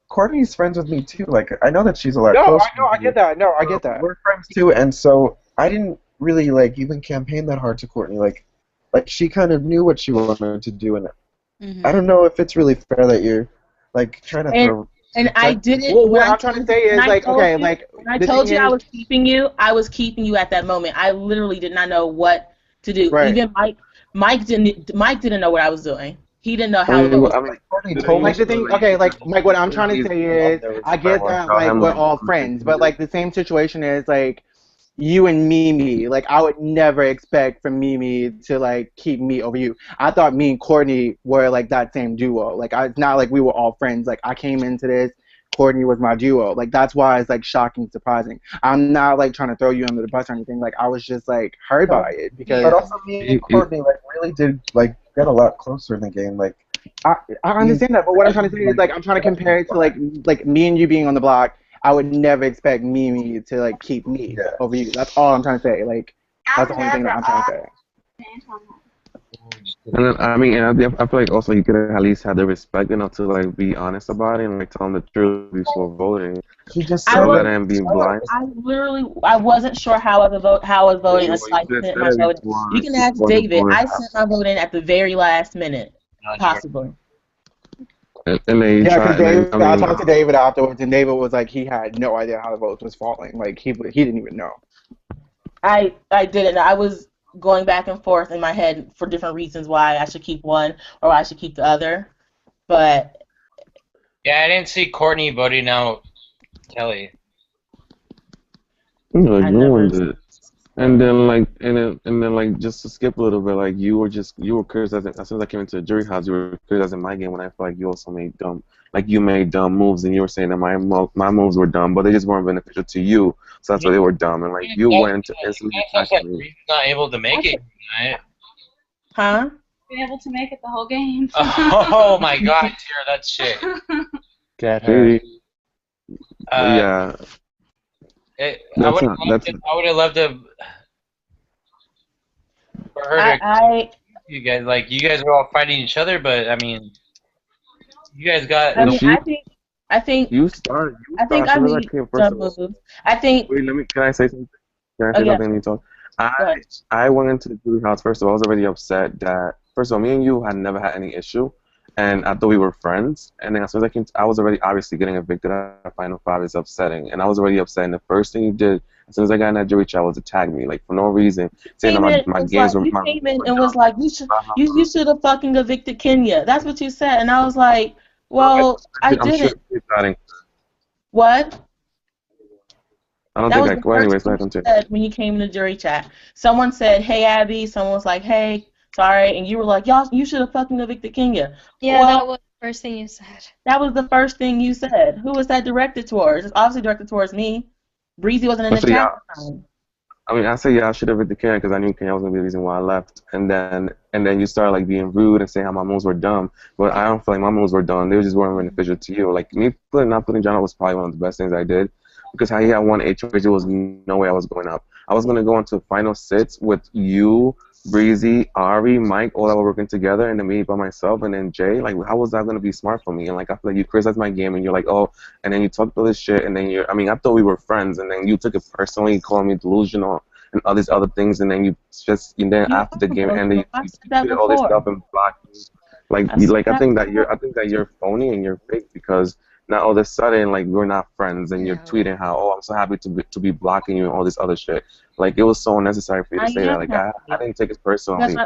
Courtney's friends with me too. Like I know that she's a lot No, closer. I get that. No, I get that. We're friends too, and so I didn't really like even campaign that hard to Courtney. Like she kind of knew what she wanted to do, and I don't know if it's really fair that you're like trying to throw. And I didn't. Well, what I'm trying to say is like, okay, like when I told you I was keeping you, I was keeping you at that moment. I literally did not know what to do. Right. Even Mike didn't know what I was doing. He didn't know how it was. Like the thing, okay, like what I'm trying to say is, I get that like we're all friends, but like the same situation is like you and Mimi. Like I would never expect from Mimi to like keep me over you. I thought me and Courtney were like that same duo. Like it's not like we were all friends. Like I came into this, Courtney was my duo. Like that's why it's like shocking, surprising. I'm not like trying to throw you under the bus or anything. Like I was just like hurt by it because. But also me and Courtney like really did like get a lot closer in the game. Like I understand that, but what I'm trying to say is like I'm trying to compare it to like me and you being on the block. I would never expect Mimi to like keep me over you. That's all I'm trying to say. Like that's the only thing that I'm trying to say. And then, I mean, and I feel like also you could have at least had the respect enough to like be honest about it and like tell him the truth before voting. He just said that and being blind. I wasn't sure how I was voting until I sent my vote in. You can ask David. I sent my vote in at the very last minute, possibly. And then yeah, because I talked to David afterwards, and David was like he had no idea how the vote was falling. Like he didn't even know. I didn't. I was going back and forth in my head for different reasons why I should keep one or why I should keep the other, but yeah, I didn't see Courtney voting out Kelly. Like no one did. And then like just to skip a little bit, like you were criticizing as soon as I came into the jury house, you were criticizing my game when I feel like you also made you made dumb moves, and you were saying that my moves were dumb, but they just weren't beneficial to you, so that's why they were dumb, and like you went into instantly attacking me. Not able to make it tonight. Huh? Been able to make it the whole game. Oh my God, Tara, that's shit. Get her. Yeah. I would have loved to for her to. You guys were all fighting each other, but I mean, you guys got. I mean, I think You started. I As soon as I read came, first some of all. moves. I think. Wait, can I say something? Can I Oh say yeah. something when you talk? Go ahead. I went into the Julie house. First of all, I was already upset that first of all, me and you had never had any issue, and I thought we were friends. And then as soon as I came, I was already obviously getting evicted at Final Five is upsetting, and I was already upset. And the first thing you did as soon as I got in that jury chat was attack me, like for no reason, saying that my games were You my came in and was like, you should have fucking evicted Kenya. That's what you said, and I was like, well, I I'm sure didn't. safeguarding. What? I don't That think was I. the Well, first anyways, thing let you continue. said when you came in the jury chat. Someone said, "Hey, Abby." Someone was like, "Hey, sorry," and you were like, "Y'all, you should have fucking evicted Kenya." Yeah, Well, that was the first thing you said. that was the first thing you said. Who was that directed towards? It's obviously directed towards me. Breezy wasn't in the So yeah, chat at the time. I mean, I said yeah, I should have evicted Kenya because I knew Kenya was gonna be the reason why I left, and then you started like being rude and saying how my moves were dumb, but I don't feel like my moves were dumb. They just weren't beneficial to you. Like me not putting John up was probably one of the best things I did because how he had one HOH, there was no way I was going up. I was gonna go into final sits with you, Breezy, Ari, Mike, all that were working together, and then me by myself, and then Jay. Like, how was that gonna be smart for me? And like, I feel like you criticized my game, and you're like, oh, and then you talked all this shit, and then you're. I mean, I thought we were friends, and then you took it personally, calling me delusional and all these other things, and then and then after the game ended, you tweeted all this stuff and blocked me. I think that you're phony and you're fake because now all of a sudden like we're not friends and you're tweeting how I'm so happy to be blocking you and all this other shit. Like it was so unnecessary for you to say that. Like I didn't take it personally.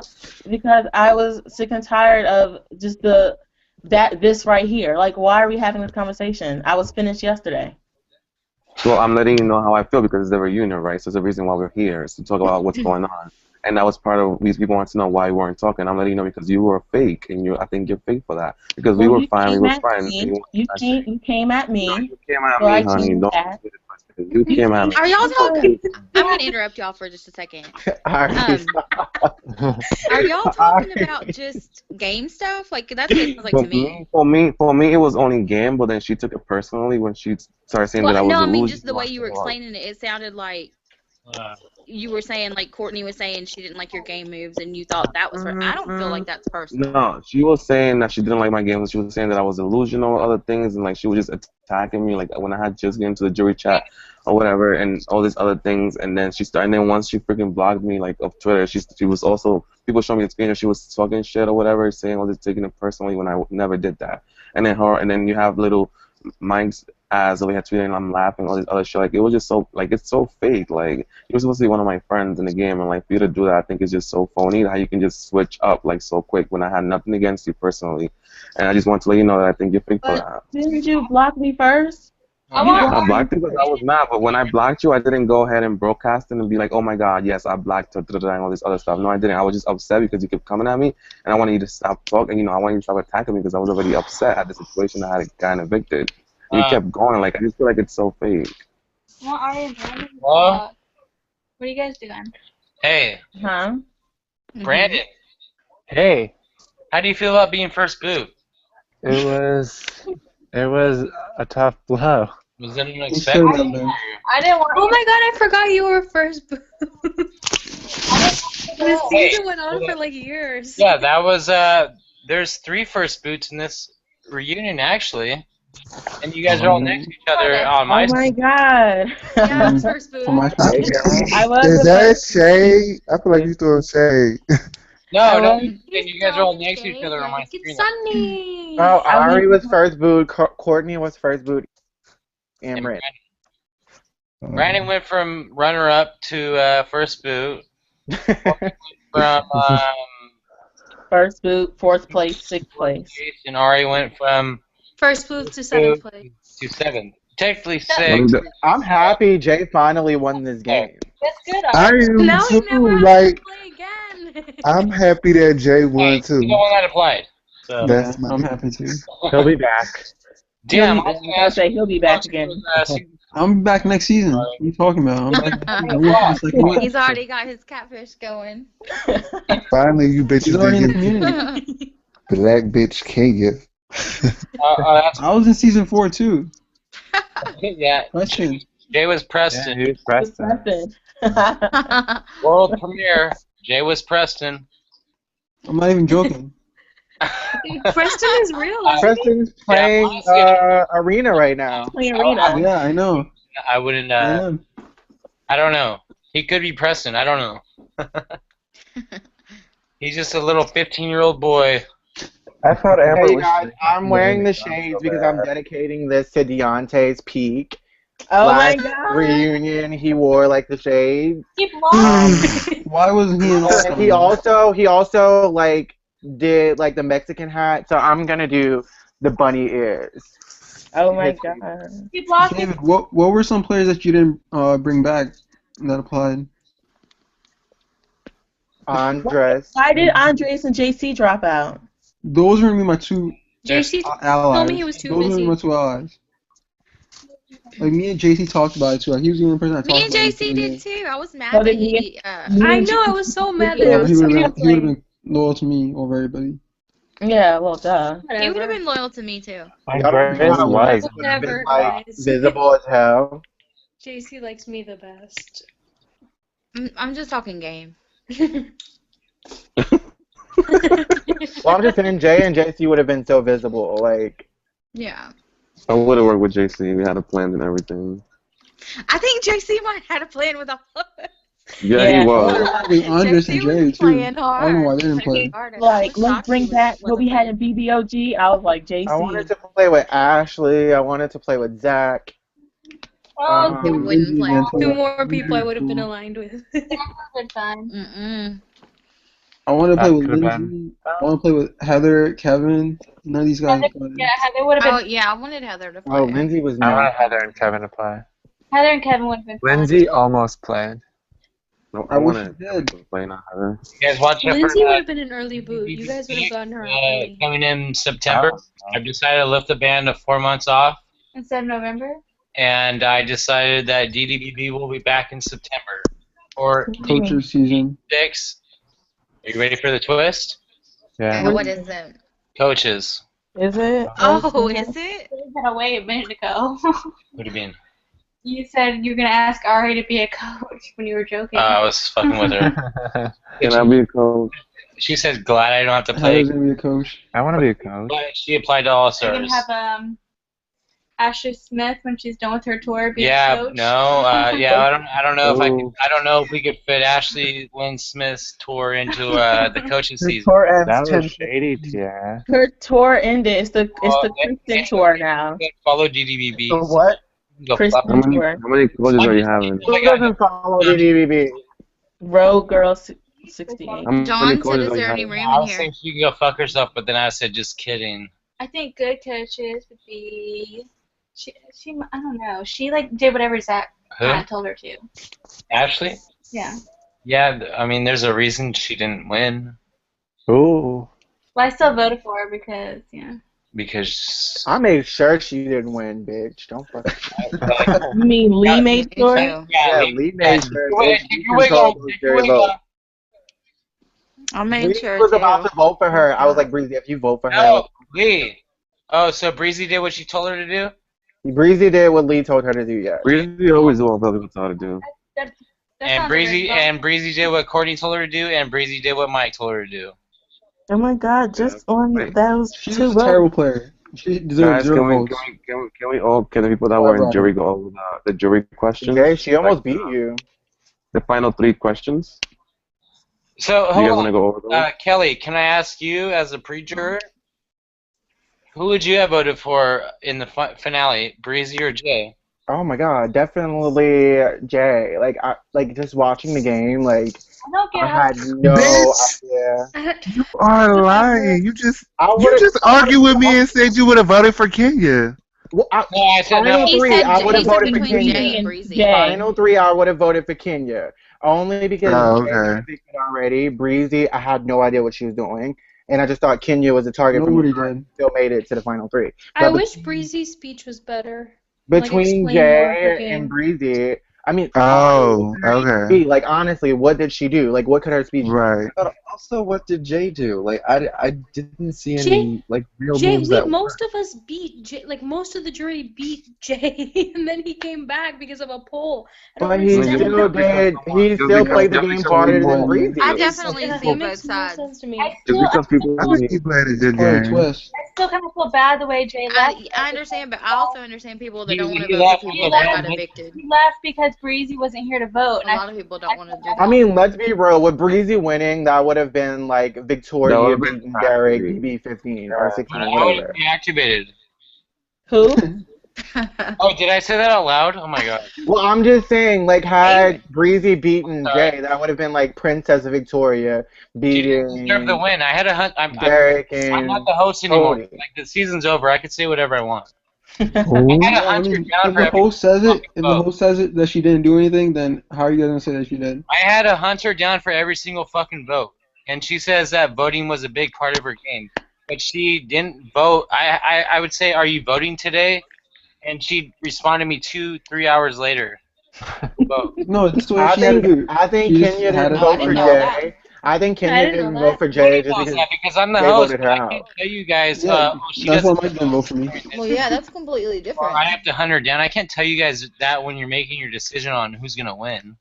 Because I was sick and tired of just this right here. Like, why are we having this conversation? I was finished yesterday. Well, I'm letting you know how I feel because it's the reunion, right? So it's the reason why we're here is to talk about what's going on. And that was part of these people want to know why we weren't talking. I'm letting you know because you were fake, and I think you're fake for that. Because we were fine, we were friends. You came at me. You came at me, honey. You came at me. Are y'all talking? I'm gonna interrupt y'all for just a second. Are y'all talking about just game stuff? Like that's what it sounds like to me. For me, it was only game, but then she took it personally when she started saying that I was no, I a mean loser. just the way you were explaining it. It sounded like you were saying like Courtney was saying she didn't like your game moves, and you thought that was her. I don't feel like that's personal. No, she was saying that she didn't like my games. She was saying that I was delusional, other things, and like she was just attacking me. Like when I had just get into the jury chat or whatever, and all these other things, and then she started. And then once she freaking blocked me, like of Twitter, she was also people showing me the screen, and she was talking shit or whatever, saying all this, taking it personally when I never did that. And then you have little Mike's as we had tweeted and I'm laughing, all this other shit. Like it was just so like it's so fake. Like you're supposed to be one of my friends in the game, and like for you to do that, I think it's just so phony. How you can just switch up like so quick when I had nothing against you personally, and I just want to let you know that I think you're fake for that. Didn't you block me first? I blocked you because I was mad, but when I blocked you, I didn't go ahead and broadcast it and be like, oh my god, yes, I blocked her, and all this other stuff. No, I didn't. I was just upset because you kept coming at me, and I wanted you to stop talking. I wanted you to stop attacking me because I was already upset at the situation I had gotten evicted. You kept going. Like I just feel like it's so fake. Well, Ari and Brandon, Hello? what are you guys doing? Hey. Huh? Brandon. Hey. How do you feel about being first boot? It was a tough blow. Was it unexpected? I didn't want. Oh my god, I forgot you were first. The season went on for like years. Yeah, that was there's 3 first boots in this reunion actually. And you guys are all next to each other on my Oh my god. Yeah, I was first boot. I was Is that shade? I feel like you're throwing shade. No, you guys are all next to each other on my screen. It's sunny. Oh, Ari was first boot. Courtney was first boot. And Britt. Brandon went from runner-up to first boot. From first boot, 4th place, 6th place. And Ari went from first boot to 7th place. To 7th. Technically 6th. I'm happy Jay finally won this game. That's good. I am Now we too. never Like, play again. I'm happy that Jay won too. You the one that applied. So. I'm happy too. He'll be back. Damn, I'll say he'll be back again. I'm back next season. What are you talking about? I'm He's already got his catfish going. Finally, you bitches He's already in the did get community. Black bitch Kenya. I was in season 4 too. Yeah. Question. Jay was Preston. Yeah, he was Preston. World premiere. Jay was Preston. I'm not even joking. Preston is real. Preston's playing Arena right now. Playing Arena. Yeah, I know. I wouldn't. I am. I don't know. He could be Preston. I don't know. He's just a little 15-year-old boy. I thought Amber Hey was. guys, I'm wearing the shades so because bad. I'm dedicating this to Deontay's peak. Oh my Last god. reunion, he wore like the shades. Keep long. Why wasn't he in all And he also like did like the Mexican hat. So I'm gonna do the bunny ears. Oh my god. Keep blocking. David, what were some players that you didn't bring back that applied? Andres. Why did Andres and JC drop out? Those were gonna be my two JC allies. told me he was too Those busy. were my two allies. Like me and JC talked about it too. Like, he was the only person I talked Me and about it JC to. did too. I was mad So that did he. I know. I was so mad that Yeah, he he was would have canceling. been loyal to me over everybody. Yeah, well, duh. He would have been loyal to me too. Andres like. Never, like guys. visible as hell. JC likes me the best. I'm just talking game. Well, I'm just saying Jay and JC would have been so visible. Like, Yeah. I would have worked with JC. We had a plan and everything. I think JC might have had a plan with all of us. Yeah, he was. With Andres and JC Jay was too. I playing don't know why they didn't play. Like, let's bring back what we had in BBOG. I was like, JC. I wanted to play with Ashley. I wanted to play with Zach. Wouldn't play. Two more people I would have been aligned with. Good fun. Mm-mm. I want to play with could've Lindsay. I want to play with Heather, Kevin. None of these guys played. Yeah, Heather would have Oh been. yeah, I wanted Heather to play. Oh, Lindsay was I wanted not. Heather and Kevin to play. Heather and Kevin would have been. Lindsay almost played. No, I I wish wanted you did. to play, not Heather. You guys watch out Lindsay for would have been an early boot. You guys would have gotten her out early. coming in September. I've decided to lift the band to 4 months off, Instead of November? and I decided that DDBB will be back in September. Or Coacher season. 6. Are you ready for the twist? Yeah. What is it? Coaches. Is it? Oh, is it? You had to wait a minute ago. What do you mean? You said you were going to ask Ari to be a coach when you were joking. I was fucking with her. Can I be a coach? She said, glad I don't have to play. Heather's gonna be a coach. I want to be a coach. But she applied to All You're going Stars. to have Ashley Smith when she's done with her tour be a Yeah, coach. no, yeah, I don't know if Ooh. I don't know if we could fit Ashley Lynn Smith's tour into the coaching season. Tour ends That 10. was shady, yeah. Her tour ended. It's the Well, Kristen tour now. Follow DDBB. So what? Go Kristen follow- tour. How many coaches are you having? Who doesn't follow the DBB? Road Girl 68. How many John said, coaches is are you there any having? room I in was here? thinking she could go fuck herself, but then I said, just kidding. I think good coaches would be. She I don't know. She like did whatever Zach Who? kind of told her to. Ashley? Yeah. Yeah, I mean, there's a reason she didn't win. Ooh. Well, I still voted for her because Because I made sure she didn't win, bitch. Don't fuck. You mean Lee made Me tour? too. Yeah, Lee made sure. She controlled those jury votes. I made Breezy sure was too. about to vote for her. I was like, Breezy, if you vote for her, No, Lee. Oh, so Breezy did what she told her to do? Breezy did what Lee told her to do. Yeah. Breezy always do what Billy was taught to do. that And sounds Breezy like a Breezy did what Courtney told her to do, and Breezy did what Mike told her to do. Oh my god, just on that was She's too a terrible player. She deserves Guys, 0 can votes. we all, can the people that were in jury go over the jury questions? Yeah, she almost beat you. The final 3 questions. So, You hold guys want to on. go over those? Kelly, can I ask you, as a pre-juror, who would you have voted for in the finale, Breezy or Jay? Oh my god, definitely Jay. Like just watching the game, like I don't get I how. had no Bitch. idea. You are lying. You just I you would've- just argued with me and said you would have voted for Kenya. Well, No, I said no. final He 3, said, I would have he said voted for between Jay Kenya. and Breezy. Jay. Final 3, I would have voted for Kenya. Only because Oh, Jay okay. had picked it already. Breezy, I had no idea what she was doing, and I just thought Kenya was a target for Nobody me. did. Still made it to the final 3. I But wish Breezy's speech was better. Like, between explain more of her Jay game. and Breezy, I mean, Oh, what could her speech okay. be? Like honestly, what did she do? Like what could her speech? Right. I thought Also, what did Jay do? Like, I didn't see any Jay- like real Jay, moves that most of us beat Jay, like most of the jury beat Jay, and then he came back because of a poll. I don't But he understand still that. did. He still played the game harder than Breezy. I It's- definitely yeah, see it makes both no sides. sense to me. I Just because people I think he played a good Probably game. twist. I still kind of feel bad the way Jay left. I understand, but I also understand people that don't want to He vote left for because people that got of evicted. He left because Breezy wasn't here to vote. A lot of people don't want to do I that. mean, let's be real. With Breezy winning, that would have been like That Victoria would've been beating Derek, crazy. BB 15 or 16, I would have whatever. deactivated. Who? Oh, did I say that out loud? Oh my god. Well, I'm just saying, like, had Breezy beaten Jay, that would have been like Princess Victoria She didn't deserve the beating win. I had a hunt. Derek I'm not and the host anymore. Cody. Like the season's over. I can say whatever I want. Oh, I had a yeah, I hunter mean, down if for the every host says it, if the vote. host says it that she didn't do anything, then how are you gonna say that she did? I had a hunter down for every single fucking vote, and she says that voting was a big part of her game, but she didn't vote. I would say, "Are you voting today?" And she responded me 2-3 hours later. Vote. No, that's the way I she had to do think it. Kenya just had didn't it vote like for that. Jay. I think I Kenya didn't know didn't that. vote for Jay just Knows because that because I'm the Jay host. voted her I can't out. tell you guys. Yeah, She that's why doesn't. Mike didn't vote for me. Well, yeah, that's completely Or different. I have to hunt her down. I can't tell you guys that when you're making your decision on who's gonna win.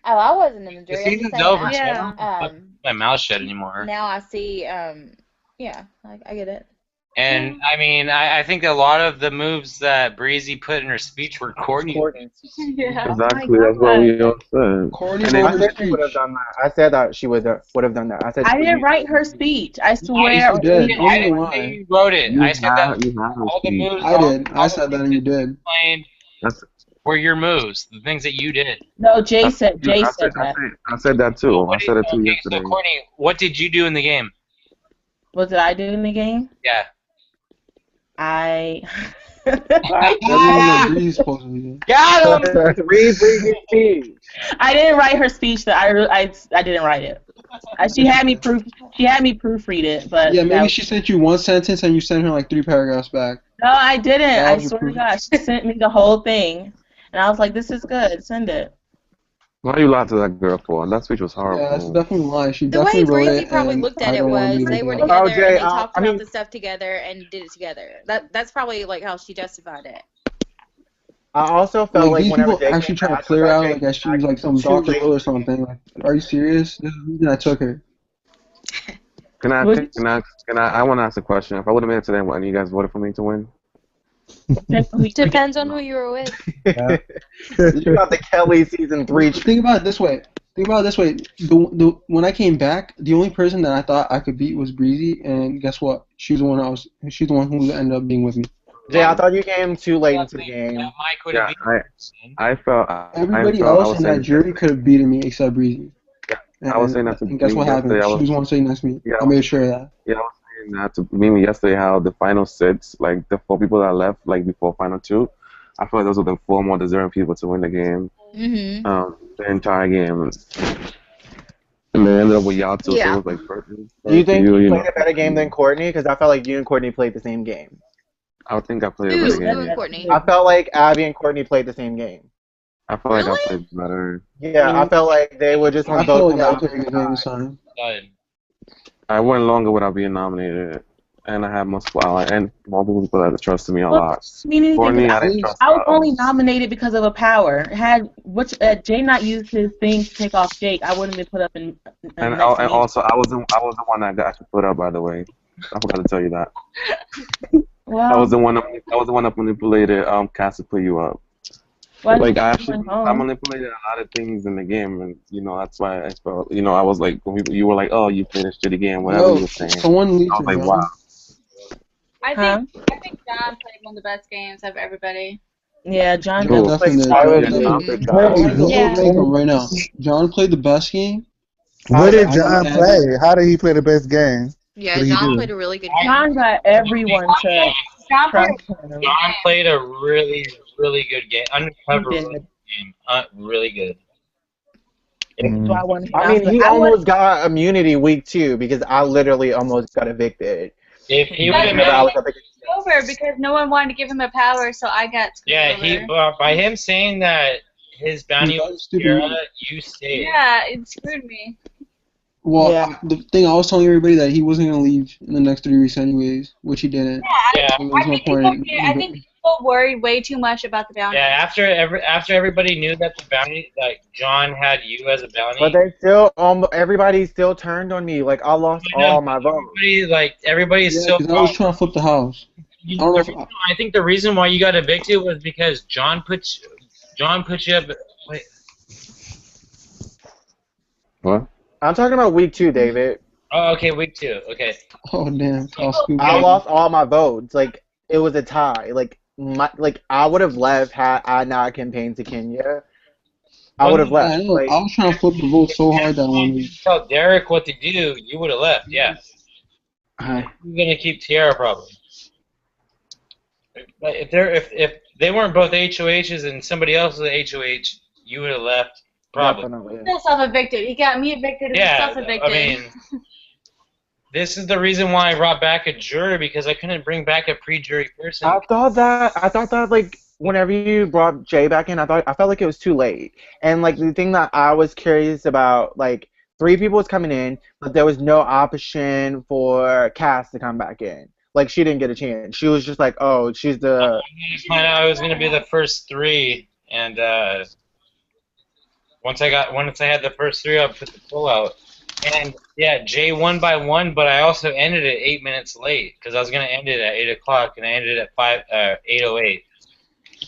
Oh, I wasn't in the The jury. I'm just season's saying. over, so I don't I, keep my mouth shut anymore. now I see. Yeah, I get it. And I mean, I think a lot of the moves that Breezy put in her speech were Courtney. Yeah. Exactly, that's what we all said. Courtney And wrote I her said she would have speech. done that. I said that she would have done that. I said I she would didn't use write her speech. I I swear. You did. I Don't even didn't say lie. you wrote it. You I said that have her all the speech. moves. I did. I said that and you did. Explained That's, were your moves, the things that you did. No, Jay that's said I that. said that too. I What said did, it too okay, yesterday. so Courtney, what did you do in the game? What did I do in the game? Yeah. I. Everything that Breezy's supposed to do. Got him! Read Breezy's speech. I didn't write her speech. That I didn't write it. She had me proofread it, but Yeah, that maybe was- she sent you one sentence and you sent her like 3 paragraphs back. No, I didn't. That I was your swear to proof. God, she sent me the whole thing, and I was like, "This is good. Send it." Why you lied to that girl for? That speech was horrible. Yeah, that's definitely a lie. She The way definitely wrote Breezy it. probably and looked at I it don't wanna was do they were anything together about it. Jay, and they talked I about mean- the stuff together and did it together. That's probably like how she justified it. I also felt Like like these whenever people Jay actually came trying to back, play her I thought out Jay like as she was came like back some too Dr. late. Phil or something. Like, are you serious? This is the reason I took her. I want to ask a question. If I would have made it today, and you guys voted for me to win? Depends on who you were with. You got the Kelly season 3. Think about it this way. When I came back, the only person that I thought I could beat was Breezy, and guess what? She's the one who ended up being with me. Jay, I thought you came too late into the game. Mike would Yeah, have I felt. Everybody I else was in that saying, jury could have beaten me except Breezy. I was saying that to And guess me what happened? yesterday. She was one sitting next to me. Yeah, I made sure of that. Yeah, I was saying that to Mimi yesterday. How the final 6, like the 4 people that left, like before final 2, I feel like those were the 4 more deserving people to win the game. Mm-hmm. The entire game, and they ended up with y'all too. So Yeah. it was like perfect. Do you think you you played a better game than Courtney? Because I felt like you and Courtney played the same game. I think I played a Who? better Who game. and Courtney? I felt like Abby and Courtney played the same game. I feel like I Really? played better. Yeah, I felt like they were just I on felt both. like I played a good game this time. done. I went longer without being nominated, and I had more spotlight and multiple people that trusted me a lot. mean anything, Courtney, 'cause I didn't trust. I was only nominated because of a power. Had Jay not used his thing to take off Jake, I wouldn't have been put up in. And next to me. also, I was the one that got you put up. By the way, I forgot to tell you that. Well, I was the one that manipulated Cass to put you up. why Like did I you actually, go home? I manipulated a lot of things in the game, and that's why I felt, I was like, when you were like, oh, you played a shitty game, whatever Yo, you were saying. someone leave I was her, like, John. wow. I think John played one of the best games of everybody. Yeah, John John does. definitely did. I would Hey, agree. hey, Yeah. make him right now. John played the best game. What did I John got play? How did he play the best game? Yeah, What did he John do? played a really good game. John got everyone to John played trust him. John played a really, really good game. Undercover He did. game. Really good. Do I want to I mean, he almost got immunity week 2 because I literally almost got evicted. If he would That's have Whenever I was really evicted. over because no one wanted to give him a power, so I got screwed yeah, over. by him saying that his bounty was Kira, you stayed. Yeah, it screwed me. Well, Yeah. the thing I was telling everybody that he wasn't gonna leave in the next 3 weeks anyways, which he didn't. Yeah. So there's no point. I think people worried way too much about the bounty. Yeah, after everybody knew that the bounty, like John had you as a bounty. But they still, everybody still turned on me. Like I lost all my votes. Everybody's Yeah, still. because I was trying to flip the house. I don't know if I think the reason why you got evicted was because John put you up. Wait. What? I'm talking about week 2, David. Oh, okay, week 2. Okay. Oh damn! I'll scoop I it. lost all my votes. Like it was a tie. Like I would have left had I not campaigned to Kenya. I would have left. I know. Like, I was trying to flip the vote so hard that one week. Tell Derek what to do. You would have left. Yeah. Hi. You're gonna keep Tiara probably. But if they weren't both HOHs and somebody else was a HOH, you would have left probably. definitely. Still self-evicted. He got me evicted and Yeah, self-evicted. I mean, this is the reason why I brought back a jury because I couldn't bring back a pre-jury person. I thought that like whenever you brought Jay back in, I felt like it was too late. And like the thing that I was curious about, like 3 people was coming in, but there was no option for Cass to come back in. Like she didn't get a chance. She was just like, oh, she's the. I find out I was gonna be the first 3, and once I had the first 3, I put the pull out. And yeah, Jay won by 1, but I also ended it 8 minutes late because I was gonna end it at 8 o'clock, and I ended it at 8:08,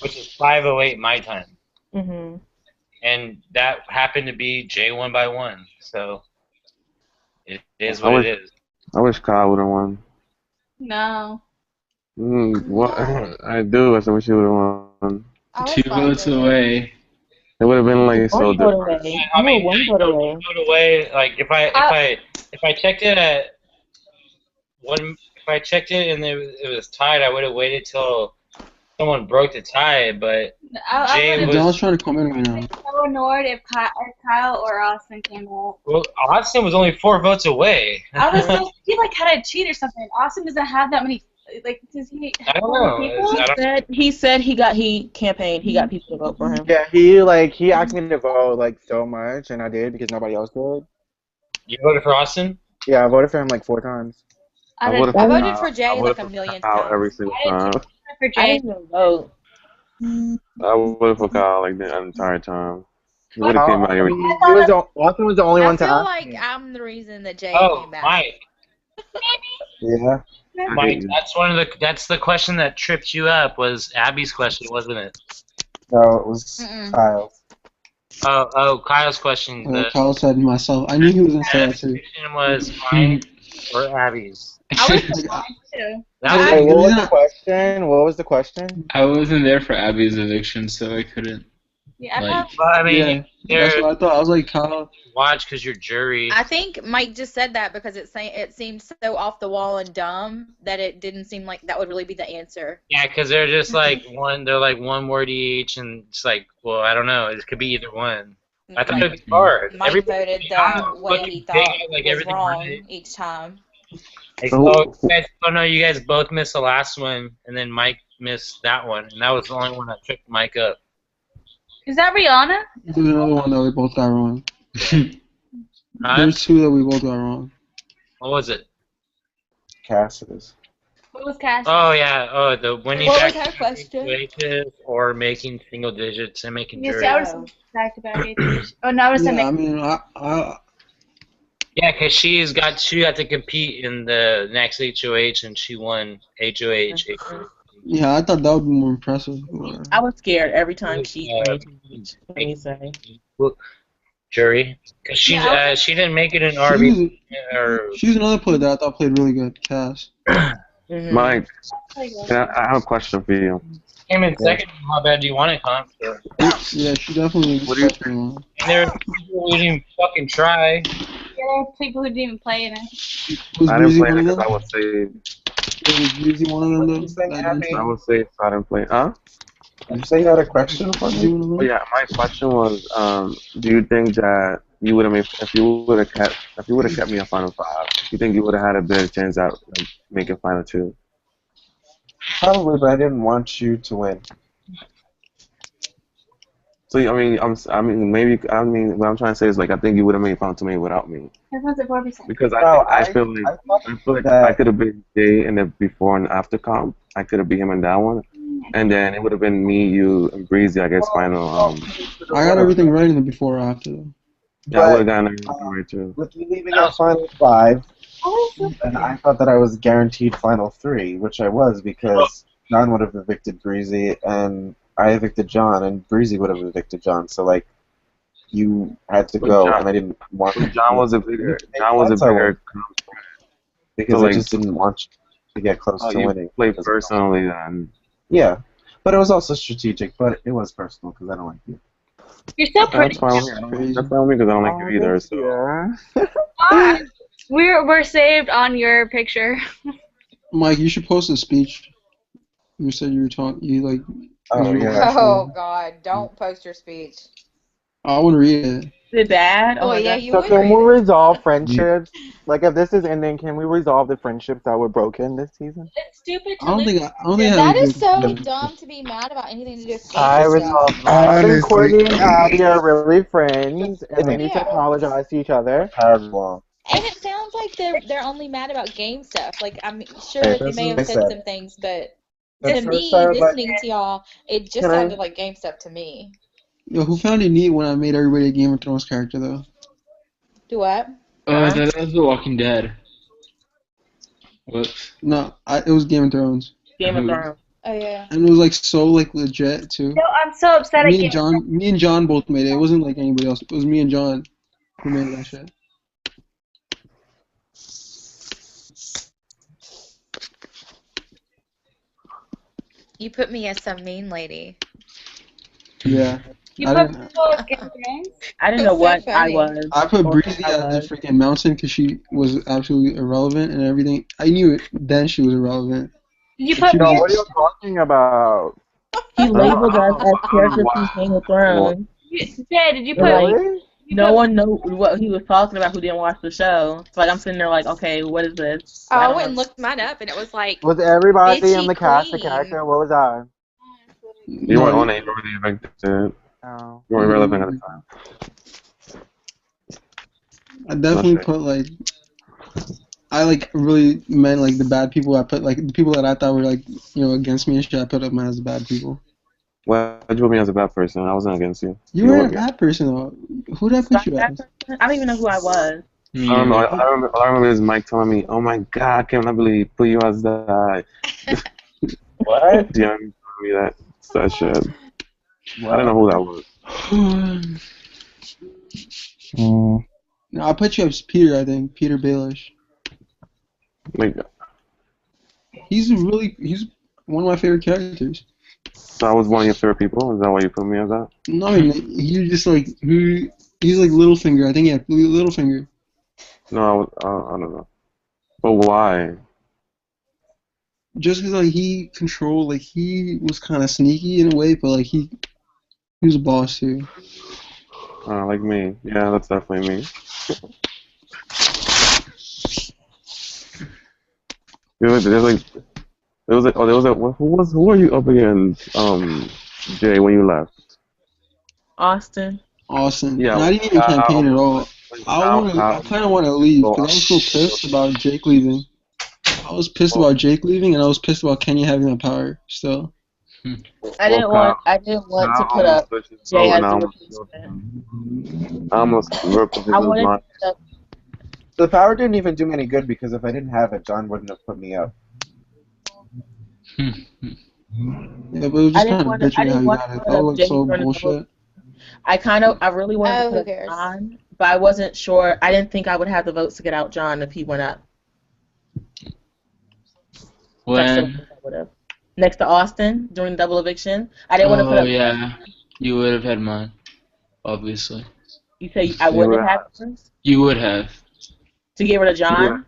which is 5:08 my time. Mhm. And that happened to be Jay won by 1, so it is what it is. I wish Kyle would have won. No. What? I do. I wish he would have won. 2 votes away. It would have been like so different. I mean, one vote away. Like if I checked it at 1, if I checked it and it was tied, I would have waited till someone broke the tie. But Jay was. John's trying to come in right now. So annoyed if Kyle or Austin came out. Well, Austin was only 4 votes away. I was so he like had a cheat or something. Austin doesn't have that many. Like, does he? I don't know. People? He said he campaigned. He got people to vote for him. Yeah, he asked me to vote like so much, and I did because nobody else did. You voted for Austin? Yeah, I voted for him like 4 times. I voted for Jay like a million times. Every single time. I didn't even vote. I voted for Kyle like the entire time. He would have came out every. Austin was the only one to I feel ask. like I'm the reason that Jay Oh, came back. Mike. Yeah. Mike, that's the question that tripped you up was Abby's question, wasn't it? No, it was Kyle's. Oh, Kyle's question. Kyle said myself. I knew he was gonna say that too. The question was mine or Abby's. I was too. Wait, what was the question? What was the question? I wasn't there for Abby's eviction, so I couldn't. Yeah, like, I mean, yeah, that's what I thought. I was like, Kyle. Watch, because you're jury. I think Mike just said that because it seemed so off the wall and dumb that it didn't seem like that would really be the answer. Yeah, because they're just like they're like one word each, and it's like, well, I don't know, it could be either one. I thought it would be hard. Mike voted the way he thought like was everything wrong right. each time. No, you guys both missed the last one, and then Mike missed that one, and that was the only one that tripped Mike up. Is that Rihanna? There's another one that we both got wrong. Huh? There's 2 that we both got wrong. What was it? Cass's. What was Cass? Oh yeah. Oh, the winning What back was her question? wages or making single digits and making Yes, jury. I was back to back. Oh no, I was Yeah, saying. I mean, Yeah, because she got to compete in the next HOH and she won HOH. yeah, I thought that would be more impressive. I was scared every time she say. Jury, because she didn't make it in RB. She's another player that I thought played really good. Cass. Mike, I have a question for you. Came in second. How bad do you want it, Con? Yeah, she definitely. What do you And there are people who didn't even fucking try. Yeah, there are people who didn't even play in it. Was I didn't Breezy play one it of because them? I was saved. Was Breezy one of them though? I was saved, so I didn't play. Huh? Did you say you had a question for me? Oh, yeah, my question was, do you think that you would have made if you would have kept me in Final 5? Do you think you would have had a better chance at like, making Final 2? Probably, but I didn't want you to win. So I mean, what I'm trying to say is like I think you would have made Final Two without me Everyone's at 4%. because No, I feel like I that could have been Jay in the before and after comp. I could have been him in that one, and then it would have been me, you, and Breezy. I guess final. I got everything right in the before or after though. Yeah, I would have but gotten everything right too. with you leaving at Final 5, and I thought that I was guaranteed Final 3, which I was because John would have evicted Breezy, and I evicted John, and Breezy would have evicted John. So like, you had to But go, John, and I didn't want. but John was a bigger. John was a That's how I was, bigger. because So I like, just didn't want you to get close to you winning. play personally then. Yeah, but it was also strategic, but it was personal because I don't like you. You're so That's pretty. fine with me. That's fine with me because I don't like you either. So. We're saved on your picture. Mike, you should post a speech. You said you were talking. You like. Oh was yeah. Oh God! Don't post your speech. I want to read it. Is it bad? Oh Well, my yeah, god. you So would can read we it. resolve friendships? Like, if this is ending, can we resolve the friendships that were broken this season? It's stupid I to don't lose. think. I don't think I That have is so good. dumb to be mad about anything to do with I game resolve. stuff. I think Honestly, Courtney and Abby are really friends, and they need to Yeah. apologize to each other. Paragraph. And it sounds like they're only mad about game stuff. Like I'm sure Hey, they this may is what have I said said. some things, but The to first me, I would like. listening to y'all, it just Can sounded I? like game stuff to me. Yo, who found it neat when I made everybody a Game of Thrones character though? Do what? Huh? That was The Walking Dead. Whoops. No, it was Game of Thrones, Game of Thrones. Oh yeah. and it was like so like legit too. No, I'm so upset at you. Me and John both made it. It wasn't like anybody else. It was me and John who made that shit. You put me as some mean lady. Yeah. You I put didn't. people with Game of Thrones? I didn't That's know so what I funny. was. I put or Breezy who I as a was. freaking mountain because she was absolutely irrelevant and everything. I knew it then she was irrelevant. You She put No, was what are you talking about? He I don't know. labeled us as characters from Why. Game of Thrones. Jay, did you But put like, Really? no one knew what he was talking about who didn't watch the show. So like, I'm sitting there like, okay, what is this? Oh, I I don't went and know. looked mine up, and it was like Was everybody in bitchy the cast a queen. character? What was I? You weren't no. on it. You were already evicted. Oh. You weren't relevant at the time. I definitely Not sure. put like I like really meant like the bad people. I put like the people that I thought were like against me and shit. I put up as the bad people. Why did you put me as a bad person? I wasn't against you. You You weren't a weren't. bad person though. Who did I put you That as? person? I don't even know who I was. I don't know. All I remember is Mike telling me, "Oh my God, I can't believe he put you as that." What? Yeah, he told me that shit. I don't know who that was. No, I put you as Peter. I think Peter Baelish. Like, He's one of my favorite characters. so I was one of your favorite people. Is that why you put me as that? No, I mean he's just like he's like Littlefinger. I think yeah, Littlefinger. No, I don't know. But why? Just because like he controlled, like he was kind of sneaky in a way, but like he was a boss too. Like me. Yeah, that's definitely me. Who were you up against, Jay, when you left? Austin. Yeah, and I didn't even campaign at all. I kind of want to leave because I was so pissed about Jake leaving. I was pissed about Jake leaving, and I was pissed about Kenya having the power still. I didn't want to put up Jay as the replacement. I almost ripped his mind. The power didn't even do me any good because if I didn't have it, John wouldn't have put me up. Yeah, but it was just kind of bitchy how you got it. That was like so bullshit. I really wanted to put John, but I wasn't sure. I didn't think I would have the votes to get out John if he went up. When? Next to Austin during double eviction. I didn't want to put up. Yeah, you would have had mine, obviously. You say I wouldn't have yours? You would have. To get rid of John?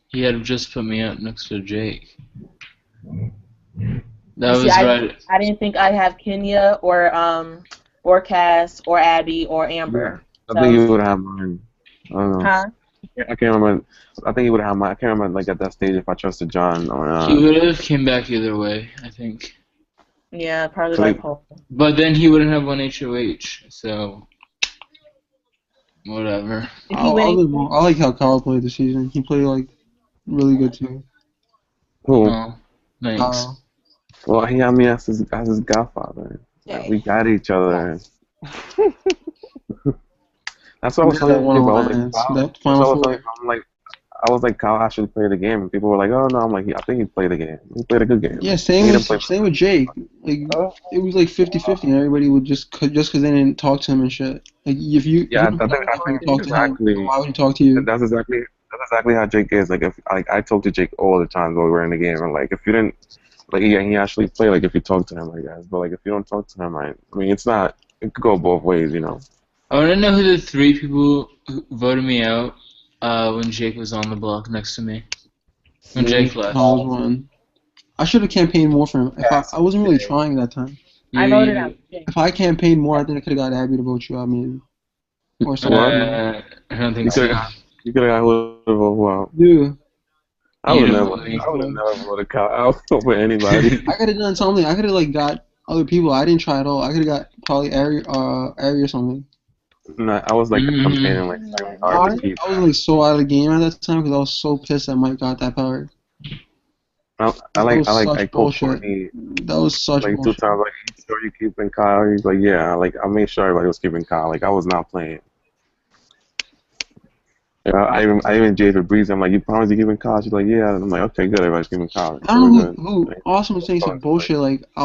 He had just put me up next to Jake. That was right. I didn't think I'd have Kenya or Cass or Abby or Amber. I think you would have mine. I don't know. Huh? I can't remember. I think you would have mine. I can't remember like at that stage if I trusted John or not. He would have came back either way, I think. Yeah, probably So, like, bipolar. But then he wouldn't have won HOH, so whatever. Did I, he win? I like how Kyle played this season. He played like really good too. who? Oh, thanks. Kyle. Well, he had me as his godfather. Like, we got each other. That's what I was That telling one people. I was like, alliance, Kyle. that That's Final what I was Four. telling people. I was like, Kyle actually played the game. And people were like, oh no. I'm like, I think he played the game. He played a good game. Yeah, Like, same he with didn't play. Jake. Like it was like 50-50, and everybody would just because they didn't talk to him and shit. Like if you Yeah, don't talk to him, exactly. why would he talk to you? That's exactly how Jake is. Like, if like I talk to Jake all the time while we were in the game, and like if you didn't, like he actually play. Like if you talk to him, I guess. But like if you don't talk to him, I mean, it's not. It could go both ways, you know. I want to know who the 3 people who voted me out when Jake was on the block next to me. When Jake left. I was one. I should have campaigned more for him. If I wasn't really trying that time. I voted out Jake. If I campaigned more, I think I could have got Abby to vote you out, maybe. Or something. I don't think so. You could have who out. Yeah. I would have never voted Kyle out over anybody. I could have done something. I could have like got other people. I didn't try at all. I could have got probably Ari or something. No, I was like campaigning like really hard to keep. I was like so out of the game at that time because I was so pissed that Mike got that power. I called Courtney. That was such like bullshit. 2 times. Like, you sure you keeping Kyle? He's like, yeah. Like I made sure everybody was keeping Kyle. Like I was not playing. Yeah, I even Jade for Breeze. I'm like, you promise you keeping Kyle? She's like, yeah. And I'm like, okay, good. Everybody's keeping Kyle. I don't know who Austin was saying some bullshit. Like I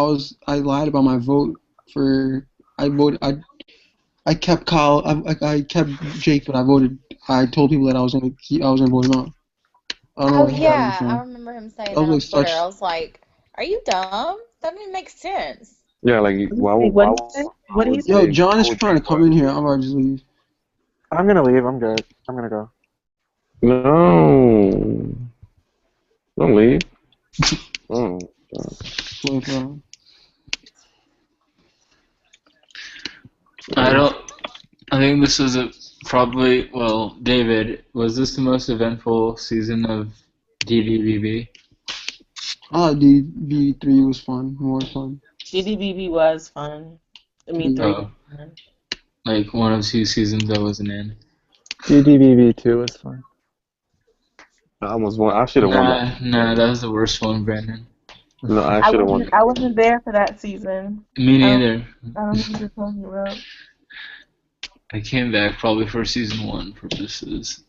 lied about my vote for. I kept Kyle. I kept Jake, but I told people that I was gonna vote him out. I don't know Oh what yeah, happened. I remember him saying that That was on like Twitter. such- I was like, "Are you dumb? That doesn't make sense." Yeah, like What do you say? Yo, John is trying to come in here. I'm about to just leave. I'm gonna leave. I'm good. I'm gonna go. No, don't leave. Oh, God. I think this was probably, well, David, was this the most eventful season of DDBB? DB3 was fun. More fun. DDBB was fun. I mean, 3 was fun. Like one of 2 seasons I wasn't in. DDBB 2 was fun. I almost won. I should have won that. Nah, that was the worst one, Brandon. No, I should have won. I wasn't there for that season. Me neither. I don't know what you're talking about. I came back probably for season 1 purposes.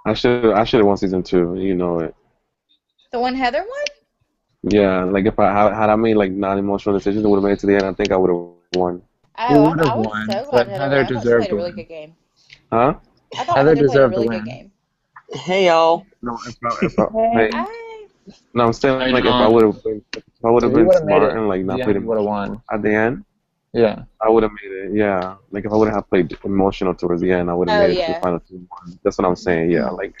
I should have won season 2. You know it. The one Heather won? Yeah, like if I had I made like non-emotional decisions, I would have made it to the end. I think I would have won. Oh, would've I was won, so but glad Heather Heather won. I thought she deserved played a really to good game. Huh? I thought Heather Heather played a deserved to really win. good game. Hey y'all. No, no, I'm saying like if I would have been would've made smart it. and like not Yeah, played you would've won. at the end. Yeah. I would have made it. Yeah, like if I would have played emotional towards the end, I would have Oh, made it to yeah. the final 2. That's what I'm saying. Yeah, like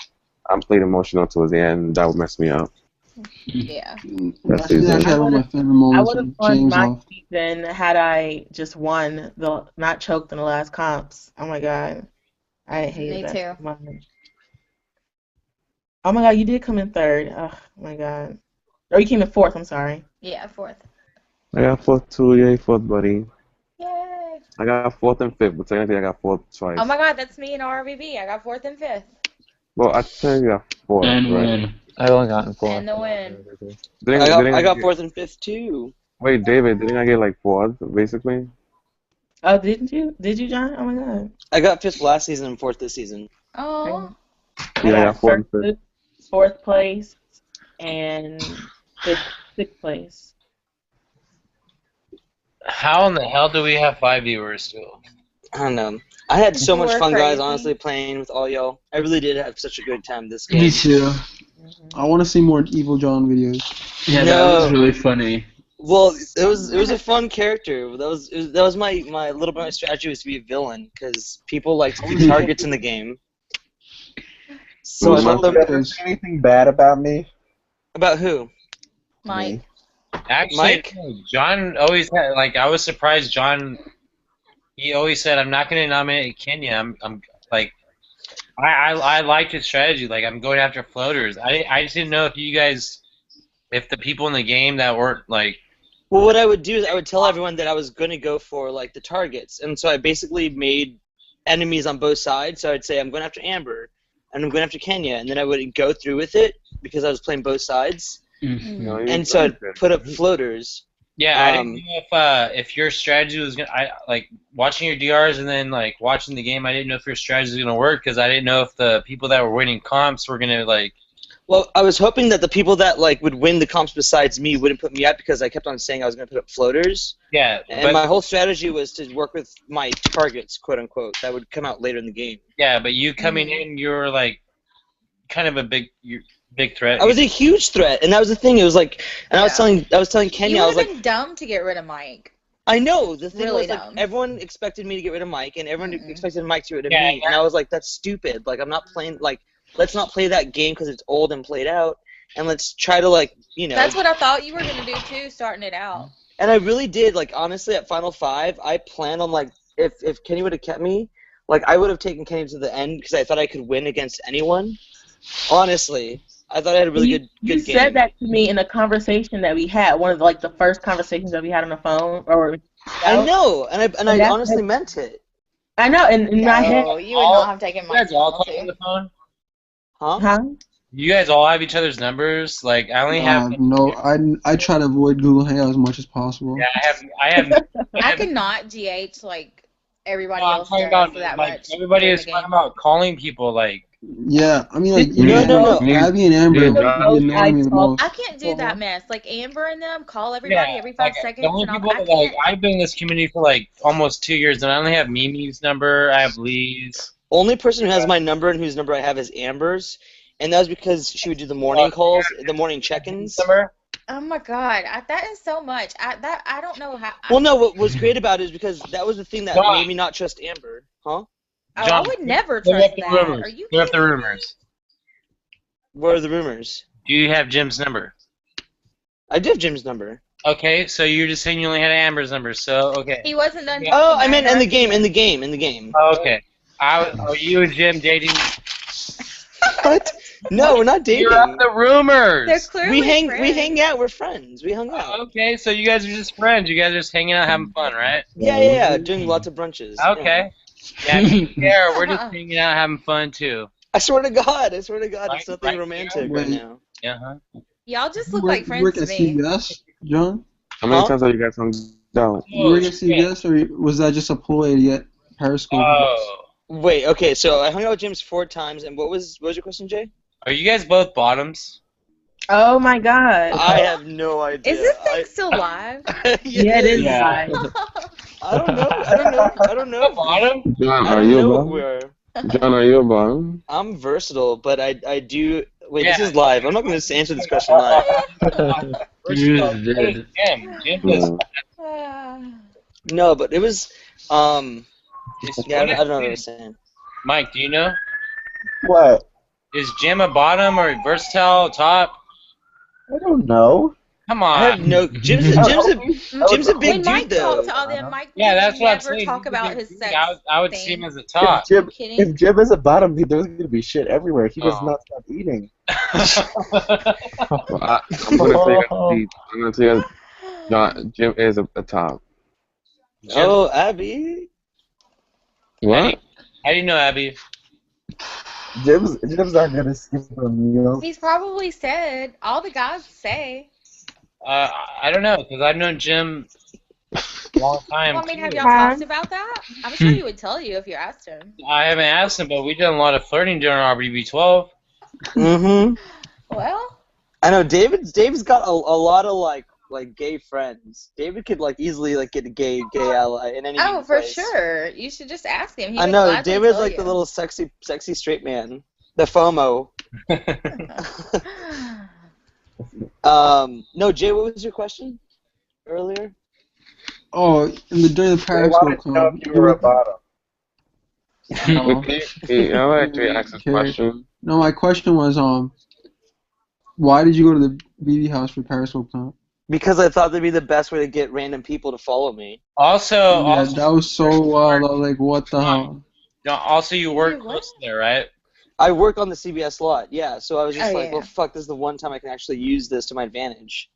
I'm played emotional towards the end. That would mess me up. Yeah. That That's season. actually one of my favorite I moments would have when won James my off. season had I just won not choked in the last comps. Oh my god, I hated Me that too. so much. Oh my god, you did come in 3rd. Oh my god, or you came in 4th. I'm sorry. Yeah, 4th. I got 4th too. Yay, 4th, buddy. Yay. I got 4th and 5th, but technically I got 4th twice. Oh my god, that's me in RBB. I got 4th and 5th. Well, I think I got 4th, And right? win. I've only gotten 4. And the win. I got 4th and 5th too. Wait, David, didn't I get like 4th, basically? Oh, didn't you? Did you, John? Oh my god. I got 5th last season and 4th this season. Oh. Yeah, I got 4th and 5th. 4th place and 6th place. How in the hell do we have 5 viewers still? I don't know. I had so much We're fun, guys, crazy. honestly, playing with all y'all. I really did have such a good time this game. Me too. I want to see more Evil John videos. Yeah, that was really funny. Well, it was a fun character. That was my little bit of my strategy was to be a villain because people like to be targets in the game. So I thought anything bad about me? About who? Mike. Actually, Mike? John always had, like, I was surprised John, he always said, I'm not going to nominate Kenya. I'm like, I liked his strategy. Like, I'm going after floaters. I just didn't know if you guys, if the people in the game that weren't, like, Well, what I would do is I would tell everyone that I was going to go for like the targets, and so I basically made enemies on both sides. So I'd say I'm going after Amber, and I'm going after Kenya, and then I would go through with it because I was playing both sides, and so I'd put up floaters. Yeah, I didn't know if your strategy was gonna. I like watching your DRs and then like watching the game. I didn't know if your strategy was gonna work because I didn't know if the people that were winning comps were gonna like. Well, I was hoping that the people that like would win the comps besides me wouldn't put me up because I kept on saying I was going to put up floaters. Yeah, and my whole strategy was to work with my targets, quote unquote, that would come out later in the game. Yeah, but you coming in, you were like kind of a big threat. I was a huge threat, and that was the thing. It was like, and I was telling Kenya, You I would was have like, been dumb to get rid of Mike. I know the thing Really was like dumb. everyone expected me to get rid of Mike, and everyone expected Mike to get rid of me, and I was like, that's stupid. Like I'm not playing. Like let's not play that game because it's old and played out, and let's try to like That's what I thought you were gonna do too, starting it out. And I really did, like, honestly, at Final 5, I planned on, like, if Kenny would have kept me, like, I would have taken Kenny to the end because I thought I could win against anyone. Honestly, I thought I had a really good game. You said that to me in a conversation that we had, one of the first conversations that we had on the phone. I know, and I honestly meant it. I know, and in my head. Oh, you would not have taken my You guys all talk on the phone? Huh? You guys all have each other's numbers? Like I only have. No, I try to avoid Google Hangout as much as possible. Yeah, I have. I could not GH like everybody I'm else talking does about for that like much. everybody during is the talking game. about calling people like. Yeah, I mean, like, No. Abby and Amber would be annoying me the most. I can't do that mess. Like Amber and them call everybody every 5 seconds. The only And people I that, can't. I've been in this community for like almost 2 years, and I only have Mimi's number. I have Lee's. Only person who has my number and whose number I have is Amber's, and that was because she would do the morning calls, the morning check-ins. Oh my god, that is so much. I don't know how. Well, no, what was great about it is because that was the thing that John. made me not trust Amber. Huh? Oh, I would never Clear trust up the that. rumors. Are you Clear up the rumors. What are the rumors? Do you have Jim's number? I do have Jim's number. Okay, so you're just saying you only had Amber's number, so okay. He wasn't done. Oh, talking I meant about in her. the game. Okay. Are you and Jim dating? What? No, we're not dating. You're up the rumors. They're clearly We hang friends. out. We're friends. We hung out. Okay, so you guys are just friends. You guys are just hanging out, having fun, right? Yeah. Doing lots of brunches. Okay. Yeah, we're just hanging out, having fun too. I swear to God, it's nothing right romantic here. right now. Uh-huh. Y'all just You look work- like you friends work to at me. CBS, John? How many times have you guys hung out? You work at CBS, or was that just a ploy to get Periscope? Oh. Wait, okay, so I hung out with James 4 times, and what was your question, Jay? Are you guys both bottoms? Oh my god. I have no idea. Is this thing still live? Yeah, it is Yeah. live. I don't know. Bottom? John, I are don't you a know what bottom? we're. John, are you a bottom? I'm versatile, but I do. Wait, Yeah. this is live. I'm not going to answer this question live. You just did. Jim was. No, but it was. Yeah, I don't know what I Is was saying. Mike, do you know? What? Is Jim a bottom or versatile top? I don't know. Come I have on. no. Jim's a big When dude Mike though. talked to all them, Mike Yeah, would that's what I'm never saying. talk He's a about big his dude. sex. I would see him as a top. Are you kidding? If Jim is a bottom, there's gonna be shit everywhere. He does Oh. not stop eating. Well, I'm gonna say I'm gonna say John, Jim is a top. Oh, Abby. What? How do you know, Abby? Jim's not gonna skip a meal. He's probably said all the guys say. I don't know, because I've known Jim a long time. Well, I mean, have too. y'all talked about that? I'm sure he would tell you if you asked him. I haven't asked him, but we've done a lot of flirting during RBB12. Mm-hmm. Well, I know David's got a lot of like gay friends. David could like easily like get a gay ally in any oh, for place. sure. You should just ask him. He I would know gladly David's tell like you. the little sexy straight man, the FOMO. No, Jay, what was your question earlier? Oh, during the I wanted Periscope to know club. if you were a bottom. I'll actually ask this Okay. question. No, my question was, why did you go to the BB house for Periscope club? Because I thought that'd be the best way to get random people to follow me. Also, Yeah, that was so wild. I was like, what the hell? also you work close to there, right? I work on the CBS lot, yeah. So I was just Oh, like, yeah. well, fuck, this is the one time I can actually use this to my advantage.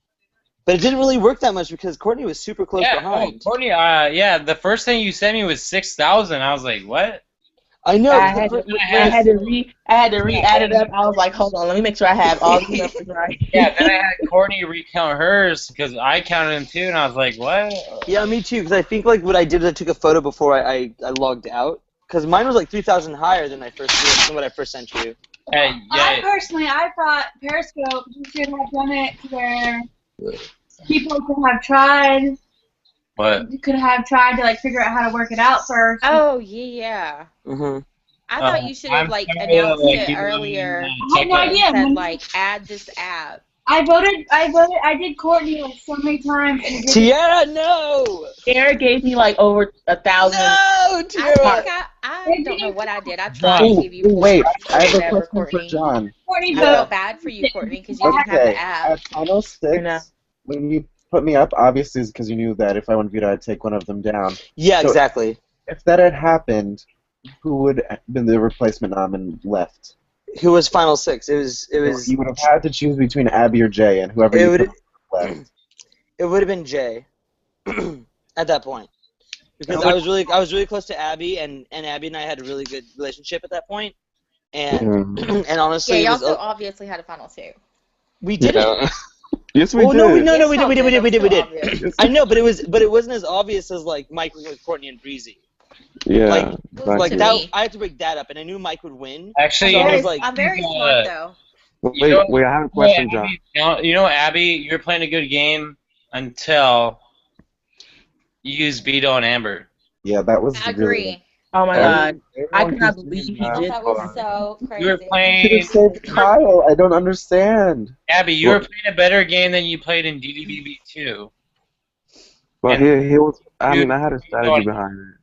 But it didn't really work that much because Courtney was super close behind. Courtney, yeah, the first thing you sent me was 6,000. I was like, what? I know. I had to re-add it up. I was like, hold on, let me make sure I have all the numbers right. Yeah, then I had Courtney recount hers because I counted them too, and I was like, what? Yeah, me too. Because I think like what I did is I took a photo before I logged out. Because mine was like 3,000 higher than what I first sent you. I thought Periscope should have done it where people could have tried. What? You could have tried to like figure out how to work it out first. Oh yeah. Mm-hmm. I thought you should have like announced it earlier. I had no idea. Said like add this app. I did Courtney like so many times. And Tiara, no! Tiara gave me like over 1,000. No, Tiara! I don't know what I did. I tried to give you. Wait, I have a whatever, question for John. Courtney, I felt bad for you, Courtney, because you didn't have the app. At Final 6, when you put me up, obviously it's because you knew that if I won Vita, I'd take one of them down. Yeah, So exactly. If that had happened, who would have been the replacement nom and left? Who was Final 6? It was. You would have had to choose between Abby or Jay, and whoever you put left. It would have been Jay at that point. Because I was really close to Abby, and Abby and I had a really good relationship at that point. And and honestly, Yeah, you it was, also obviously had a final two. we didn't. Yes, we Oh did. no, we did. We did. Obvious. I know, but it wasn't as obvious as like Mike was with Courtney and Breezy. Yeah. Like to that, me. I had to break that up, and I knew Mike would win. Actually, so I was like, I'm very smart though. Wait, I have a question, John. You know, Abby, you're playing a good game until you use Vito and Amber. Yeah, that was I agree. Oh my god. I could not believe he did That was so crazy. You were should playing. have saved Kyle. I don't understand. Abby, you were playing a better game than you played in DDBB 2. But he was. I mean, I had a strategy behind it.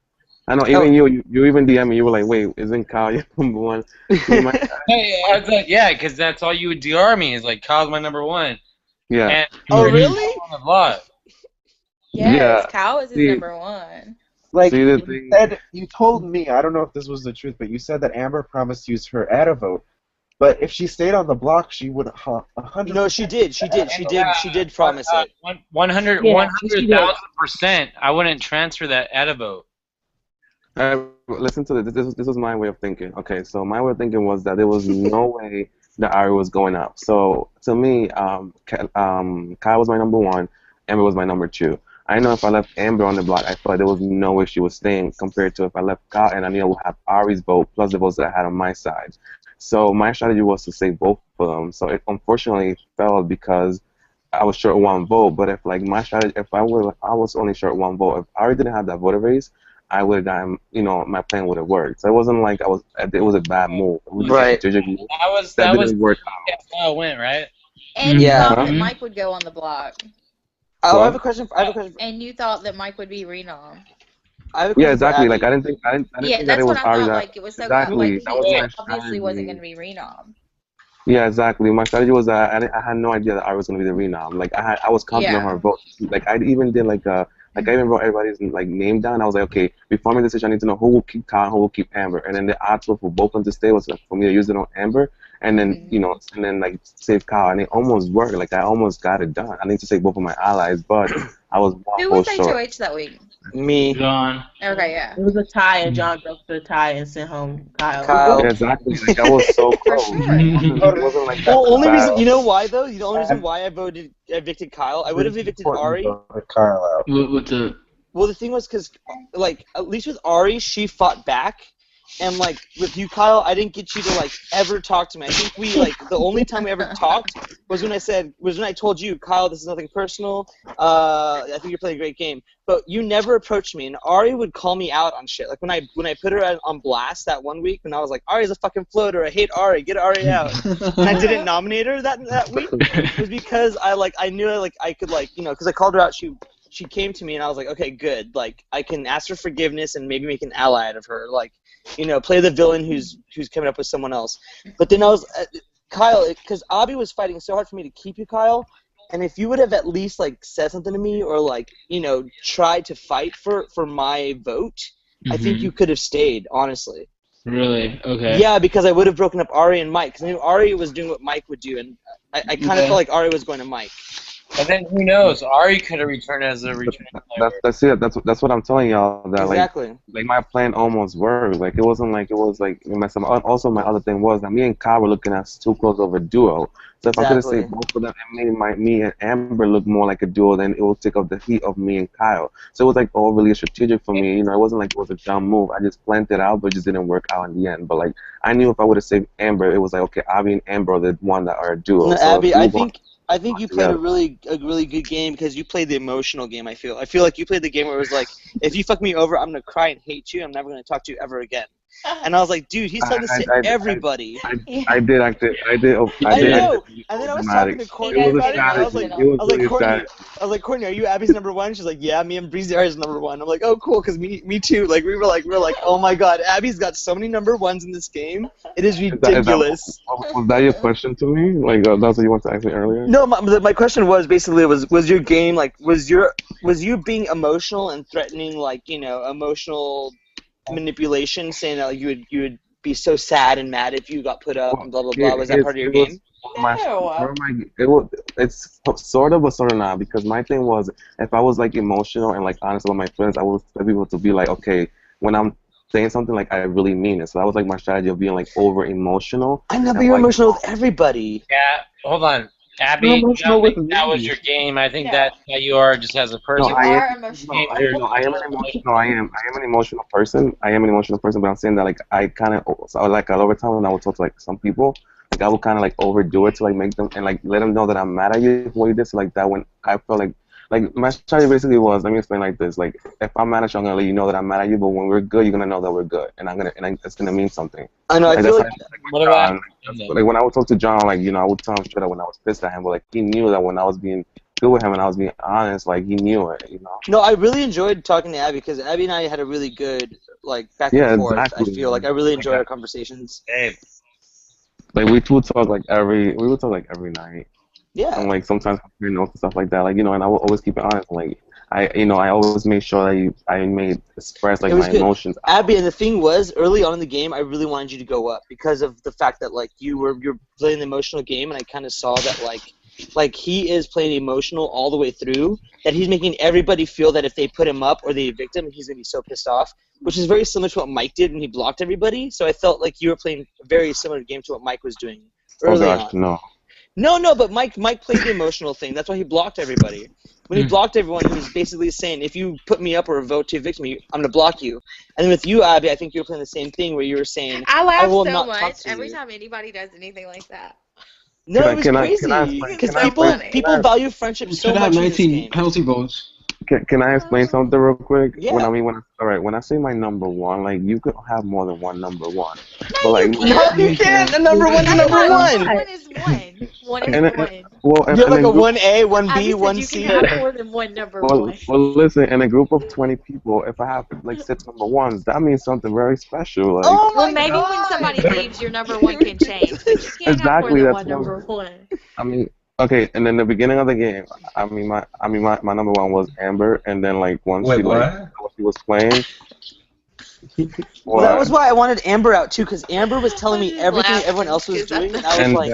I know. Even you even DM me. You were like, "Wait, isn't Kyle your number one?" Hey, I was like, yeah, because that's all you would DR me is like, Kyle's my number one. Yeah. And oh really? On the block. Yes, Yeah. Kyle is his See- number one. Like See, the you thing- said, you told me. I don't know if this was the truth, but you said that Amber promised to use her add a vote. But if she stayed on the block, she would 100. No, she did. She did promise it. 100,000%. I wouldn't transfer that at a vote. Listen to this. This was my way of thinking. Okay, so my way of thinking was that there was no way that Ari was going up. So to me, Kyle was my number one, Amber was my number two. I know if I left Amber on the block, I felt like there was no way she was staying compared to if I left Kyle and I knew I would have Ari's vote plus the votes that I had on my side. So my strategy was to save both of them. So it unfortunately failed because I was short one vote. But if like my strategy, I was only short one vote. If Ari didn't have that voter race, I would have gotten, my plan would have worked. So it wasn't like it was a bad move. It was Right. just a strategic move. That didn't work out. That's how it went, right? And you Yeah. thought that Mike would go on the block. Oh, I have a question. And you thought that Mike would be renom. I have a question Yeah, exactly. for Like Abby. I didn't think Yeah, that that's it was what I Ari thought. that. Like it was so Exactly. like That was he my obviously wasn't strategy. going to be renom. Yeah, exactly. My strategy was that I had no idea that I was gonna be the renom. Like I was confident Yeah. on her vote. Like I even did I even wrote everybody's like name down. I was like, okay, before I make the decision, I need to know who will keep Kyle, who will keep Amber, and then the odds were for both of them to stay was like, for me to use it on Amber, and then and then like save Kyle, and it almost worked. Like I almost got it done. I need to save both of my allies, but I was one Who vote was short. HOH that week? Me. John. Okay, yeah. It was a tie, and John broke the tie and sent home Kyle. Kyle. Yeah, exactly. Like I was so close. It wasn't like that. Well, only reason bad. you know why though? The only reason why I evicted Kyle, I would have evicted Ari. Kyle out. With the Well, the thing was because, like, at least with Ari, she fought back, and like with you, Kyle, I didn't get you to like ever talk to me. I think the only time we ever talked was when I told you, Kyle, this is nothing personal. I think you're playing a great game, but you never approached me, and Ari would call me out on shit. Like when I put her on blast that one week, when I was like, Ari's a fucking floater. I hate Ari. Get Ari out. And I didn't nominate her that week. It was because I knew I could because I called her out. She came to me and I was like, okay, good. Like I can ask for forgiveness and maybe make an ally out of her. Like, play the villain who's coming up with someone else. But then I was Kyle, because Abby was fighting so hard for me to keep you, Kyle. And if you would have at least like said something to me or like tried to fight for my vote, I think you could have stayed. Honestly. Really? Okay. Yeah, because I would have broken up Ari and Mike. Because I knew Ari was doing what Mike would do, and I kind of felt like Ari was going to Mike. But then who knows? Ari could have returned as a returning player. That's it. That's what I'm telling y'all. That Exactly. like my plan almost worked. Like it wasn't like it was like also my other thing was that me and Kyle were looking at too close of a duo. So if I could have Exactly. saved both of them and made me and Amber look more like a duo, then it would take off the heat of me and Kyle. So it was like all really strategic for me. You know, it wasn't like it was a dumb move. I just planned it out, but it just didn't work out in the end. But like I knew if I would have saved Amber, it was like okay, Abby and Amber are the one that are a duo. No, So Abby, if we I were going think you played together. a really good game because you played the emotional game. I feel like you played the game where it was like, if you fuck me over, I'm gonna cry and hate you. I'm never gonna talk to you ever again. And I was like, dude, he said this to everybody. I did. I know. And then I was talking to Courtney It was about a it, and I was strategy. like, It was really a Courtney, strategy. Courtney, are you Abby's number one? She's like, yeah, me and Breezy are his number one. I'm like, oh, cool, because me too. Like we were like, oh my god, Abby's got so many number ones in this game. It is ridiculous. Was that your question to me? Like that's what you wanted to ask me earlier? No, my question was basically was your game like was you being emotional and threatening, like, you know, emotional manipulation, saying that like, you would be so sad and mad if you got put up and blah blah blah. Was that part of your game? It's sort of but sort of not, because my thing was if I was like emotional and like honest about my feelings, I would expect people to be like, okay, when I'm saying something, like I really mean it. So that was like my strategy of being like over emotional. I know, but you're emotional with everybody. Yeah, hold on. Abby, I don't think that was your game. I think that you are just as a person. I am an emotional person. I am an emotional person, but I'm saying that like I kind of like a lot of time when I would talk to like some people, like I would kind of like overdo it to like make them and like let them know that I'm mad at you for what you did. So like that when I felt like my strategy basically was, let me explain like this: like if I'm mad at you, I'm gonna let you know that I'm mad at you, but when we're good, you're gonna know that we're good, and it's gonna mean something. I know. I feel like like when I would talk to John, like, you know, I would tell him straight up when I was pissed at him, but like he knew that when I was being good with him and I was being honest, like he knew it, you know. No, I really enjoyed talking to Abby because Abby and I had a really good like back and forth. Exactly. I feel like I really enjoyed our conversations. Like we would talk like every night. Yeah. And like sometimes compare notes and stuff like that, like, you know, and I will always keep it honest. Like I always made sure that I made express like my emotions. Abby, and the thing was, early on in the game, I really wanted you to go up because of the fact that like you're playing the emotional game, and I kind of saw that like he is playing emotional all the way through, that he's making everybody feel that if they put him up or they evict him, he's gonna be so pissed off, which is very similar to what Mike did when he blocked everybody. So I felt like you were playing a very similar game to what Mike was doing early on. No. No, but Mike played the emotional thing. That's why he blocked everybody. When he blocked everyone, he was basically saying, if you put me up or vote to evict me, I'm going to block you. And then with you, Abby, I think you were playing the same thing where you were saying, I laugh will so not talk much to every you. time anybody does anything like that. No, it was crazy. Because people value friendship so Should have much in this 19 game. penalty votes. Can I explain something real quick? Yeah. When I say my number one, like you could have more than one number one. But like No, you can't. A number one's a number one. One is one. One is one. Well, you have like a 1A, 1B, 1C. You can have more than one number one. Well, listen, in a group of 20 people, if I have like 6 number ones, that means something very special. Like, Well, maybe when somebody leaves, your number one can change. But you can't have more than one number one. I mean, okay, and then the beginning of the game, my number one was Amber, and then like once she was playing. Well, that was why I wanted Amber out too, because Amber was telling me everything everyone else was doing, and I was like,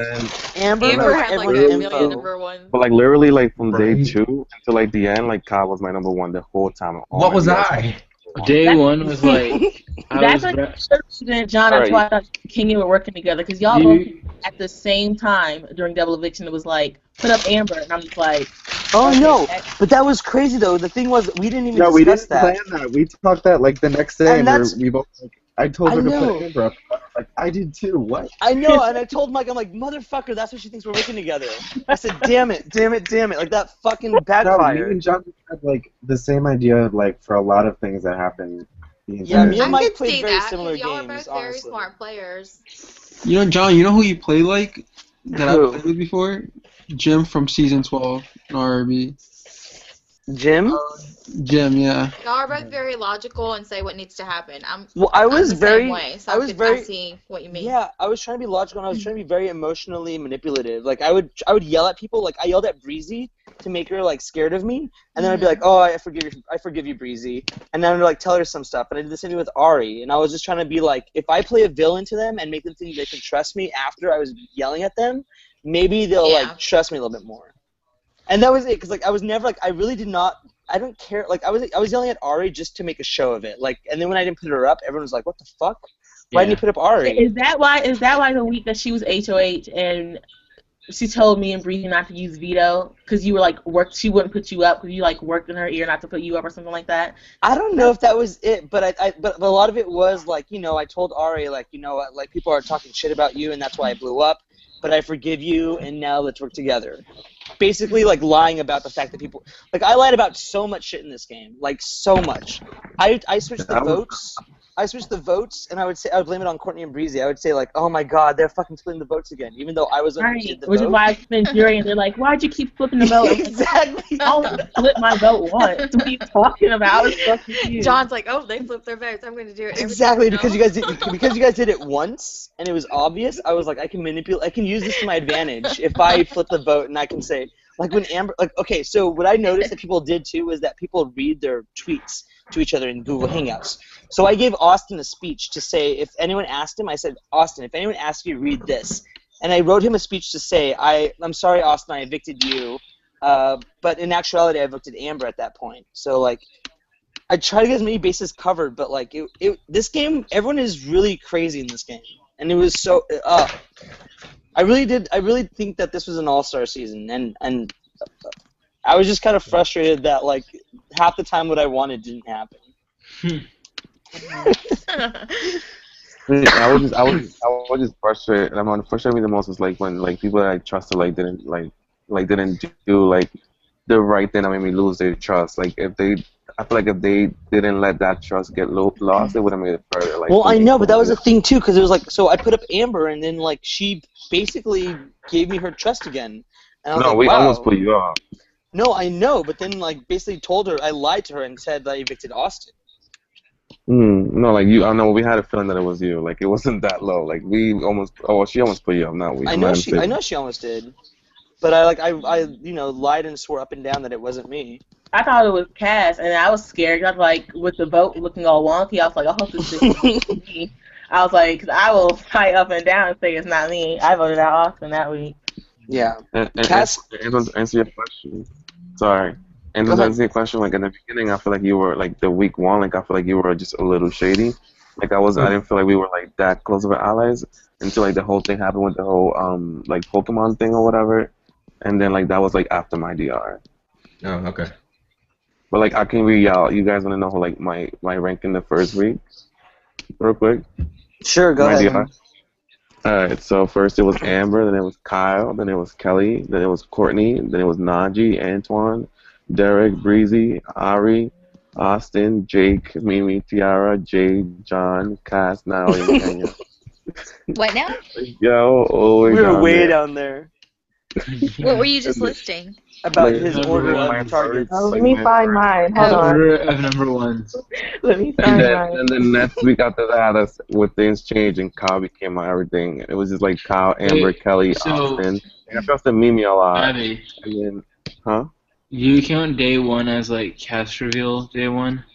Amber had like a million number one. But like literally, like from day 2 until like the end, like Kyle was my number one the whole time. What was I? Day 1 was like. That's like John and Twilight and King were working together because y'all both at the same time during Double Eviction. It was like put up Amber, and I'm just like, oh no! But that was crazy though. The thing was, we didn't even discuss we didn't that. plan that. We talked that like the next day, and we both like, I told her to know. put Amber up. Like I did too. What? I know, and I told Mike, I'm like, motherfucker, that's what she thinks we're working together. I said, damn it, like that fucking backfired. No, me and John had like the same idea, like for a lot of things that happened. Yeah, me and I Mike could played see very that, similar y'all are games, both very honestly. smart players. You know, John, you know who you play like that Who? I've played with before? Jim from season 12 in RRB. Jim? Jim, yeah. Y'all are both very logical and say what needs to happen. I was I'm the very, same way, so I was very, I see what you mean. Yeah, I was trying to be logical, and I was trying to be very emotionally manipulative. Like I would yell at people. Like I yelled at Breezy to make her like scared of me, and then I'd be like, "Oh, I forgive you, Breezy," and then I'd like tell her some stuff. And I did the same thing with Ari, and I was just trying to be like, if I play a villain to them and make them think they can trust me after I was yelling at them, maybe they'll like trust me a little bit more. And that was it, because like I was never like I really did not. I don't care. Like I was yelling at Ari just to make a show of it. Like, and then when I didn't put her up, everyone was like, "What the fuck? Why didn't you put up Ari?" Is that why the week that she was HOH and she told me and Breezy not to use veto because you were like she wouldn't put you up because you like worked in her ear not to put you up or something like that? I don't know if that was it, but but a lot of it was like, you know, I told Ari like, you know, like people are talking shit about you and that's why I blew up, but I forgive you and now let's work together. Basically like lying about the fact that people like I lied about so much shit in this game, like so much. I switched the votes. I switched the votes, and I would blame it on Courtney and Breezy. I would say like, "Oh my God, they're fucking splitting the votes again," even though I was the one who did the vote. Which is why I spent jury, and they're like, "Why'd you keep flipping the vote?" Exactly. I only flipped my vote once. What are you talking about? I was so confused. John's like, "Oh, they flipped their votes. I'm going to do it." Exactly, because you guys did it once, and it was obvious. I was like, I can use this to my advantage if I flip the vote, and I can say like when Amber like okay. So what I noticed that people did too was that people read their tweets to each other in Google Hangouts. So I gave Austin a speech to say, if anyone asked him, I said, Austin, if anyone asks you, read this. And I wrote him a speech to say, I'm sorry, Austin, I evicted you. But in actuality, I evicted Amber at that point. So, like, I try to get as many bases covered, but, like, this game, everyone is really crazy in this game. And it was so, I really think that this was an all-star season. And I was just kind of frustrated that, like, half the time what I wanted didn't happen. I was just frustrated. And what frustrated me the most was like when like people that I trusted didn't do like the right thing that made me lose their trust. Like I feel like if they didn't let that trust get lost, they would have made it further. Like, well, I know, but that was the thing too, because it was like, so I put up Amber, and then like she basically gave me her trust again. And I was like, we wow. almost put you off. No, I know, but then like basically told her I lied to her and said that I evicted Austin. No, like you. I know we had a feeling that it was you. Like it wasn't that low. Like we almost. Oh, she almost put you up. Not we. I know she almost did, but I lied and swore up and down that it wasn't me. I thought it was Cass, and I was scared. I was like, with the vote looking all wonky, I was like, I hope this is me. I was like, cause I will fight up and down and say it's not me. I voted out Austin that week. Yeah. And to answer your question. Sorry. And to answer your question, like in the beginning, I feel like you were like the week one. Like I feel like you were just a little shady. Like I didn't feel like we were like that close of allies until like the whole thing happened with the whole like Pokemon thing or whatever, and then like that was like after my DR. Oh, okay. But like I can read y'all. You guys want to know like my rank in the first week, real quick? Sure, go ahead. DR. Alright, so first it was Amber, then it was Kyle, then it was Kelly, then it was Courtney, then it was Najee, Antoine, Derek, Breezy, Ari, Austin, Jake, Mimi, Tiara, Jay, John, Cass, Natalie, and Kenya. What now? Yo, we were way down there. What were you just listing? About his order of targets. Oh, let me find mine. Hold on. Order of number ones. Let me find mine. And then next week after that, that's with things changing, Kyle became my everything. It was just like Kyle, Amber, Kelly, Austin. And I trusted Mimi a lot. Abby. And then, huh? You count day one as like cast reveal day one?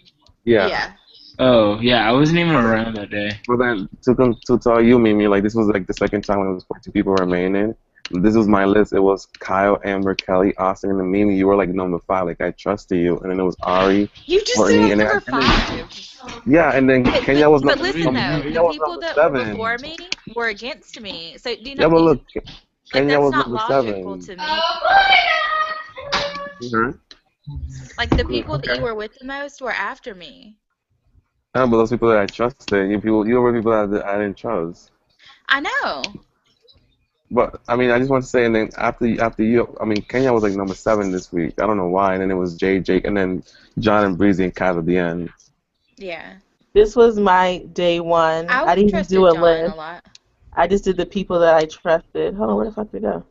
Yeah. Oh, yeah, I wasn't even around that day. But then to tell you, Mimi, like this was like the second time when it was 42 people remaining. This was my list. It was Kyle, Amber, Kelly, Austin, and then Mimi. You were like number 5. Like I trusted you, and then it was Ari. You just Courtney, said number 5. Yeah, and then Kenya was But number. listen though, Kenya the was people number that 7. were before me were against me. So do you know? Yeah, but look, like, Kenya that's was not number logical 7. to me. Like the people that you were with the most were after me. No, but those people that I trusted, you were people that I didn't trust. I know. But I mean, I just want to say, and then after you, I mean, Kenya was like number 7 this week. I don't know why, and then it was Jay, Jake, and then John and Breezy and Kat at the end. Yeah. This was my day one. I didn't even do a list. I just did the people that I trusted. Hold on, where the fuck did it go?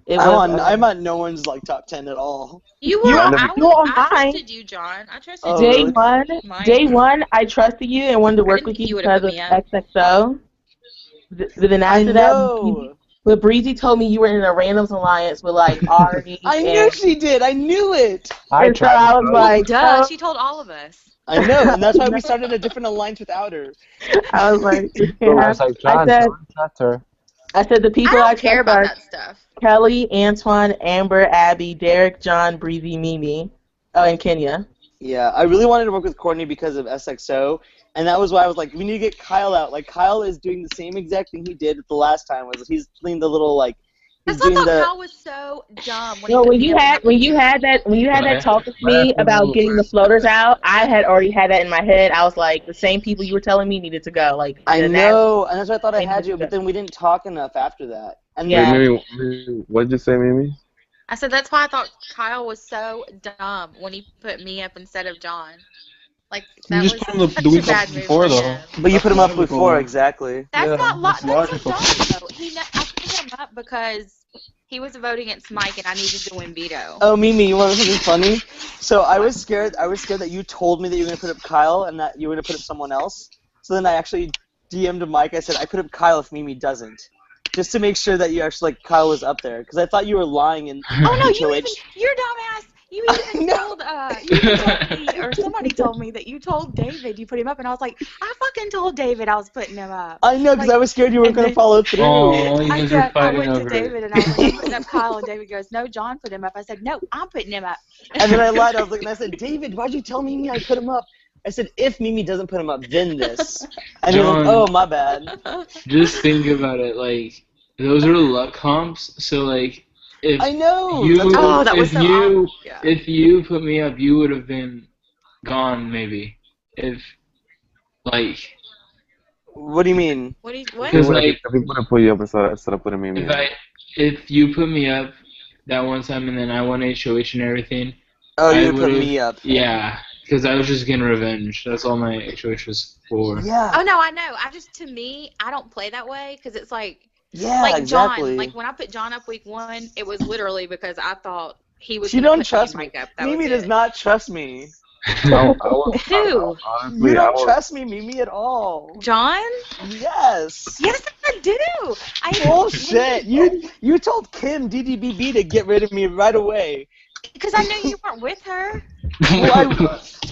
I'm on no one's like top 10 at all. You were. I trusted you, John. I trusted you. Day one, I trusted you and wanted to work with you because of XXO. But then after that, but Breezy told me you were in a randoms alliance with like Ari. I knew she did. I knew it. So I was like, duh. She told all of us. I know, and that's why we started a different alliance without her. I was like, I was like, John, don't trust her. I said the people I I don't care trust about are that stuff. Kelly, Antoine, Amber, Abby, Derek, John, Breezy, Mimi. Oh, and Kenya. Yeah, I really wanted to work with Courtney because of SXO, and that was why I was like, we need to get Kyle out. Like, Kyle is doing the same exact thing he did the last time. Was he's playing the little like, he's I doing thought the. Kyle was so dumb when he No, put when me you up had that talk with me about getting the floaters out, I had already had that in my head. I was like, the same people you were telling me needed to go. Like I the know, and that's why I thought I they had needed you, to but go. then we didn't talk enough after that. And Yeah. Wait, Mimi, what did you say, Mimi? I said that's why I thought Kyle was so dumb when he put me up instead of John. Like You that just was put him the such a week bad move before, for though. him. But you put him up logical, before, though. exactly. That's Yeah, not that's that's so logical. dumb though. I put him up because he was voting against Mike and I needed to win veto. Oh, Mimi, you want to know something funny? So I was scared that you told me that you were going to put up Kyle and that you were going to put up someone else. So then I actually DM'd Mike. I said, I put up Kyle if Mimi doesn't. Just to make sure that you actually, like, Kyle was up there. Because I thought you were lying in Oh no, HOH. you're dumbass. You even told me, or somebody told me that you told David you put him up, and I was like, I fucking told David I was putting him up. I know, because I was scared you weren't going to follow through. Oh, you guys were I fighting went to over David it. and I was like, I'm putting up Kyle, and David goes, no, John put him up. I said, no, I'm putting him up. And then I lied. I was like, and I said, David, why'd you tell Mimi I put him up? I said, if Mimi doesn't put him up, then this. And he was like, John, oh, my bad. just think about it. Like, those are luck comps. So, like, if I know. you, that was if so you, awkward. Yeah. if you put me up, you would have been gone maybe. If, like, What do you mean? What? because like, If we would have put you up instead of putting Mimi if in. if you put me up that one time and then I won HOH and everything, Oh, I you would put would've- me up. Yeah, because I was just getting revenge. That's all my HOH was for. Yeah. Oh no, I know. To me, I don't play that way because it's like, Yeah, like exactly. John. Like when I put John up week 1, it was literally because I thought he was. You gonna don't put trust me. me. Mike up. That Mimi was does it. not trust me. Who? You don't trust me, Mimi, at all. John? Yes. Yes, I do. Bullshit. You told Kim DDBB to get rid of me right away. Because I knew you weren't with her.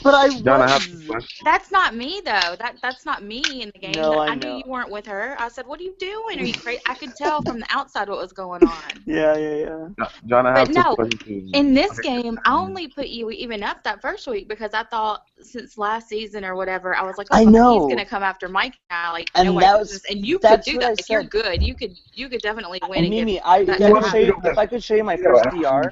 But John, I was. have a question. That's not me though. That's not me in the game. No, I knew know. you weren't with her. I said, "What are you doing? Are you crazy?" I could tell from the outside what was going on. Yeah. John, I have But two no, questions. in this game, I only put you even up that first week because I thought since last season or whatever, I was like, oh, I fuck, know. he's gonna come after Mike now. Like, And no that way. was- And you could that's do what that. I If you're said. good, you could definitely win. And and Mimi, get that if I could show you my first DR.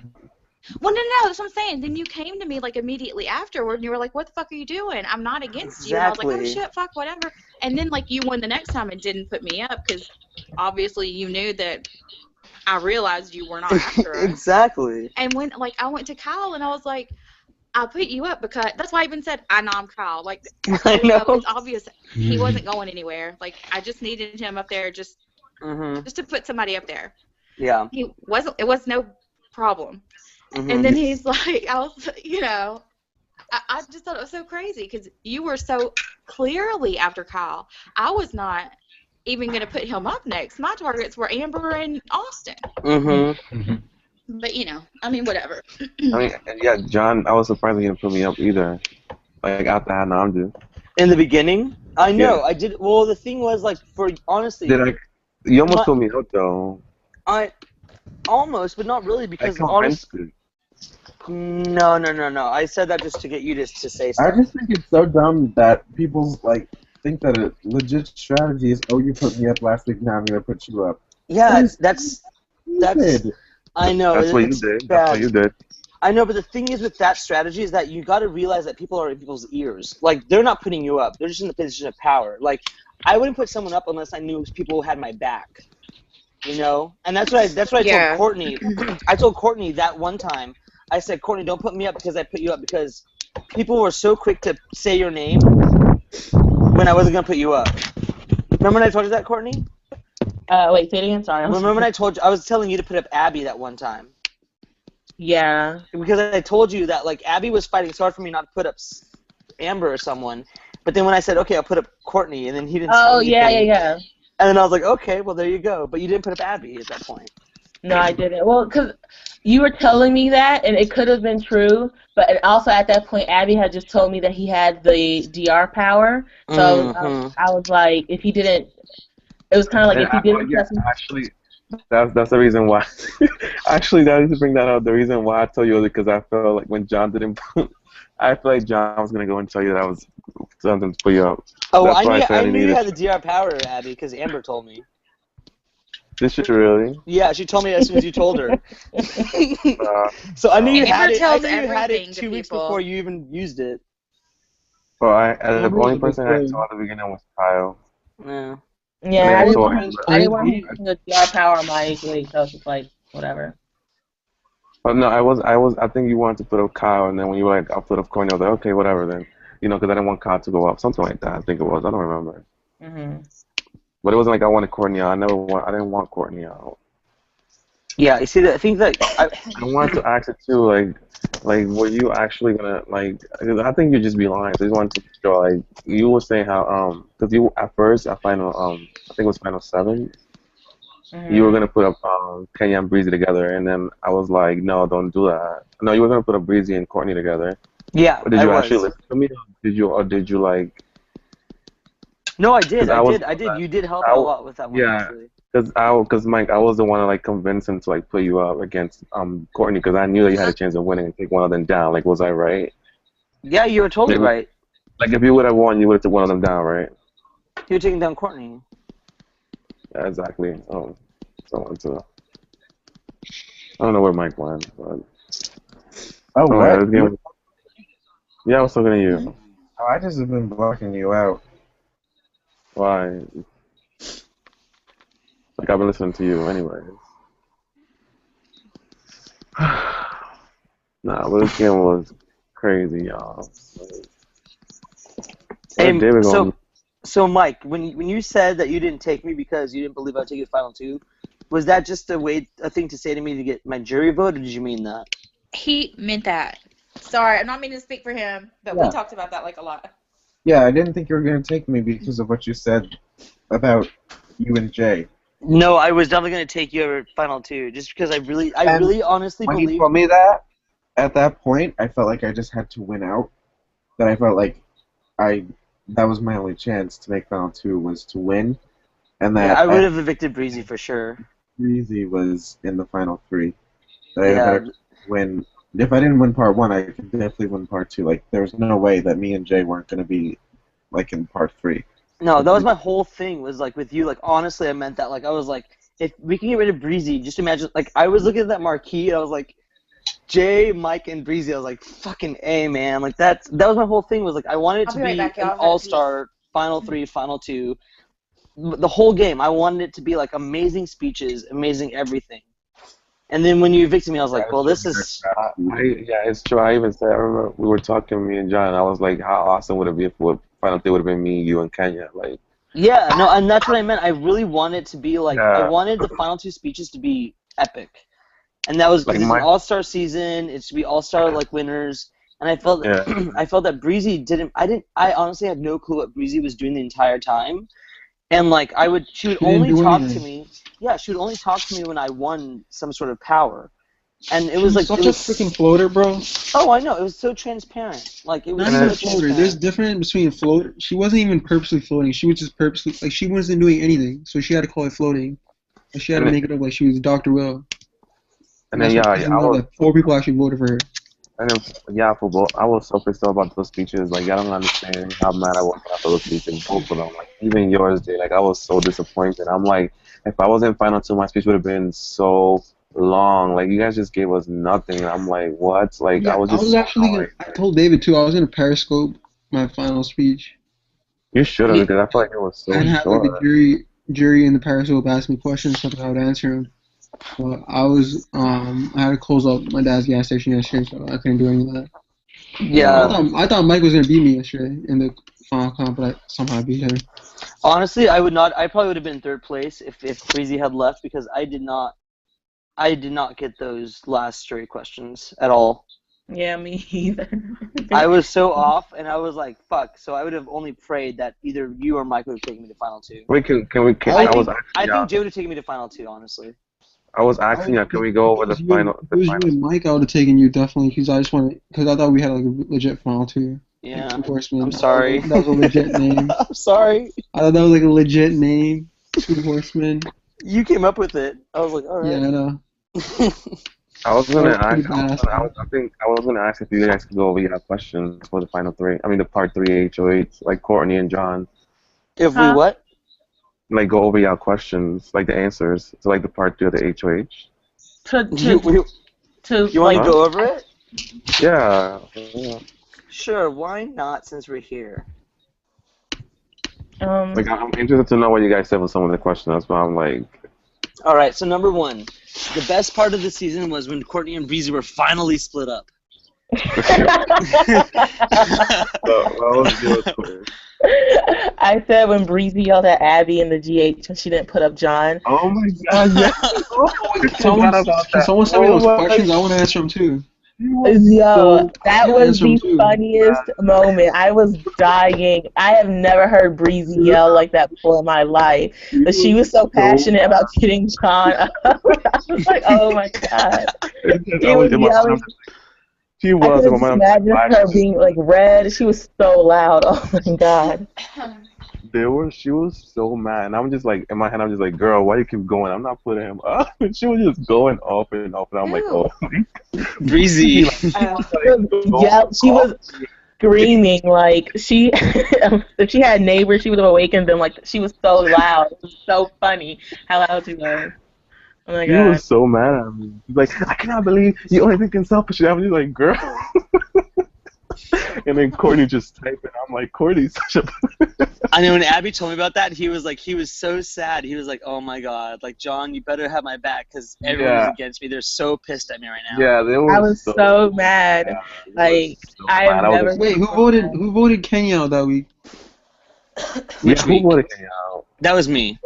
Well, no, that's what I'm saying. Then you came to me like immediately afterward, and you were like, "What the fuck are you doing? I'm not against you." And I was like, "Oh Exactly. shit, fuck, whatever." And then like you won the next time and didn't put me up because obviously you knew that I realized you were not after us. Exactly. And when like I went to Kyle and I was like, "I put you up because that's why I even said I know I'm Kyle." Like I know. it's obvious he wasn't going anywhere. Like I just needed him up there just to put somebody up there. Yeah. He wasn't. It was no problem. Mhm. And then he's like, I just thought it was so crazy because you were so clearly after Kyle. I was not even going to put him up next. My targets were Amber and Austin. But, I mean, whatever. Yeah, John, I was surprised he didn't put me up either. Like, after I had Namju. In the beginning? I know. Yeah. I did. Well, the thing was, like, honestly. You almost put me up, though. Almost, but not really, because honestly. No. I said that just to get you to say I stuff. just think it's so dumb that people think that a legit strategy is, oh, you put me up last week, now I'm gonna put you up. Yeah, that's. I know. That's what you it's did. bad. That's what you did. I know, but the thing is with that strategy is that you got to realize that people are in people's ears. Like, they're not putting you up. They're just in the position of power. Like, I wouldn't put someone up unless I knew people had my back. And that's what I told Courtney. I told Courtney that one time. I said, Courtney, don't put me up because I put you up because people were so quick to say your name when I wasn't gonna put you up. Remember when I told you that, Courtney? Wait, say it again. Sorry. Remember when I was telling you to put up Abby that one time? Yeah. Because I told you that like Abby was fighting so hard for me not to put up Amber or someone, but then when I said, okay, I'll put up Courtney, and then he didn't. Oh say yeah. anything. And then I was like, okay, well there you go. But you didn't put up Abby at that point. No, I didn't. Well, because you were telling me that, and it could have been true, but also at that point, Abby had just told me that he had the DR power. So I was like, if he didn't, It was kind of like And if you didn't yeah, trust me. actually, that's the reason why. Actually, that is to bring that up. The reason why I told you was because I felt like when John didn't, I felt like John was gonna go and tell you that I was something to put you up. Oh, That's why I I said I knew you needed. had the DR power, Abby, because Amber told me. This shit really. Yeah, she told me as soon as you told her. Uh, So I knew you Amber had it. I tells knew you had it everything to 2 weeks people. before you even used it. well, the Amber was only a big person I thing. told at the beginning was Kyle. Yeah. And Yeah, then I I didn't told want him. him. I didn't want him Crazy. using the DR power on my HOH, so I was just like, whatever. But no, I think you wanted to put up Kyle, and then when you were like, I'll put up Courtney, I was like, okay, whatever then. Because I didn't want Kyle to go up, something like that. I think it was. I don't remember. Mhm. But it wasn't like I wanted Courtney out. I didn't want Courtney out. Yeah, you see that? I think that I wanted to ask it too, like, were you actually gonna like? 'Cause I think you'd just be lying. So I just wanted to be sure. Like, you were saying how because you at first at final I think it was final 7. You were Mhm. gonna put up Kenya and Breezy together, and then I was like, no, don't do that. No, you were gonna put up Breezy and Courtney together. Yeah, But did I you actually was. listen to me? Or did you like? No, I did. Because I did. You did help out a lot with that one, yeah. actually. Because Mike, I was the one to like convince him to like put you up against Courtney because I knew that you had a chance of winning and take one of them down. Like, was I right? Yeah, you were totally Like, right. like if you would have won, you would have took one of them down, right? You were taking down Courtney. Yeah, exactly. I don't know where Mike went, but Oh, yeah, what? this game. Yeah, I was talking to you. Oh, I just have been blocking you out. Why? Like I've been listening to you, anyways. Nah, but this game was crazy, y'all. Where David going? So Mike, when you said that you didn't take me because you didn't believe I'd take it final 2, was that just a thing to say to me to get my jury vote, or did you mean that? He meant that. Sorry, I'm not meaning to speak for him, but we Yeah. talked about that like a lot. Yeah, I didn't think you were gonna take me because of what you said about you and Jay. No, I was definitely going to take you over final 2, just because I really honestly When he believe. told me that, at that point, I felt like I just had to win out. That I felt like that was my only chance to make final 2 was to win, and Yeah, that I would have evicted Breezy for sure. Breezy was in the final 3. That I Yeah. better win. If I didn't win part 1, I could definitely win part 2. Like, there was no way that me and Jay weren't gonna be like in part 3. No, that was my whole thing. Was like with you. Like honestly, I meant that. Like I was like, if we can get rid of Breezy, just imagine. Like I was looking at that marquee, and I was like, Jay, Mike, and Breezy. I was like, fucking A, man. Like that was my whole thing. Was like I wanted it I'll to be right be back, y'all. an I've got a all-star final 3, final 2. The whole game. I wanted it to be like amazing speeches, amazing everything. And then when you evicted me, I was like, well, this is. Yeah, it's true. I even said, I remember we were talking, me and John, and I was like, how awesome would it be if final thing would have been me, you, and Kenya? Like, Yeah, no, and that's what I meant. I really wanted it to be like, I Yeah. wanted the final 2 speeches to be epic. And that was because Like it's an my- all-star season. It's to be all-star like winners. And I felt Yeah. I felt that Breezy didn't. I honestly had no clue what Breezy was doing the entire time. And like she would She didn't only do talk anything. to me. Yeah, she would only talk to me when I won some sort of power. And it She was was like such a freaking floater, bro. Oh, I know. It was so transparent. Like it was Not so even a floater. transparent. There's difference between floater. She wasn't even purposely floating. She was just purposely like she wasn't doing anything. So she had to call it floating. Like, she had to And make it up like she was Dr. Will. And that's then what yeah, pissed me off, that 4 people actually voted for her. and then for both, I was so pissed off about those speeches. Like, I don't understand how mad I was after those speeches, both of them. Like, even yours, Jay. Like, I was so disappointed. I'm like, if I was in final 2, my speech would have been so long. Like, you guys just gave us nothing. And I'm like, what? Like, Yeah, I was just. actually gonna, I told David too, I was gonna Periscope my final speech. You should have, because I feel like it was so And have like short. the jury in the Periscope ask me questions so I would answer them. But I was I had to close up my dad's gas station yesterday, so I couldn't do any of that. Yeah. I thought Mike was gonna beat me yesterday in the final comp, but I somehow beat him. Honestly, I would not. I probably would have been in 3rd place if Breezy had left, because I did not get those last jury questions at all. Yeah, me either. I was so off, and I was like, "Fuck!" So I would have only prayed that either you or Mike would have taken me to final 2. Wait, I think Jay would have taken me to final 2, honestly. I was asking you, can we go over the final? If it was you and Mike, I would have taken you definitely, because I thought we had like a legit final 2. Yeah. Endorsement. I'm sorry. That was a legit name. I'm sorry. I thought that was like a legit name. Two horsemen. You came up with it. I was like, all right. Yeah, I know. I was gonna Pretty ask. badass. I think I was gonna ask if you guys could go over your questions for the final three. I mean, the part 3 HOH, like Courtney and John. If we what? Like go over your questions, like the answers to like the part 3 of the HOH. You want to go over it? Yeah. Sure. Why not? Since we're here. Like I'm interested to know what you guys said with some of the questions, but I'm like. All right. So number one, the best part of the season was when Courtney and Breezy were finally split up. I said when Breezy yelled at Abby in the GH when she didn't put up John. Oh my God! Yeah. Someone sent me those questions. I want to answer them too. Yo, that was the too. funniest moment. I was dying. I have never heard Breezy yell like that before in my life. But she was so passionate about getting John. I was like, oh my God. She was yelling. She was. I could just imagine her being like red. She was so loud. Oh my God. She was so mad, and I'm just like, in my head, I'm just like, girl, why you keep going? I'm not putting him up. And she was just going off and off, and I'm like, oh. Breezy. Yeah, she was screaming like she. If she had neighbors, she would have awakened them. Like she was so loud. It was so funny how loud she was. Oh my She God. was so mad at me. She's like, I cannot believe you only thinking selfishly. I'm just like, girl. And then Courtney just typing. I'm like, Courtney's such a. I know when Abby told me about that, he was so sad. He was like, oh my God, like John, you better have my back because everyone's against me. They're so pissed at me right now. Yeah, they were. I was so mad. Like I have never. Wait, who voted Kenya out that week? Which week? Who voted Kenya out? That was me.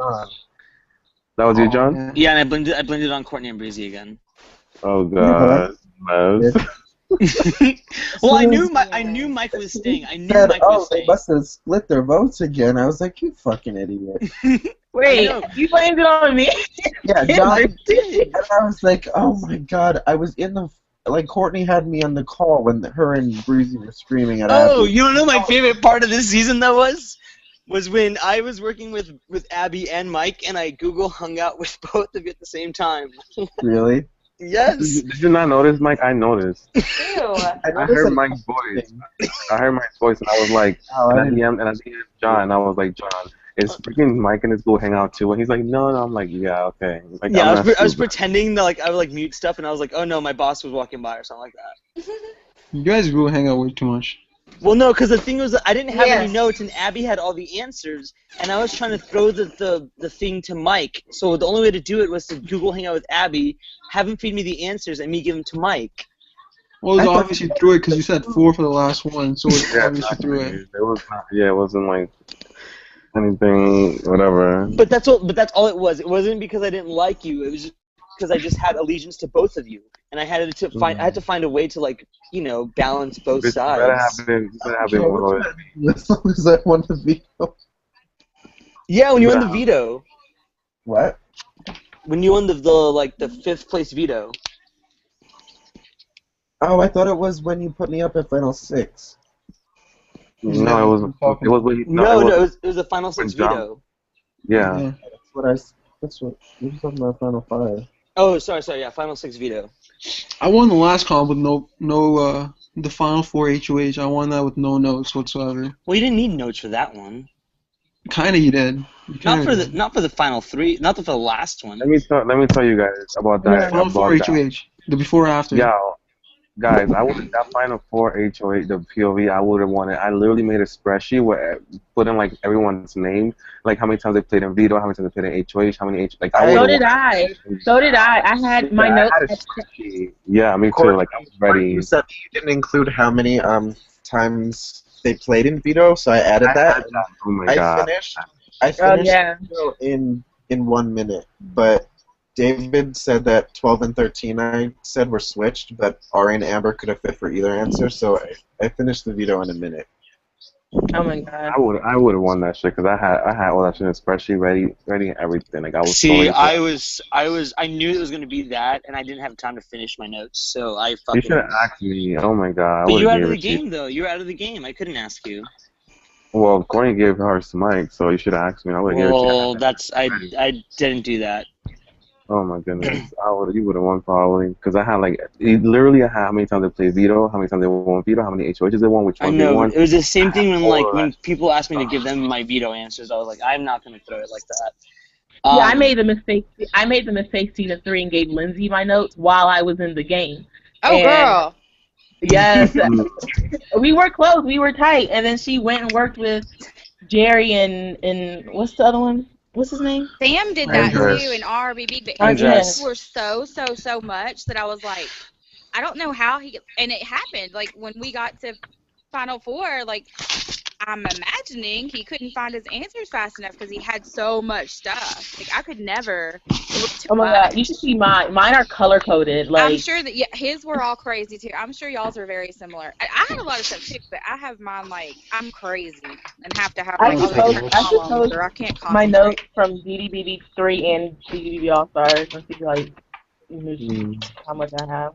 That was you, John? Yeah, and I blended on Courtney and Breezy again. Oh God. Well, I knew Mike was staying. I knew Mike was they staying. must have split their votes again. I was like, you fucking idiot. Wait, you blamed it on me? Yeah, John did. And I was like, oh my God. I was in the. Like, Courtney had me on the call when her and Breezy were screaming at Oh, Abby. you don't know my favorite part of this season though was when I was working with Abby and Mike, and I Google hung out with both of you at the same time. Really? Yes. Did you not notice, Mike? I noticed. Ew. I heard Mike's voice. I heard Mike's voice, and I was like, and I DM'd John, and I was like, John, is freaking Mike and his school hang out too? And he's like, no. I'm like, yeah, okay. Like, yeah, I was pretending that like I would like mute stuff, and I was like, oh no, my boss was walking by or something like that. You guys go hang out way too much. Well, no, because the thing was that I didn't have any notes, and Abby had all the answers, and I was trying to throw the thing to Mike. So the only way to do it was to Google Hangout with Abby, have him feed me the answers, and me give them to Mike. Well, it was obvious you threw it because you said 4 for the last one, so it's obvious you threw it. It was not, it wasn't like anything, whatever. But that's all it was. It wasn't because I didn't like you. It was just because I just had allegiance to both of you, and I had to find a way to like balance both sides. As long as I won the veto. Yeah, when you won the veto. What? When you won the 5th place veto. Oh, I thought it was when you put me up at Final 6. No, it wasn't. It was when it was a Final 6 veto. Yeah. That's what you were talking about. Final 5. Oh, sorry, yeah, Final 6 veto. I won the last column with the final 4 HOH. I won that with no notes whatsoever. Well, you didn't need notes for that one. Kinda, you did. Not for the final 3. Not for the last one. Let me tell you guys about that. Final 4 HOH. The before after. Yeah. Guys, I would that final 4 HOH, the POV, I would have wanted. I literally made a spreadsheet where I put in like everyone's name, like how many times they played in veto, how many times they played in HOH, how many like. So did I. I had my notes. Yeah, me too. Like I was ready. You said you didn't include how many times they played in veto, so I added that. Oh my God. I finished veto in 1 minute, but David said that 12 and 13 I said were switched, but Ari and Amber could have fit for either answer, so I finished the veto in a minute. Oh my God. I would have won that shit because I had all that shit in a spreadsheet ready and everything. Like I was. See, I knew it was gonna be that, and I didn't have time to finish my notes, so I fucking. You should have asked me. Oh my God. But you were out of the game though. You were out of the game. I couldn't ask you. Well, Courtney gave hers to Mike, so you should have asked me. I would have given it to Well, you. that's I didn't do that. Oh my goodness, you would have won probably, because I had like literally I had how many times they played veto, how many times they won veto, how many HOHs they won, which I ones they know, won. but it was the same thing when all of when people asked me to give them my veto answers. I was like, I'm not gonna throw it like that. Yeah, I made the mistake. I made the mistake season 3 and gave Lindsay my notes while I was in the game. Oh, And girl. yes, we were close. We were tight, and then she went and worked with Jerry and what's the other one? What's his name? Sam did that too in RBB, but Andress. his were so much that I was like, I don't know how and it happened. Like when we got to Final Four, like I'm imagining he couldn't find his answers fast enough because he had so much stuff. Like I could never. It was too Oh my much. god, you should see mine. Mine are color coded. Like I'm sure that his were all crazy too. I'm sure y'all's are very similar. I had a lot of stuff too, but I have mine like I'm crazy and have to have I like should other post, different I should columns post or I can't my concentrate. notes from DDBB 3 and DDBB All Stars and see like how much I have.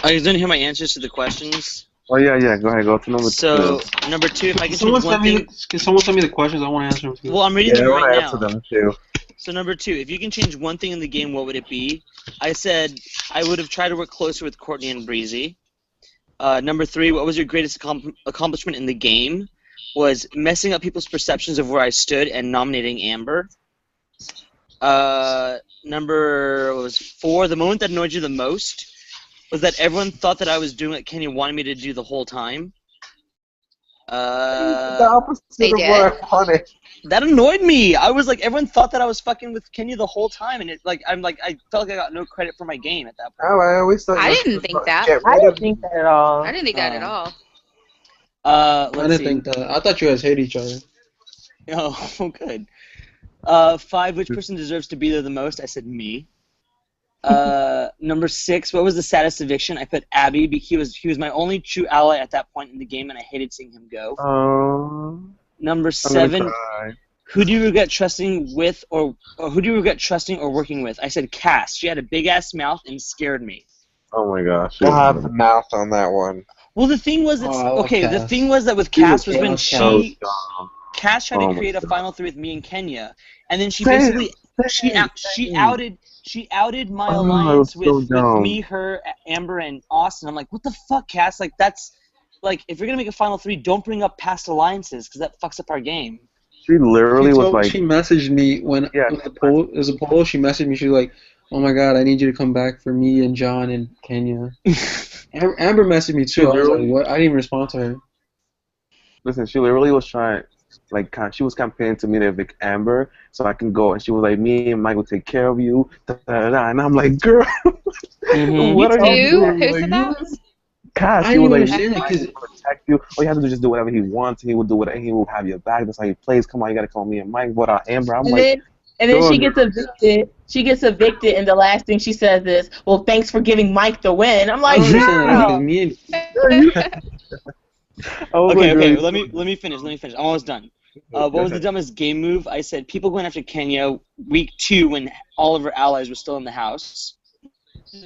Are you gonna hear my answers to the questions? Oh yeah, go ahead, go to number 2. So number 2, if I can Someone choose one send me thing. can someone send me the questions? I want to answer them too. Well, I'm reading them I want right to now. answer them too. So number 2, if you can change one thing in the game, what would it be? I said I would have tried to work closer with Courtney and Breezy. Number 3, what was your greatest accomplishment in the game? Was messing up people's perceptions of where I stood and nominating Amber. Number 4, the moment that annoyed you the most was that everyone thought that I was doing what Kenya wanted me to do the whole time. The opposite of what I wanted. That annoyed me. I was like, everyone thought that I was fucking with Kenya the whole time, and I felt like I got no credit for my game at that point. Oh, I always thought. I didn't think that. I didn't think that at all. I didn't think that at all. I Let's didn't see. think that. I thought you guys hate each other. Oh, good. 5, which person deserves to be there the most? I said me. Number 6, what was the saddest eviction? I put Abby because he was my only true ally at that point in the game, and I hated seeing him go. Number 7, who do you regret trusting with, or who do you regret trusting or working with? I said Cass. She had a big ass mouth and scared me. Oh my gosh. We'll have the mouth on that one. Well, the thing was, the Cass. thing was that with Cass was when Cass. Cass tried to create a Final 3 with me and Kenya, and then she basically she outed my alliance with me, her, Amber, and Austin. I'm like, what the fuck, Cass? Like that's like if you're gonna make a Final 3, don't bring up past alliances because that fucks up our game. She literally was like. She messaged me when the poll is a poll. She messaged me. She was like, "Oh my god, I need you to come back for me and John and Kenya." Amber messaged me too. I was like, "What?" I didn't even respond to her. Listen, she literally was trying. Like she was campaigning to me to evict Amber so I can go, and she was like, "Me and Mike will take care of you." And I'm like, "Girl, what are you doing?" Who said that? Cass, I he was didn't like, understand "Mike will protect you. All you have to do is just do whatever he wants. He will do whatever. He will have your back. That's how he plays. Come on, you gotta call me and Mike. What Amber?" I'm like, and then she gets evicted. She gets evicted, and the last thing she says is, "Well, thanks for giving Mike the win." I'm like, Okay. Let me finish. I'm almost done. What was the dumbest game move? I said people going after Kenya week 2 when all of her allies were still in the house.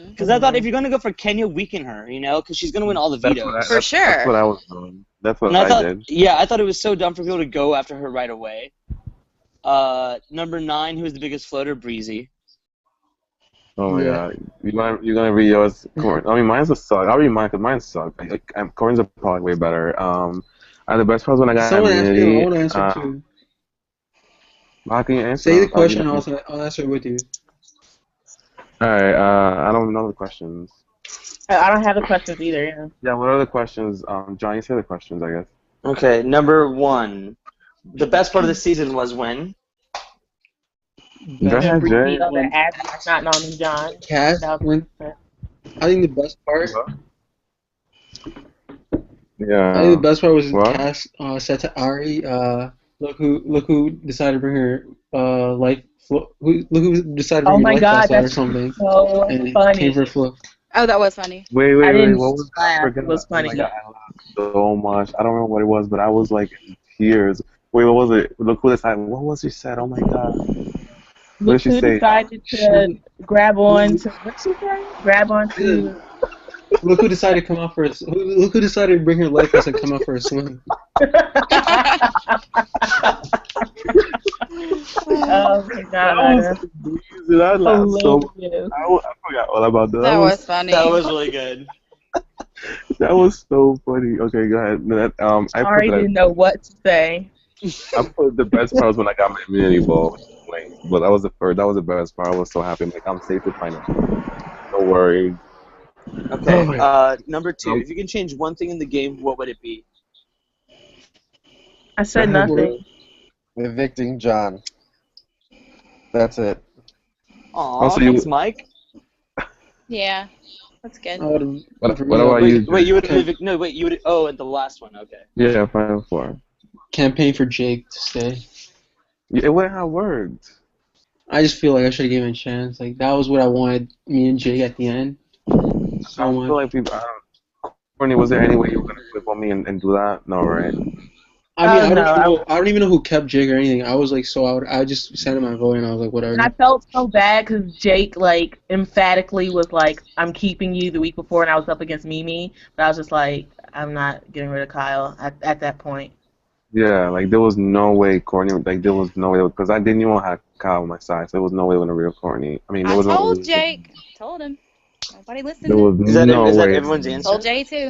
Because I thought if you're gonna go for Kenya, weaken her, because she's gonna win all the vetoes. For sure. That's what I was doing. That's what I did. Yeah, I thought it was so dumb for people to go after her right away. Number 9, who was the biggest floater? Breezy. Oh my god, you're gonna read yours, Corin. I mean, mine's a suck. I'll read mine because mine suck. Corin's are probably way better. The best part was when I got immunity. I want to answer too. How can you answer? Say the question, I'll answer it with you. All right. I don't know the questions. I don't have the questions either. Yeah. Yeah. What are the questions? John, you say the questions, I guess. Okay. Number 1, the best part of the season was when. Go ahead, Jay. Not knowing John. Cass went. I think the best part. Yeah. I think the best part was Cass said to Ari, "Look who decided to bring her life. Look who decided to bring her life last night or something." So and funny. It came for Flo. Oh, that was funny. Wait. What was that? It was funny. Oh my God, I laughed so much. I don't remember what it was, but I was like in tears. Wait, what was it? Look who decided. What was she said? Oh my God. What did she say? Decided to grab on to what she say? Grab on to Look who decided to come out for a, look who decided to bring her life vest and come out for a swim. Oh my god. That laughed so. Hilarious. I forgot all about that. That was funny. That was really good. That was so funny. Okay, go ahead. I put Ari that. didn't know what to say. I put the best part was when I got my immunity ball. Like, but that was the first. That was the best part. I was so happy. Like, I'm safe with final. No worries. Okay. Oh, Number 2. If you can change one thing in the game, what would it be? I said nothing. Evicting John. That's it. Aw, thanks, Mike. Yeah, that's good. What about you? Wait, you would have no. Wait, you would. Oh, and the last one. Okay. Yeah, final four. Campaign for Jake to stay. Yeah, it wouldn't have worked. I just feel like I should have given him a chance. Like that was what I wanted. Me and Jake at the end. So I feel like people. Courtney, was there any way you were gonna flip on me and do that? No, right? I mean, I don't even know who kept Jake or anything. I was like, I just sent him my vote and I was like, whatever. And I felt so bad because Jake, like, emphatically was like, I'm keeping you the week before, and I was up against Mimi. But I was just like, I'm not getting rid of Kyle at that point. Yeah, like there was no way Courtney. Like there was no way because I didn't even have Kyle on my side, so there was no way it was gonna real Courtney. I mean, there was no told way. Jake. Told him. Nobody listened. There was Is that way. everyone's answer? Told Jay too.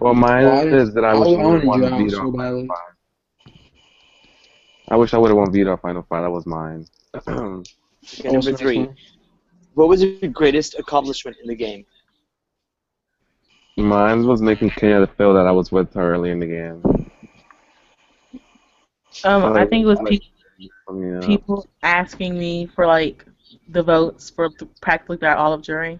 Well, mine is that I wish I would have won you out veto so Final badly. Five. I wish I would have won veto Final Five. That was mine. Okay, number 3. What was your greatest accomplishment in the game? Mine was making Kenya feel that I was with her early in the game. I think it was people asking me for like the votes for practically throughout all of jury,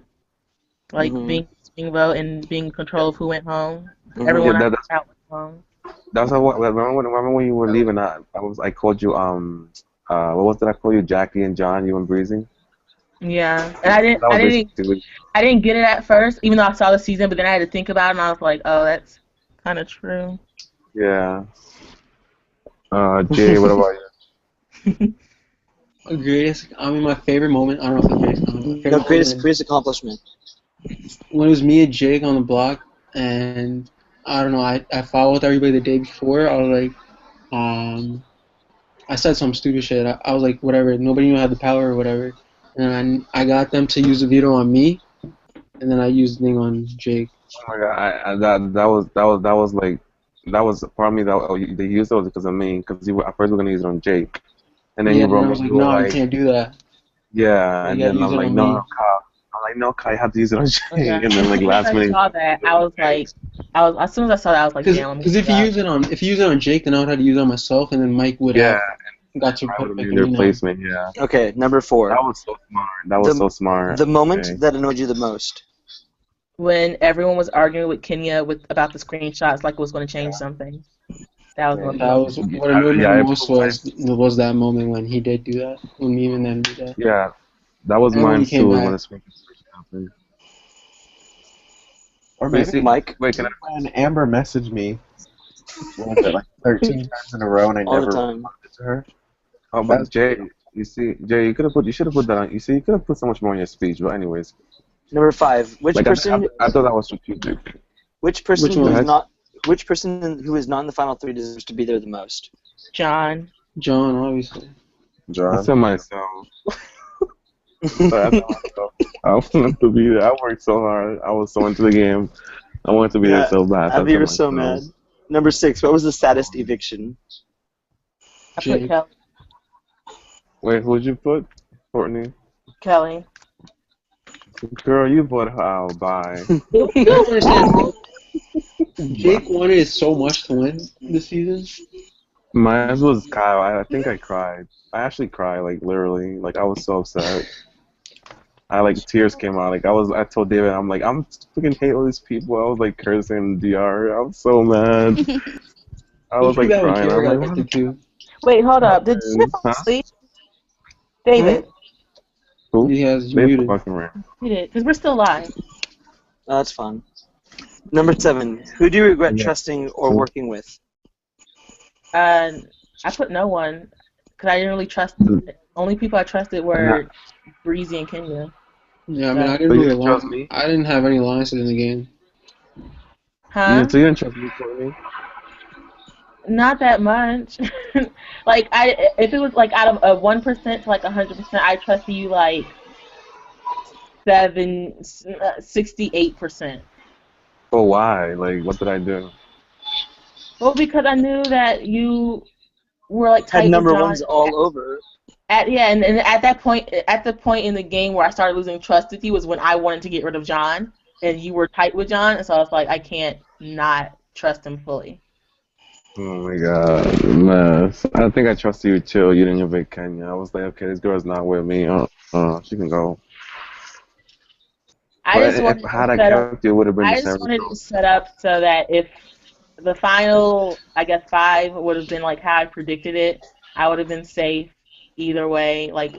like being vote and being in control of who went home. Everyone out went home. That's how. Remember when you were leaving? I called you. What was it? I called you Jackie and John. You and Breezy. Yeah, and I didn't get it at first, even though I saw the season. But then I had to think about it, and I was like, oh, that's kind of true. Yeah. Jay, what about you? My favorite moment. I don't know if it's Greatest accomplishment. When it was me and Jake on the block, and I don't know, I followed everybody the day before. I was like, I said some stupid shit. I was like, whatever. Nobody knew I had the power or whatever. And then I got them to use the veto on me, and then I used the thing on Jake. Oh my god, that was part of me that they used it because of me because at first we were gonna use it on Jake, and then I you was like, no, you can't do that. Yeah, and then I'm like, no, me. Kyle. I'm like, no, Kyle, you have to use it on Jake, Okay. and then like last minute. I saw that. I was like, as soon as I saw that, I was like, damn. Because if you use it on Jake, then I would have to use it on myself, and then Mike would have got your replacement. Yeah. Okay, number 4. That was so smart. That was so smart. The moment that annoyed you the most. When everyone was arguing with Kenya about the screenshots, like it was going to change something. That was what annoyed me the most was that moment when he did do that, when me and them did that. Yeah, that was mine too. When the screen happened. Or maybe Mike. Wait, can when Amber messaged me, what was it, like 13 times in a row, and I never responded to her. Oh, but Jay, you should have put that on. You see, you could have put so much more in your speech. But anyways. Number 5. Which person? I thought that was strategic. Which person who is not in the final 3 deserves to be there the most? John, obviously. I said myself. I wanted to be there. I worked so hard. I was so into the game. I wanted to be there so bad. Abby, you were so mad. Number 6. What was the saddest eviction? I put Kelly. Wait, who'd you put? Courtney? Kelly. Girl, you put her out. Bye. Jake wanted so much to win this season. Mine was Kyle. I think I cried. I actually cried, like literally. Like I was so upset. Tears came out. I told David, I'm like, I'm fucking hate all these people. I was like cursing DR. I'm so mad. I was like crying. I'm like, wait, hold up. Did you fall asleep? David. Who? He has muted. He did, because we're still live. That's fun. Number 7. Who do you regret trusting or working with? I put no one, because I didn't really trust. The only people I trusted were Breezy and Kenya. Yeah, I mean, I So, didn't So you really didn't trust me? I didn't have any alliances in the game. huh? So you didn't trust me, Courtney? Not that much. Like if it was like out of a 1% to like 100%, I trust you like 68%. Oh, why? Like, what did I do? Well, because I knew that you were like Had tight with number John. ones all over. And at that point, at the point in the game where I started losing trust with you was when I wanted to get rid of John, and you were tight with John, and so I was like, I can't not trust him fully. Oh my god, man. I think I trusted you too. You didn't evict Kenya. I was like, okay, this girl's not with me. She can go. I But just if wanted to had I set up. kept you, it would have been the I same just wanted to result. set up so that if the final, I guess 5 would have been like how I predicted it, I would have been safe either way. Like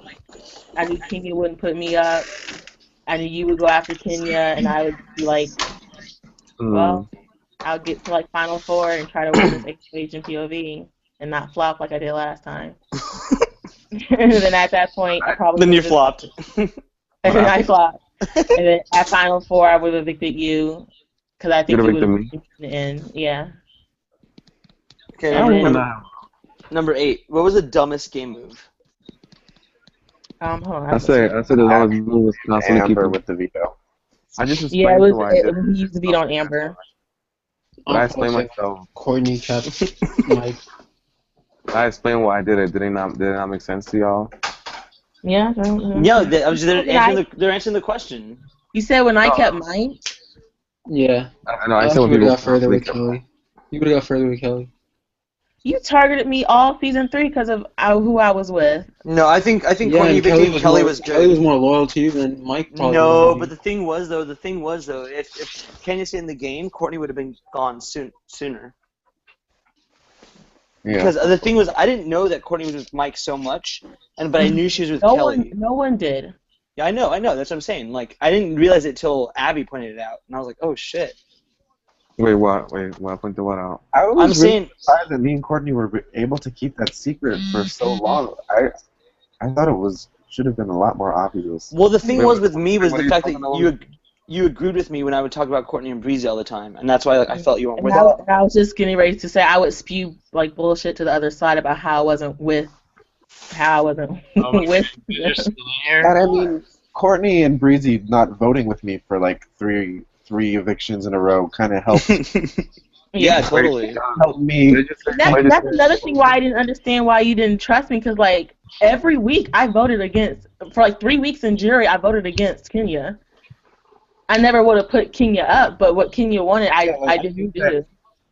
I knew Kenya wouldn't put me up. I knew you would go after Kenya, and I would be like, Mm. well, I'll get to like Final Four and try to win this Asian POV and not flop like I did last time. And then at that point, I probably Then would you have flopped. and then I flopped. And then at Final Four, I would have evicted you because I think You'd you would evicted have me? in the end. Yeah. Okay, I don't know. number 8. What was the dumbest game move? Hold on. I said the longest move was constantly Amber keeping. with the veto. I just Yeah, it explained was. to why I did it. He used to beat on Amber. But I explained myself. Courtney kept Mike. I explained why I did it. Did it not make sense to y'all? Yeah. No, they're answering the question. You said when I kept mine. Yeah. I know. I I said thought when you would people have got further with constantly Kelly. You would have got further with Kelly. You targeted me all season 3 because of who I was with. No, I think Yeah, Courtney and Kelly evicting Kelly was good. Kelly was more loyal to you than Mike probably No, would but be. the thing was though, if Kenya stayed in the game, Courtney would have been gone sooner. Yeah. Because the thing was, I didn't know that Courtney was with Mike so much, but I knew she was with Kelly. No one did. Yeah, I know. That's what I'm saying. Like, I didn't realize it till Abby pointed it out, and I was like, oh shit. Wait, what? What? Point the what out? I was I'm really saying- surprised that me and Courtney were able to keep that secret for so long. I thought it should have been a lot more obvious. Well, the thing was with me was what the are you fact that talking about? you agreed with me when I would talk about Courtney and Breezy all the time, and that's why I felt you weren't And with I, her. and I was just getting ready to say I would spew like bullshit to the other side about how I wasn't with. With. And I mean, Courtney and Breezy not voting with me for like three evictions in a row kind of helped. Yeah, totally. Helped me. That's another thing why I didn't understand why you didn't trust me, because like every week I voted against, for like 3 weeks in jury I voted against Kenya. I never would have put Kenya up, but what Kenya wanted I didn't do.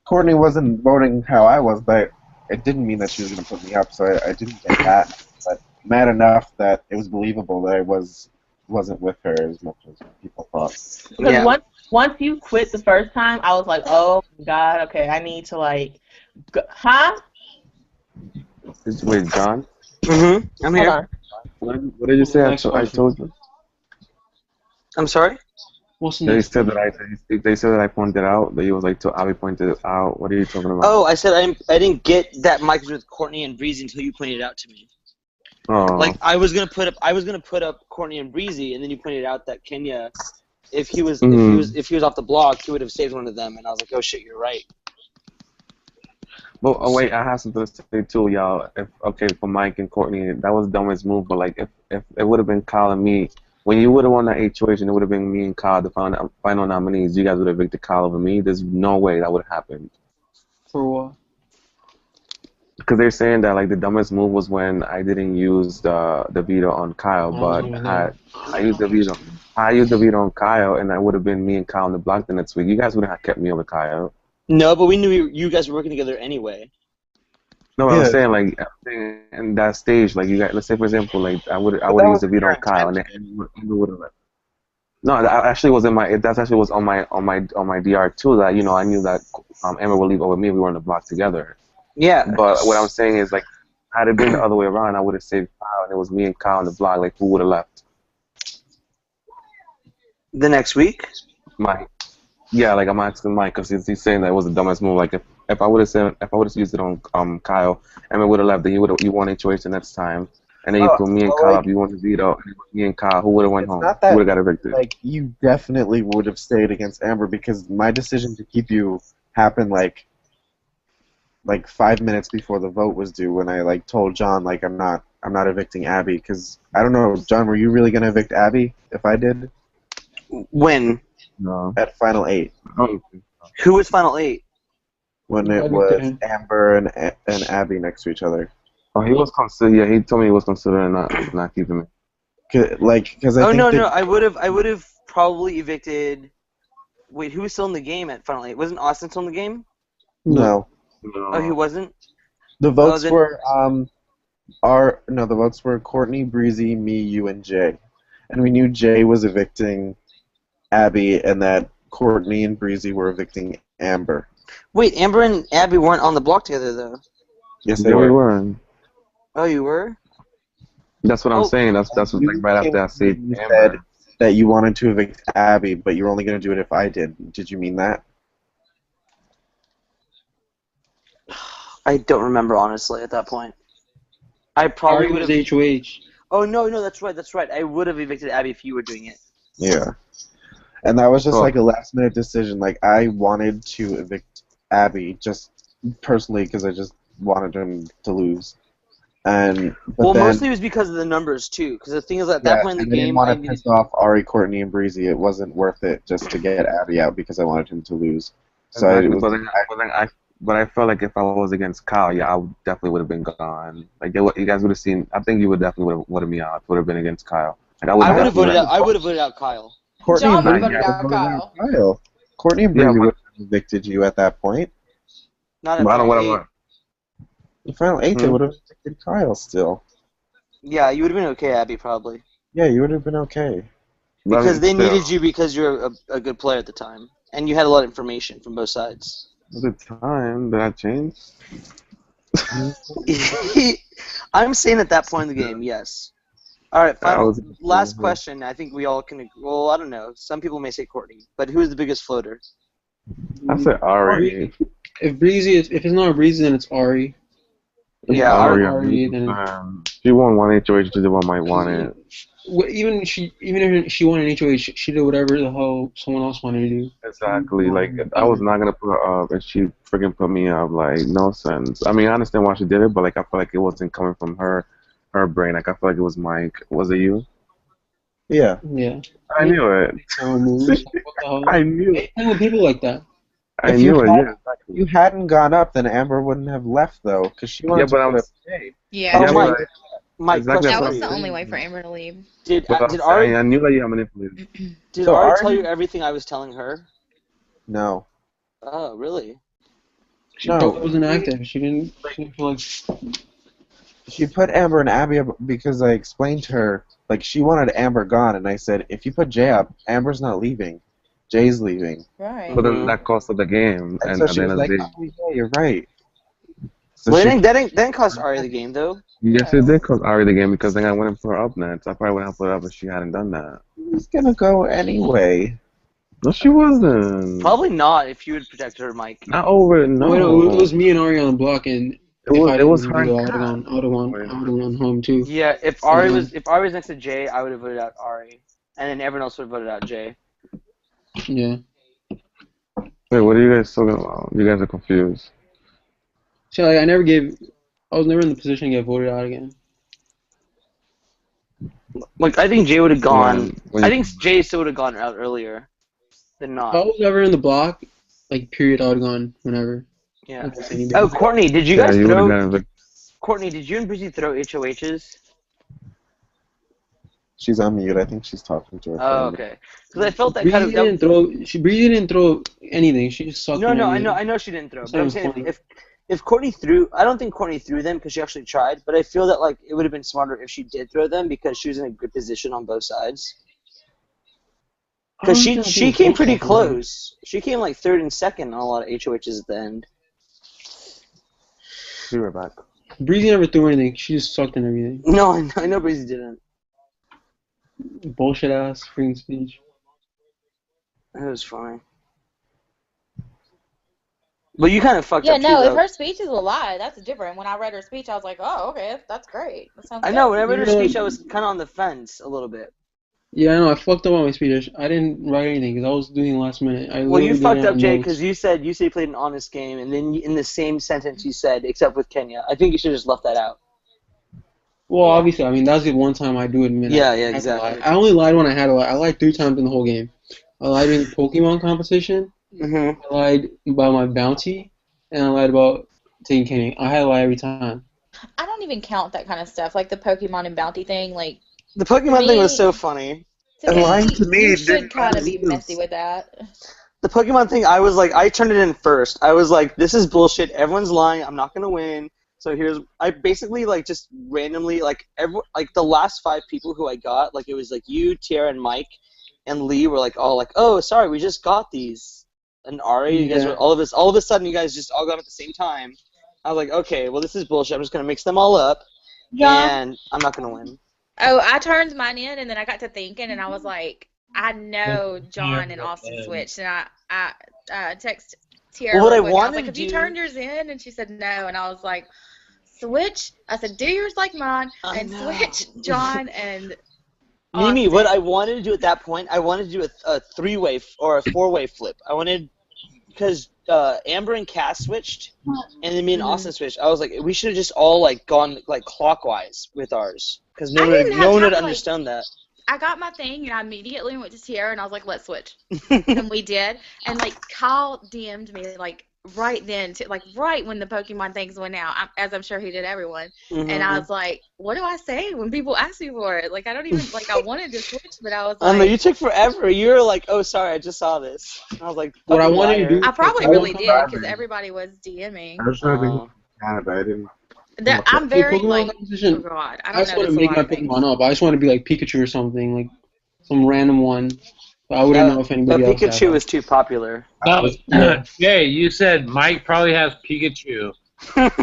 Courtney wasn't voting how I was, but it didn't mean that she was going to put me up, so I didn't get that. But mad enough that it was believable that I wasn't with her as much as people thought. Because once you quit the first time, I was like, oh my god, okay, I need to like, huh? Wait, John? Mm-hmm. I'm here. What did you say? I told you. I'm sorry. They said that I pointed out that you was like Abby pointed it out. What are you talking about? Oh, I said I didn't get that Mike was with Courtney and Breezy until you pointed it out to me. Oh. Like I was gonna put up Courtney and Breezy, and then you pointed out that Kenya, if he was off the block, he would have saved one of them, and I was like, oh shit, you're right. Well, wait, I have something to say too, y'all. For Mike and Courtney, that was the dumbest move. But like, if it would have been Kyle and me, when you would have won that HOH and it would have been me and Kyle, the final nominees, you guys would have evicted Kyle over me. There's no way that would have happened. For what? Because they're saying that like the dumbest move was when I didn't use the veto on Kyle, but I used the veto. I used the veto on Kyle, and that would have been me and Kyle on the block the next week. You guys would have kept me over Kyle. No, but we knew you guys were working together anyway. No, I'm saying like in that stage, like you guys. Let's say for example, like I would use the veto on Kyle, and then Amber would have. No, that actually was on my DR too. That I knew that Amber would leave over me. We were on the block together. Yeah. But what I'm saying is like, had it been the other way around, I would have saved Kyle, and it was me and Kyle on the block. Like who would have left? The next week. Mike. Yeah, like I'm asking Mike because he's saying that it was the dumbest move. Like if I would have used it on Kyle, Emma would have left. Then you won a choice the next time, and then you Oh, put me and well, Kyle like, up. You want to veto, and it was me and Kyle. Who would have went it's home? not Who that, would have got evicted? like, you definitely would have stayed against Amber because my decision to keep you happened, like 5 minutes before the vote was due when I, like, told John, like, I'm not evicting Abby because, I don't know, John, were you really going to evict Abby if I did? When? No. At Final 8. Oh. Who was Final 8? When it was Amber and Abby next to each other. Oh, he was consider. Yeah, he told me he was considering not keeping me. Because I Oh think no, that, no, I would have probably evicted. Wait, who was still in the game at Final 8? Wasn't Austin still in the game? No. Oh, he wasn't. The votes then- were the votes were Courtney, Breezy, me, you, and Jay, and we knew Jay was evicting Abby, and that Courtney and Breezy were evicting Amber. Wait, Amber and Abby weren't on the block together though. Yes, they Yeah, we were. were. Oh, you were? That's what I'm saying. That's what, like, right after I said You Amber. said that you wanted to evict Abby, but you were only going to do it if I did. Did you mean that? I don't remember honestly at that point. I probably Ari would was have. HOH. Oh no, that's right. I would have evicted Abby if you were doing it. Yeah. And that was just Oh. like a last-minute decision. Like, I wanted to evict Abby just personally because I just wanted him to lose. But Well, then, mostly it was because of the numbers too. Because the thing is, at that point in and the I didn't game, want I to needed. piss off Ari, Courtney, and Breezy. It wasn't worth it just to get Abby out because I wanted him to lose. So Exactly, it was, but I felt like if I was against Kyle, yeah, I definitely would have been gone. Like you guys would have seen. I think you would definitely would have voted me out. Would have been against Kyle. Like I would have voted out. I would have voted out Kyle. Courtney John and would Breezy have voted would out have voted Kyle. out Kyle. Courtney and Yeah, Breezy but- would have evicted you at that point. Not at But I don't Final want 8. The Final 8, they would have evicted Kyle still. Yeah, you would have been okay, Abby, probably. Yeah, you would have been okay. Because they needed you because you're a good player at the time. And you had a lot of information from both sides. At the time, did I change? I'm saying at that point in the game, yes. All right, last mhm. question. I think we all can. Well, I don't know. Some people may say Courtney, but who is the biggest floater? I said Ari. If it's not Breezy, then it's Ari. Yeah, Ari. Then She won one HOH, the other one might want it. even if she won an HOH, she did whatever the hell someone else wanted to do. Exactly. Like I was not gonna put her up, and she freaking put me up. Like no sense. I mean, I understand why she did it, but like I feel like it wasn't coming from her brain. Like I feel like it was Mike. Was it you? Yeah. Yeah. I knew it. I knew it. Playing with people like that. I If knew it. had- Yeah. If you hadn't gone up, then Amber wouldn't have left though, because she wanted Yeah, but to I'm. put up Jay. Yeah. Oh, Yeah, Mike, exactly That what was I'm the only saying. way for Amber to leave. Did But I'm Ari saying, I knew that you had manipulated. did So Ari Ari- tell you everything I was telling her? No. Oh, really? She No. probably wasn't active. She didn't feel like. She put Amber and Abby up because I explained to her, like, she wanted Amber gone, and I said, if you put Jay up, Amber's not leaving. Jay's leaving. Right. But then that cost of the game, And and so at she the end was of the like, day. oh, yeah, you're right. So Well, she, that didn't cost Ari the game though. Yes, it did cost Ari the game because then I went and put her up next. I probably would have put her up if she hadn't done that. was going to go anyway. No, she wasn't. Probably not if you had protected her, Mike. Not over. No. Wait, no, it was me and Ari on the block, and It was her. I would have gone home too. Yeah, if Ari was next to Jay, I would have voted out Ari, and then everyone else would have voted out Jay. Yeah. Wait, what are you guys talking about? You guys are confused. See, like, I was never in the position to get voted out again. Like I think Jay would have gone. when I you- think Jay still would have gone out earlier than If I not. was ever in the block, like period, I would have gone whenever. Yeah. Against anybody. Oh, Courtney, did you Yeah, guys you would've throw? gotten evicted. Courtney, did you and Breezy throw HOHs? She's on mute. I think she's talking to her Oh, friend. okay. Because I felt that Breezy kind of. Breezy didn't throw anything. She just sucked. No, in no, everything. I know she didn't throw. It's But I'm not saying funny. if Courtney threw, I don't think Courtney threw them because she actually tried. But I feel that like it would have been smarter if she did throw them because she was in a good position on both sides. Because she came pretty close. She came like third and second on a lot of HOHs at the end. Be right back. Breezy never threw anything. She just sucked in everything. No, I know Breezy didn't. Bullshit ass freaking speech. It was funny. But you kind of fucked Yeah, up no, too, if though. her speech is a lie, that's different. When I read her speech, I was like, oh, okay, that's great. That sounds I good. know. When I read her You know, speech, I was kind of on the fence a little bit. yeah, I know. I fucked up on my speech. I didn't write anything because I was doing it last minute. I Well, you literally did fucked it up, on Jay, notes. because you said you played an honest game, and then in the same sentence you said, except with Kenya. I think you should have just left that out. Well, obviously, I mean, that's the one time I do admit Yeah, I yeah, had to lie. exactly. I only lied when I had to lie. I lied 3 times in the whole game. I lied in Pokemon competition. Mm-hmm. I lied about my bounty, and I lied about taking Kenny. I had to lie every time. I don't even count that kind of stuff, like the Pokemon and bounty thing. Like, The to Pokemon thing was me, so funny. to And lying me, to me you didn't should kind matter of be either. messy with that. The Pokemon thing, I was like, I turned it in first. I was like, this is bullshit. Everyone's lying. I'm not gonna win. So I basically like just randomly like the last 5 people who I got, like it was like you, Tiara, and Mike, and Lee were like all like, oh, sorry, we just got these. And Ari, you guys were Yeah. all of a sudden you guys just all got them at the same time. I was like, okay, well this is bullshit. I'm just gonna mix them all up, John, and I'm not gonna win. Oh, I turned mine in, and then I got to thinking, and I was like, I know John and Austin switched, and I text Tiara Well, what I real quick. I was wanted like, to have you do- turned yours in? And she said no, and I was like, switch. I said, do yours like mine, and switch John and Mimi, Austin. what I wanted to do at that point, I wanted to do a 3-way or a 4-way flip. I wanted, because Amber and Cass switched, and then me and Austin switched. I was like, we should have just all like gone like clockwise with ours, because no one would understand that. I got my thing, and I immediately went to Tiara, and I was like, let's switch. And we did. And, like, Kyle DM'd me, like, right then, like, right when the Pokemon things went out, as I'm sure he did everyone. And I was like, what do I say when people ask me for it? Like, I don't even, like, I wanted to switch, but I was I know, like... you took forever. You were like, oh, sorry, I just saw this. And I was like, What I fucking wanted to liar. do- I probably I really was did, because everybody was DMing. I was trying to think of Canada. I didn't. I'm very, Pokemon like... competition, Oh, God. I I don't just want to know make this a my lot of things. Pokemon up. I just want to be like Pikachu or something, like some random one. But I wouldn't know if anybody But else had Pikachu that. was too popular. No, Jay, you said Mike probably has Pikachu.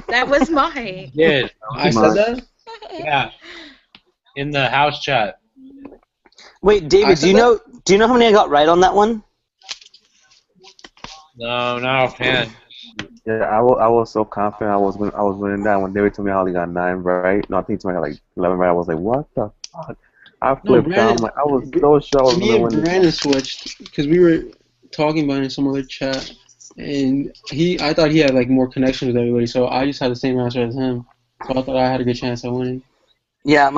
That was mine. You did. I said that? Yeah. In the house chat. Wait, David, do you know how many I got right on that one? No, not offhand. Yeah, I was so confident I was winning that when David told me I only got 9 right. No, I think he told me I got like 11 right. I was like, what the fuck? I flipped out. Like, I was so sure I was Me gonna and win. Brandon switched because we were talking about it in some other chat, and I thought he had like more connection with everybody, so I just had the same answer as him. So I thought I had a good chance at winning. Yeah,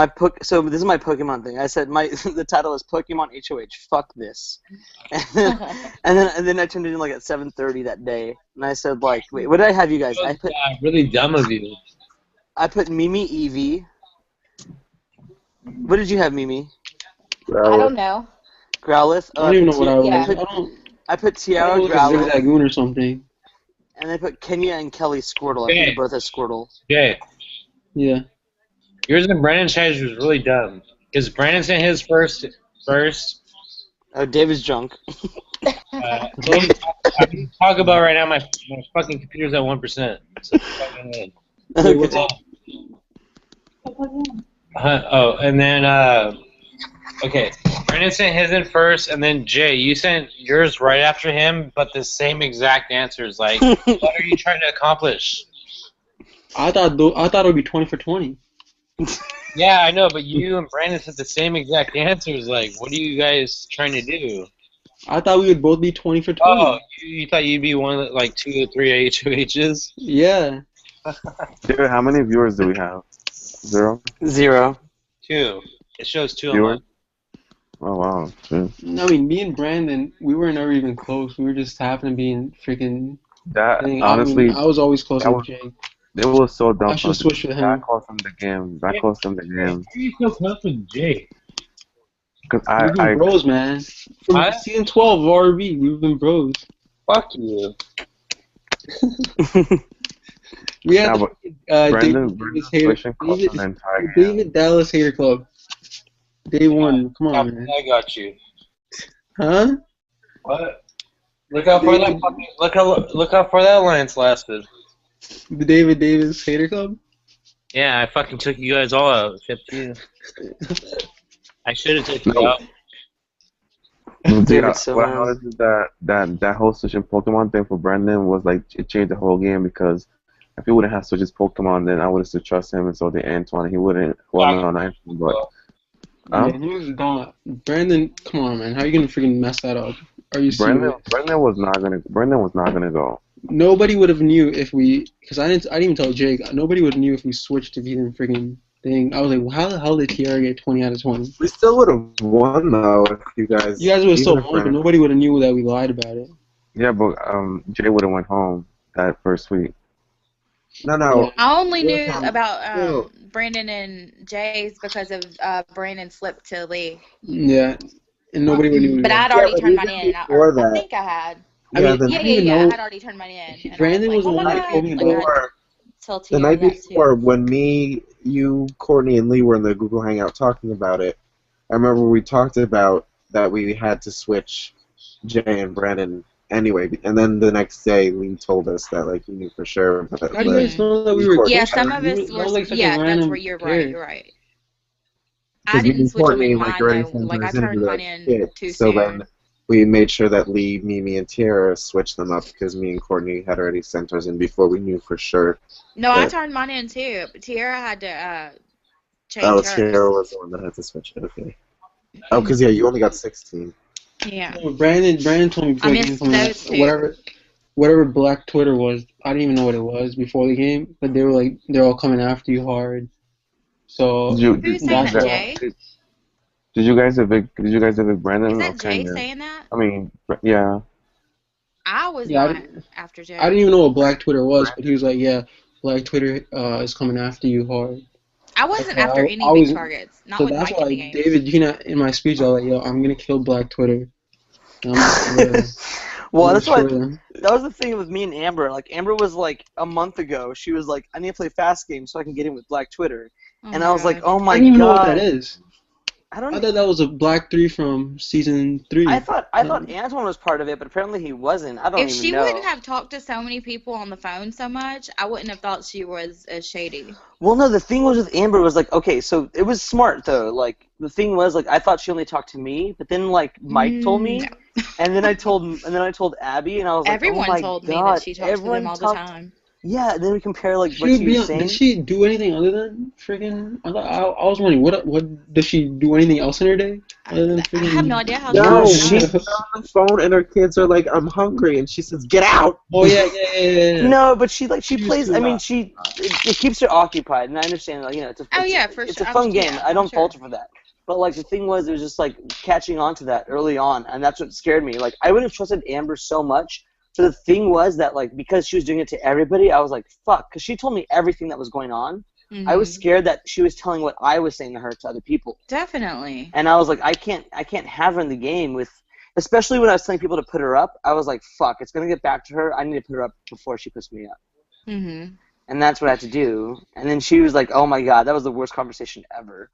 so this is my Pokemon thing. I said the title is Pokemon HOH. Fuck this. And then I turned it in like at 7:30 that day, and I said like, wait, what did I have you guys? I put really dumb of you. I put Mimi Eevee. What did you have, Mimi? I don't know. Growlithe. I don't even know what I was. Yeah. I put Tiara I was like Growlithe, Zigzagoon or something. and I put Kenya and Kelly Squirtle. I think they both have Squirtle. Jay. Yeah. Yours and Brandon's change was really dumb. Because Brandon sent his first. Oh, David's drunk. I can talk about right now. My fucking computer's at 1%. So fucking Wait, what's up? and then okay, Brandon sent his in first, and then Jay, you sent yours right after him, but the same exact answers. Like, what are you trying to accomplish? I thought it would be 20 for 20. Yeah, I know, but you and Brandon said the same exact answers. Like, what are you guys trying to do? I thought we would both be 20 for 20. Oh, you thought you'd be one of like 2 or 3 HOHs? Yeah. David, how many viewers do we have? 0? 0. 2. It shows 2 on Viewers? mine. Oh wow. Shit. I mean, me and Brandon, we were never even close. We were just happened to be in freaking. That thing. honestly, I was always close with Jay. It was so dumb. I should switch with him. That cost him the game. That cost him the game. Why are you so close with Jay? Because We've been bros, man. From season 12 of RB, we've been bros. Fuck you. We had Brendan David Dallas Hater Club. Day 1. Come on, man. I got you. Huh? What? Look how far that fucking, look how far that alliance lasted. The David Davis Hater Club? Yeah, I fucking took you guys all out. Except you. I should have taken you out. Dude, David still what I has. noticed is that whole switching Pokemon thing for Brendan was like it changed the whole game because if he wouldn't have switched his Pokemon, then I would have still trust him, and so did Antoine. He wouldn't. Well, no, not Antoine, but Yeah, he was gone. Brandon, come on, man. How are you gonna freaking mess that up? Are you serious? Brendan was not gonna go. Nobody would have knew if we, because I didn't even tell Jake. Nobody would have knew if we switched if he didn't freaking thing. I was like, well, how the hell did Tiara get 20 out of 20? We still would have won though if you guys. You guys would have still even if won, but Brandon- nobody would have knew that we lied about it. Yeah, but Jay would have went home that first week. No. I only knew Yes, about Brandon and Jay's because of Brandon slipped to Lee. Yeah, and nobody would knew. But I'd already turned mine in. I think I had. I mean, the I didn't night even I know. had already turned mine in. And Brandon I was the like, one that told me like, about it. tell The Tiara night that too. before, when me, you, Courtney, and Lee were in the Google Hangout talking about it, I remember we talked about that we had to switch Jay and Brandon anyway, and then the next day Lee told us that like he knew for sure. But, How do you guys know that we were? Yeah, some of us That was were. like such a Yeah, that's random where you're pair. right. You're right. I didn't switch them in mine though. Like I turned mine in too so soon. then we made sure that Lee, Mimi, and Tiara switched them up because me and Courtney had already sent ours in before we knew for sure. No, I that- turned mine in too. But Tiara had to change Oh, hers. Tiara was the one that had to switch it. Okay. Oh, because yeah, you only got 16. Yeah. No, Brandon told me before the game, missed told me those that two. whatever Black Twitter was, I didn't even know what it was before the game, but they were like, they're all coming after you hard. So Who's saying that's that, why. Jay? Did you guys evict Brandon Is or that Jay Kenya? saying that? I mean, yeah. I was Yeah, not after Jay. I didn't even know what Black Twitter was, but he was like, yeah, Black Twitter is coming after you hard. I wasn't So after I any was, big targets. Not so with that's Mike in why the game. David, in my speech, I was like, yo, I'm gonna kill Black Twitter. And I'm gonna destroy them. Well, I'm that's gonna why destroy them. that was the thing with me and Amber. Like Amber was like a month ago, she was like, I need to play fast game so I can get in with Black Twitter. And I was like, oh my I didn't even know what god. that is. I don't. I thought that was a Black 3 from season 3. I thought Antoine was part of it, but apparently he wasn't. I don't If even she know. wouldn't have talked to so many people on the phone so much, I wouldn't have thought she was as shady. Well, no, the thing was with Amber was like, okay, so it was smart though. Like the thing was like I thought she only talked to me, but then like Mike told me, and then I told Abby, and I was like, Everyone oh my told me god, that she talked to them everyone all the talked. time. Yeah, and then we compare like She what would she be was on, saying. did she do anything other than freaking? I was wondering, what does she do anything else in her day other than freaking? I have no idea how No, she she's on the phone and her kids are like, "I'm hungry," and she says, "Get out!" Oh yeah. No, but she plays. too I mean, loud. it keeps her occupied, and I understand. Like, you know, it's a it's a fun game. I don't fault her for that. But like the thing was, it was just like catching on to that early on, and that's what scared me. Like I would have trusted Amber so much. So the thing was that like because she was doing it to everybody, I was like, fuck, because she told me everything that was going on. I was scared that she was telling what I was saying to her to other people. Definitely. And I was like, I can't have her in the game with, especially when I was telling people to put her up. I was like, fuck, it's gonna get back to her. I need to put her up before she puts me up. Mm-hmm. And that's what I had to do. And then she was like, oh my god, that was the worst conversation ever.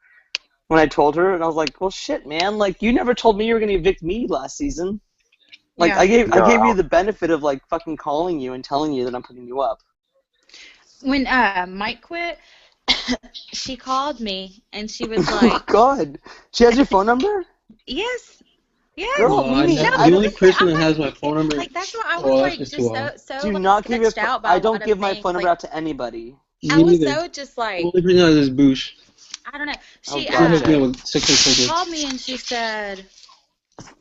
When I told her, and I was like, well, shit, man, like you never told me you were gonna evict me last season. Like Yeah. I gave you the benefit of like fucking calling you and telling you that I'm putting you up. When Mike quit, she called me and she was Oh like, god, she has your phone number? yes. Yes. Girl, No, Mimi, the only person that has my phone number. Like that's what I was Oh, like that's just just so do like, not give your. sketched out by I a don't lot give of my things. phone number Like, out to anybody. I was neither. so just like, The only person that has is Boosh. I don't know. Oh, She God. She with 666. called me and she said,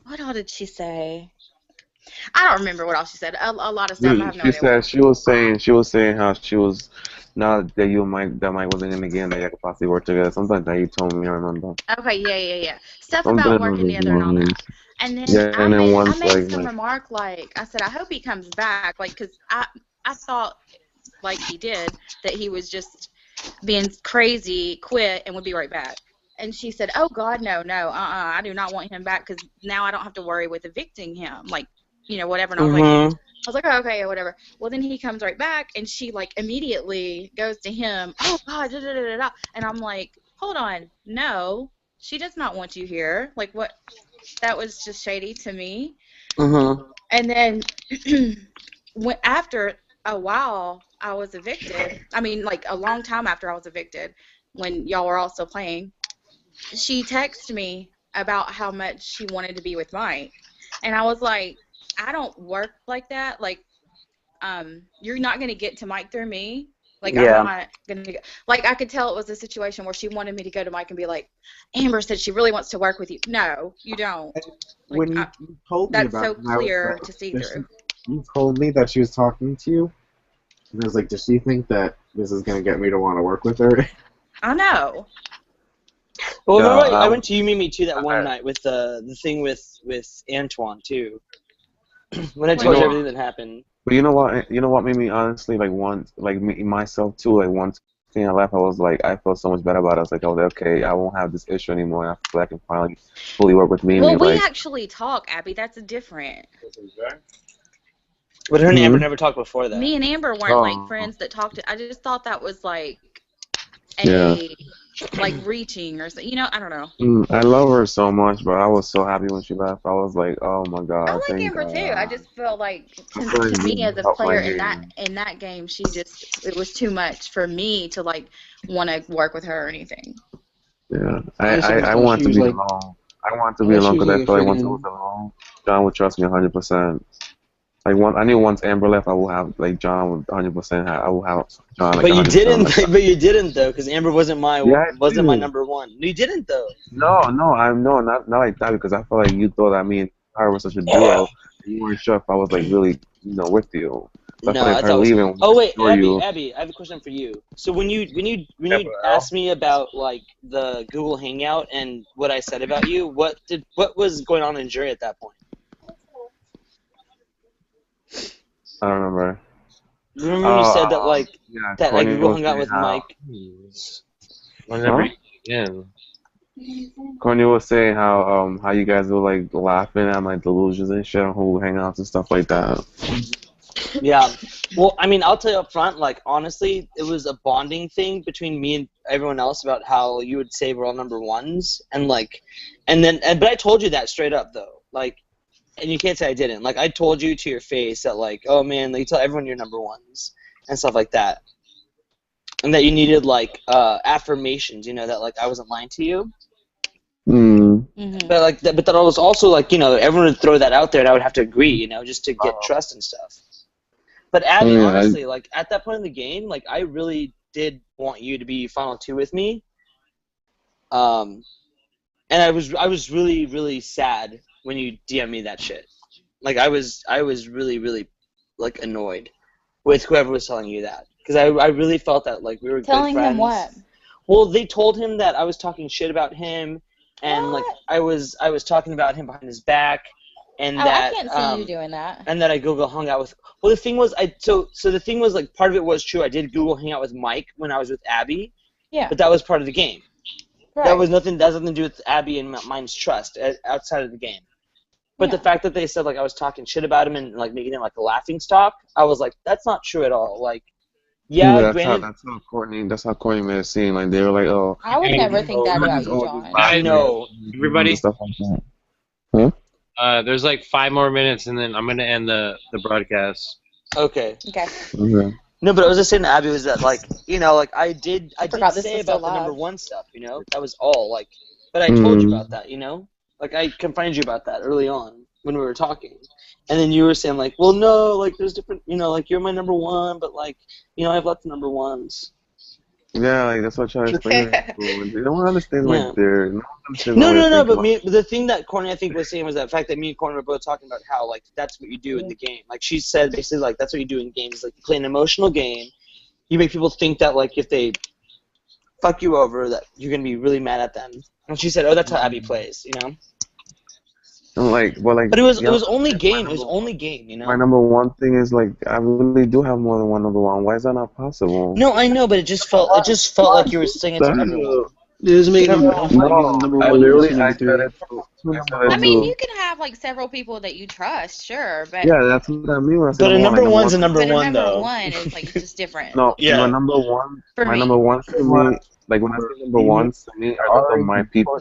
what all did she say? I don't remember what all she said. A lot of stuff. I have no She idea. said she was saying how she was not that you and Mike wasn't in the game that you could possibly work together. Something like that you told me. I remember. Okay, yeah. Stuff Something about along working those together and all that. lines. And then Yeah, I and then made once like some remark like, I said, I hope he comes back. Like, because I thought, like he did, that he was just being crazy, quit, and would be right back. And she said, oh, God, no, I do not want him back because now I don't have to worry with evicting him. Like, you know, whatever. And I was like, oh, okay, yeah, whatever. Well, then he comes right back, and she, like, immediately goes to him, oh, God, da-da-da-da-da. And I'm like, hold on, no, she does not want you here. Like, what? That was just shady to me. And then after a while, I was evicted. I mean, like, a long time after I was evicted, when y'all were all still playing, she texted me about how much she wanted to be with Mike. And I was like, I don't work like that. Like, you're not going to get to Mike through me. Like, Yeah. I'm not going to, like, I could tell it was a situation where she wanted me to go to Mike and be like, Amber said she really wants to work with you. No, you don't. Like, When you told me that's about so it, and I was clear like, to see "Does through. you told me that she was talking to you, and I was like, does she think that this is gonna get me to want to work with her? I know. Well, Yeah, remember I went to You Meet Me too that one night with the thing with Antoine too. When I told you everything that happened. But you know what? You know what made me honestly like want like me myself too. Like once I left, I was like I felt so much better about it. I was like, okay, I won't have this issue anymore. I feel like I can finally fully work with Mimi. Well, we Like, actually talk, Abby. That's different. But her and Amber never talked before that. Me and Amber weren't like friends that talked. I just thought that was like yeah. like reaching or something. You know, I don't know. I love her so much, but I was so happy when she left. I was like, oh my god, I like thank Amber God. too. I just felt like I feel like to me Mimi as a helped my player game. in that game, she just it was too much for me to like want to work with her or anything. Yeah, I just always I thought want she to was be like. alone. I want to I be thought she alone was because like I a feel like once I was fit-in. alone, John would trust me 100%. Like I knew once Amber left, I will have like John would 100%. I will have John like But you 100%. didn't. Like, But you didn't though, because Amber wasn't my yeah, I do. number one. No, you didn't though. No, I'm no, not like that because I felt like you thought that me and her were such a duo. And you weren't sure if I was like really, with you. So I No, feel like I her thought it was. leaving would Oh wait, destroy you. Abby, I have a question for you. So when you asked me about like the Google Hangout and what I said about you, what was going on in jury at that point? I don't remember. Remember when you said that like yeah, that Courtney Google was hung out saying with how. Mike? Whenever Huh? again. Courtney was saying how you guys were like laughing at my delusions and shit on who hangouts and stuff like that. Yeah. Well, I mean, I'll tell you up front, like, honestly, it was a bonding thing between me and everyone else about how you would say we're all number ones. And, like, but I told you that straight up, though. Like, and you can't say I didn't. Like, I told you to your face that, like, oh, man, like, you tell everyone you're number ones and stuff like that. And that you needed, like, affirmations, that, like, I wasn't lying to you. But, like, but that was also, like, everyone would throw that out there and I would have to agree, just to get trust and stuff. But Abby, honestly, like at that point in the game, like I really did want you to be final two with me. And I was really, really sad when you DM me that shit. Like I was really, really like annoyed with whoever was telling you that because I really felt that like we were Telling good friends. him what? Well, they told him that I was talking shit about him, and like I was talking about him behind his back. And that I can't see you doing that. And that I Google hung out with. Well, the thing was, so the thing was like part of it was true. I did Google hang out with Mike when I was with Abby. Yeah. But that was part of the game. Right. That was nothing. That has nothing to do with Abby and mine's trust outside of the game. But the fact that they said like I was talking shit about him and like making him like a laughing stock, I was like, that's not true at all. Like, yeah, granted. That's how Courtney made it seem. Like they were like, oh. I would never think that about you, John. I know. Everybody. Stuff like that. Huh? There's like 5 more minutes, and then I'm gonna end the broadcast. Okay. Okay. No, but I was just saying to Abby was that like like I did say was about still the number live. one stuff, that was all like, but I told you about that, like I confronted you about that early on when we were talking, and then you were saying like, well, no, like there's different, like you're my number one, but like I have lots of number ones. Yeah, like that's what I try to explain. They don't understand like they're No. But the thing that Courtney I think was saying was that fact that me and Courtney were both talking about how like that's what you do in the game. Like she said basically like that's what you do in games. Like you play an emotional game, you make people think that like if they fuck you over that you're gonna be really mad at them. And she said, oh, that's how Abby plays, But it was only game. It was only game, My number one thing is like I really do have more than one number one. Why is that not possible? No, I know, but it just felt like you were saying it to everyone. It doesn't make any difference. Number one, number three. I mean, you can have like several people that you trust, sure, but yeah, that's what I mean. When I say but a number like, one's a number but one, a number though. one is like just different. No, yeah. My number one, For my me. number one to me, like when I say number one to me, are those my people.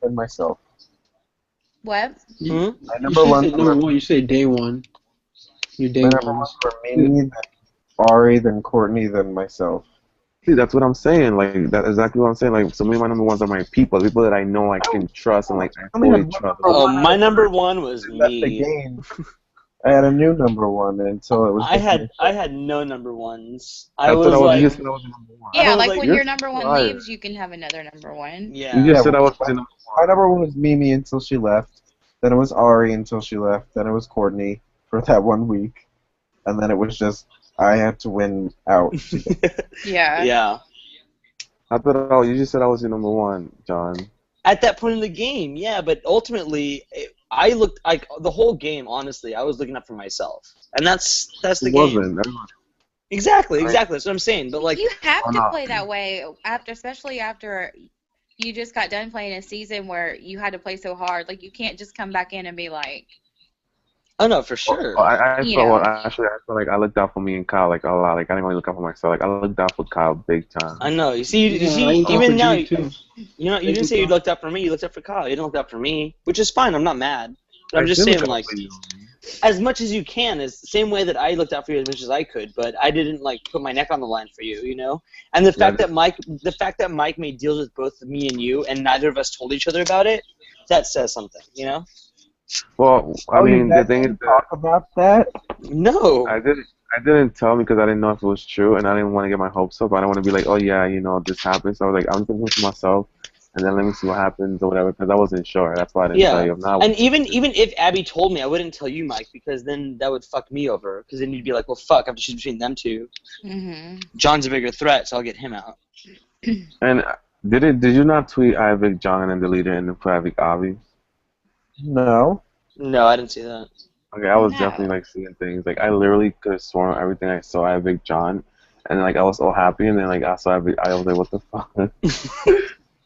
And myself. What? You number one. Say number one. You say day one. Your day My number one ones. for me, then Ari, then Courtney, then myself. See, that's what I'm saying. Like that's exactly what I'm saying. Like some of my number ones are my people, people that I know I can trust and like I I mean, fully at trust. Oh, one, my number one was I left the me. game. I had a new number one until it was I just had me. no number ones. I That's what I was was. You like, just said I was your number one. I Yeah, was like like, when You're your number one liar. leaves, you can have another number one. You yeah. just said I well, was your number my one. number one was Mimi until she left. Then it was Ari until she left. Then it was Courtney for that 1 week, and then it was just I had to win out. Yeah. Yeah. I thought you just said I was your number one, John. At that point in the game, yeah, but ultimately, I looked like the whole game. Honestly, I was looking up for myself, and that's the It game. wasn't. Exactly. That's what I'm saying. But like, You have Oh, to no. play that way especially after you just got done playing a season where you had to play so hard. Like you can't just come back in and be like, oh no, for sure. I You felt know. actually I felt like I looked out for me and Kyle like a lot. Like I didn't really look out for myself. Like I looked out for Kyle big time. I know. You see, Yeah, I look out even for now, G too. you know, you didn't say you looked up for me. You looked up for Kyle. You didn't look up for me, which is fine. I'm not mad. But I'm just saying, like, as much as you can, is the same way that I looked out for you as much as I could. But I didn't like put my neck on the line for you, you know. And the fact that Mike made deals with both me and you, and neither of us told each other about it, that says something, you know. Well, I mean, you the guys thing is didn't talk about that? No. I didn't tell him because I didn't know if it was true, and I didn't want to get my hopes up. I don't want to be like, oh yeah, you know, this happened. So I was like, I'm thinking to myself, and then let me see what happens or whatever, because I wasn't sure. That's why I didn't tell Yeah, you. Now, and even if Abby told me, I wouldn't tell you, Mike, because then that would fuck me over. Because then you'd be like, well, fuck, I have to choose between them two. Mm-hmm. John's a bigger threat, so I'll get him out. and did you not tweet Ivik John and delete it and then put Ivik Avi? No. No, I didn't see that. Okay, I was definitely like seeing things. Like I literally could have sworn everything I saw Ivik John, and like I was all happy, and then like I saw Ivik, I was like, what the fuck?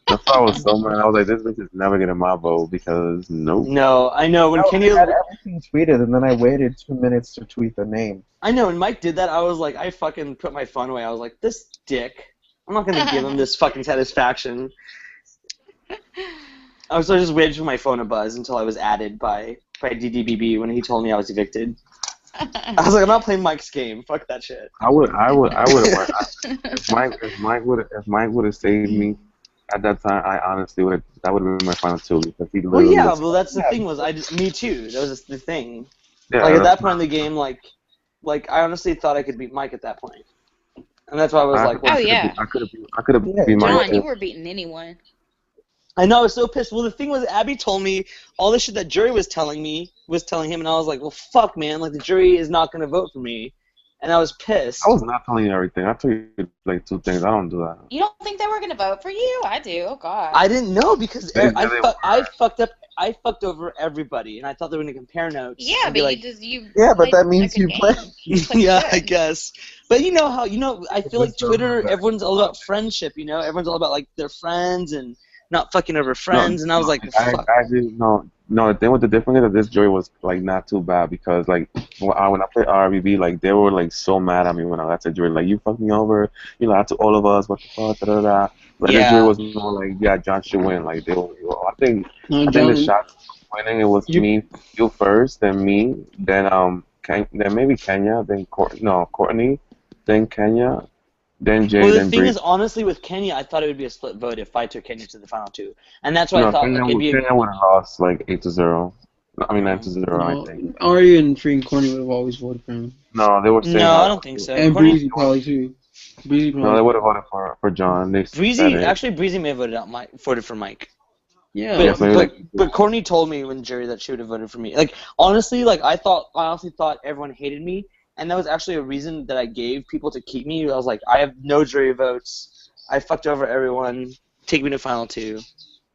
That's why I was so mad. I was like, this bitch is never getting my vote because nope. No, I know when No, Kenny. I had everything tweeted, and then I waited 2 minutes to tweet the name. I know when Mike did that, I was like, I fucking put my phone away. I was like, this dick. I'm not gonna give him this fucking satisfaction. I was just waiting for my phone to buzz until I was added by DDBB when he told me I was evicted. I was like, I'm not playing Mike's game. Fuck that shit. I would have won. If Mike would have saved me at that time, I honestly would have. That would have been my final two because he Well, literally. yeah, was- well, that's the thing was me too. That was the thing. Yeah, like at that that's point in the game, like I honestly thought I could beat Mike at that point, and that's why I was like, well, Oh yeah. I could have beat Mike. John, too. you were beating anyone. I know, I was so pissed. Well, the thing was, Abby told me all the shit that jury was telling him, and I was like, well, fuck, man, like the jury is not gonna vote for me, and I was pissed. I was not telling you everything. I told you like 2 things. I don't do that. You don't think they were gonna vote for you? I do. Oh God. I didn't know because They I fucked over everybody, and I thought they were gonna compare notes. Yeah, and but be like, Yeah, but that means you play. yeah, I guess. But you know how I feel like Twitter, everyone's all about friendship. You know, everyone's all about like their friends and not fucking over friends. And I was like, fuck. I actually no. The thing with the difference is that this jury was like not too bad because like when I played RBB, like they were like so mad at me when I got to jury, like you fucked me over, you lied to all of us, what the fuck, da da da. But this jury was more like, yeah, John should win. Like they were, I think the shots winning it was me, you first, then me, then maybe Kenya, then Courtney, then Kenya. Then Jay, well, the then thing Bree. is, honestly, with Kenya, I thought it would be a split vote if I took Kenya to the final two, and that's why I thought Kenya, it'd be. Kenya would have lost like 8-0. I mean 9-0, I think. Ari and freaking Corny would have always voted for him. No, they were saying. No, I don't think so. And Corny- Breezy probably too. Breezy probably. No, they would have voted for John. Breezy may have voted for Mike. Yeah. But Courtney told me when jury that she would have voted for me. Like honestly, like I honestly thought everyone hated me. And that was actually a reason that I gave people to keep me. I was like, I have no jury votes. I fucked over everyone. Take me to final two.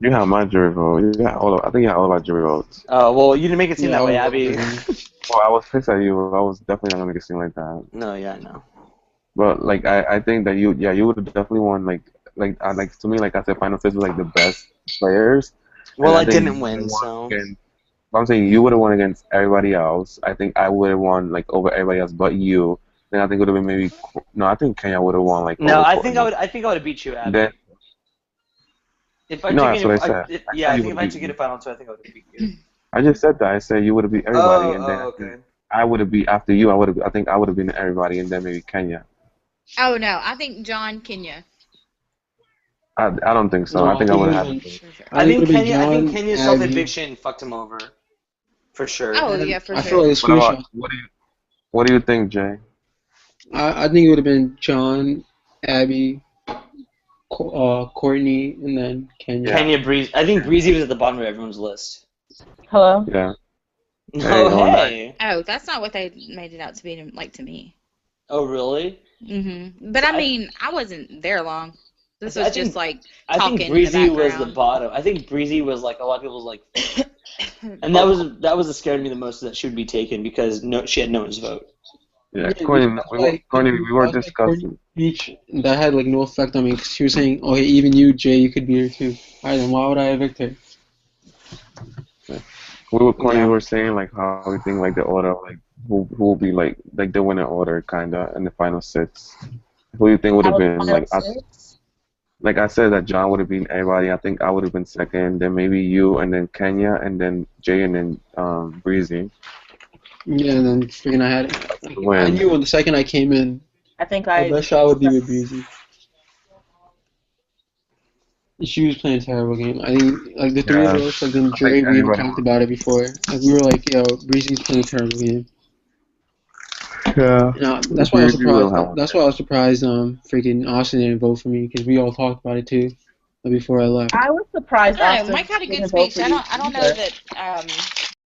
You have my jury vote. I think you have all of our jury votes. Oh, well, you didn't make it seem that way, Abby. Well, I was pissed at you. I was definitely not going to make it seem like that. No, yeah, I know. But, like, I think that you would have definitely won, like to me, like I said, Final Six was, like, the best players. Well, and I didn't win, so... I'm saying you would have won against everybody else. I think I would have won like over everybody else but you. Then I think it would have been maybe I think Kenya would have won like. No, I think I would have beat you, Abby. Then, if I that's what I said. I think if I took you to final two, I think I would have beat you. I just said that. I said you would have beat everybody, and then okay. I would have beat after you. I think I would have been everybody, and then maybe Kenya. Oh no, I think John Kenya. I don't think so. No, I think I would have. I it think would've been Kenya. I think John, Kenya's Abby. self-eviction fucked him over, for sure. Oh yeah, for I sure. feel like the What about screenshot. what do you think, Jay? I think it would have been John, Abby, Courtney, and then Kenya. Kenya Breeze. I think Breezy was at the bottom of everyone's list. Hello? Yeah. Oh, hey. Oh, that's not what they made it out to be like to me. Oh, really? But I mean, I wasn't there long. This was just like I talking think Breezy in the was background. the bottom. I think Breezy was like a lot of people's like, and that was what scared me the most, that she would be taken because she had no one's vote. Yeah, Courtney, we were discussing. Speech that had like no effect on me because she was saying, "Oh, hey, even you, Jay, you could be here too." Alright, then why would I evict her? We were saying like how we think like the order, like who will be like the winner order kinda in the final 6. Who you think would have been like I said that John would have been everybody. I think I would have been second, then maybe you, and then Kenya, and then Jay, and then Breezy. Yeah, and then freaking I had I knew when the second I came in, I think my best shot would be with Breezy. She was playing a terrible game. I think like the three of us, like in Dre, we even talked about it before. Like we were like, "Yo, Breezy's playing a terrible game." Yeah. That's why I was surprised. That's why I was surprised. Freaking Austin didn't vote for me because we all talked about it too, before I left. I was surprised. I don't know. Austin Mike had a good didn't vote speech. for I don't know either. that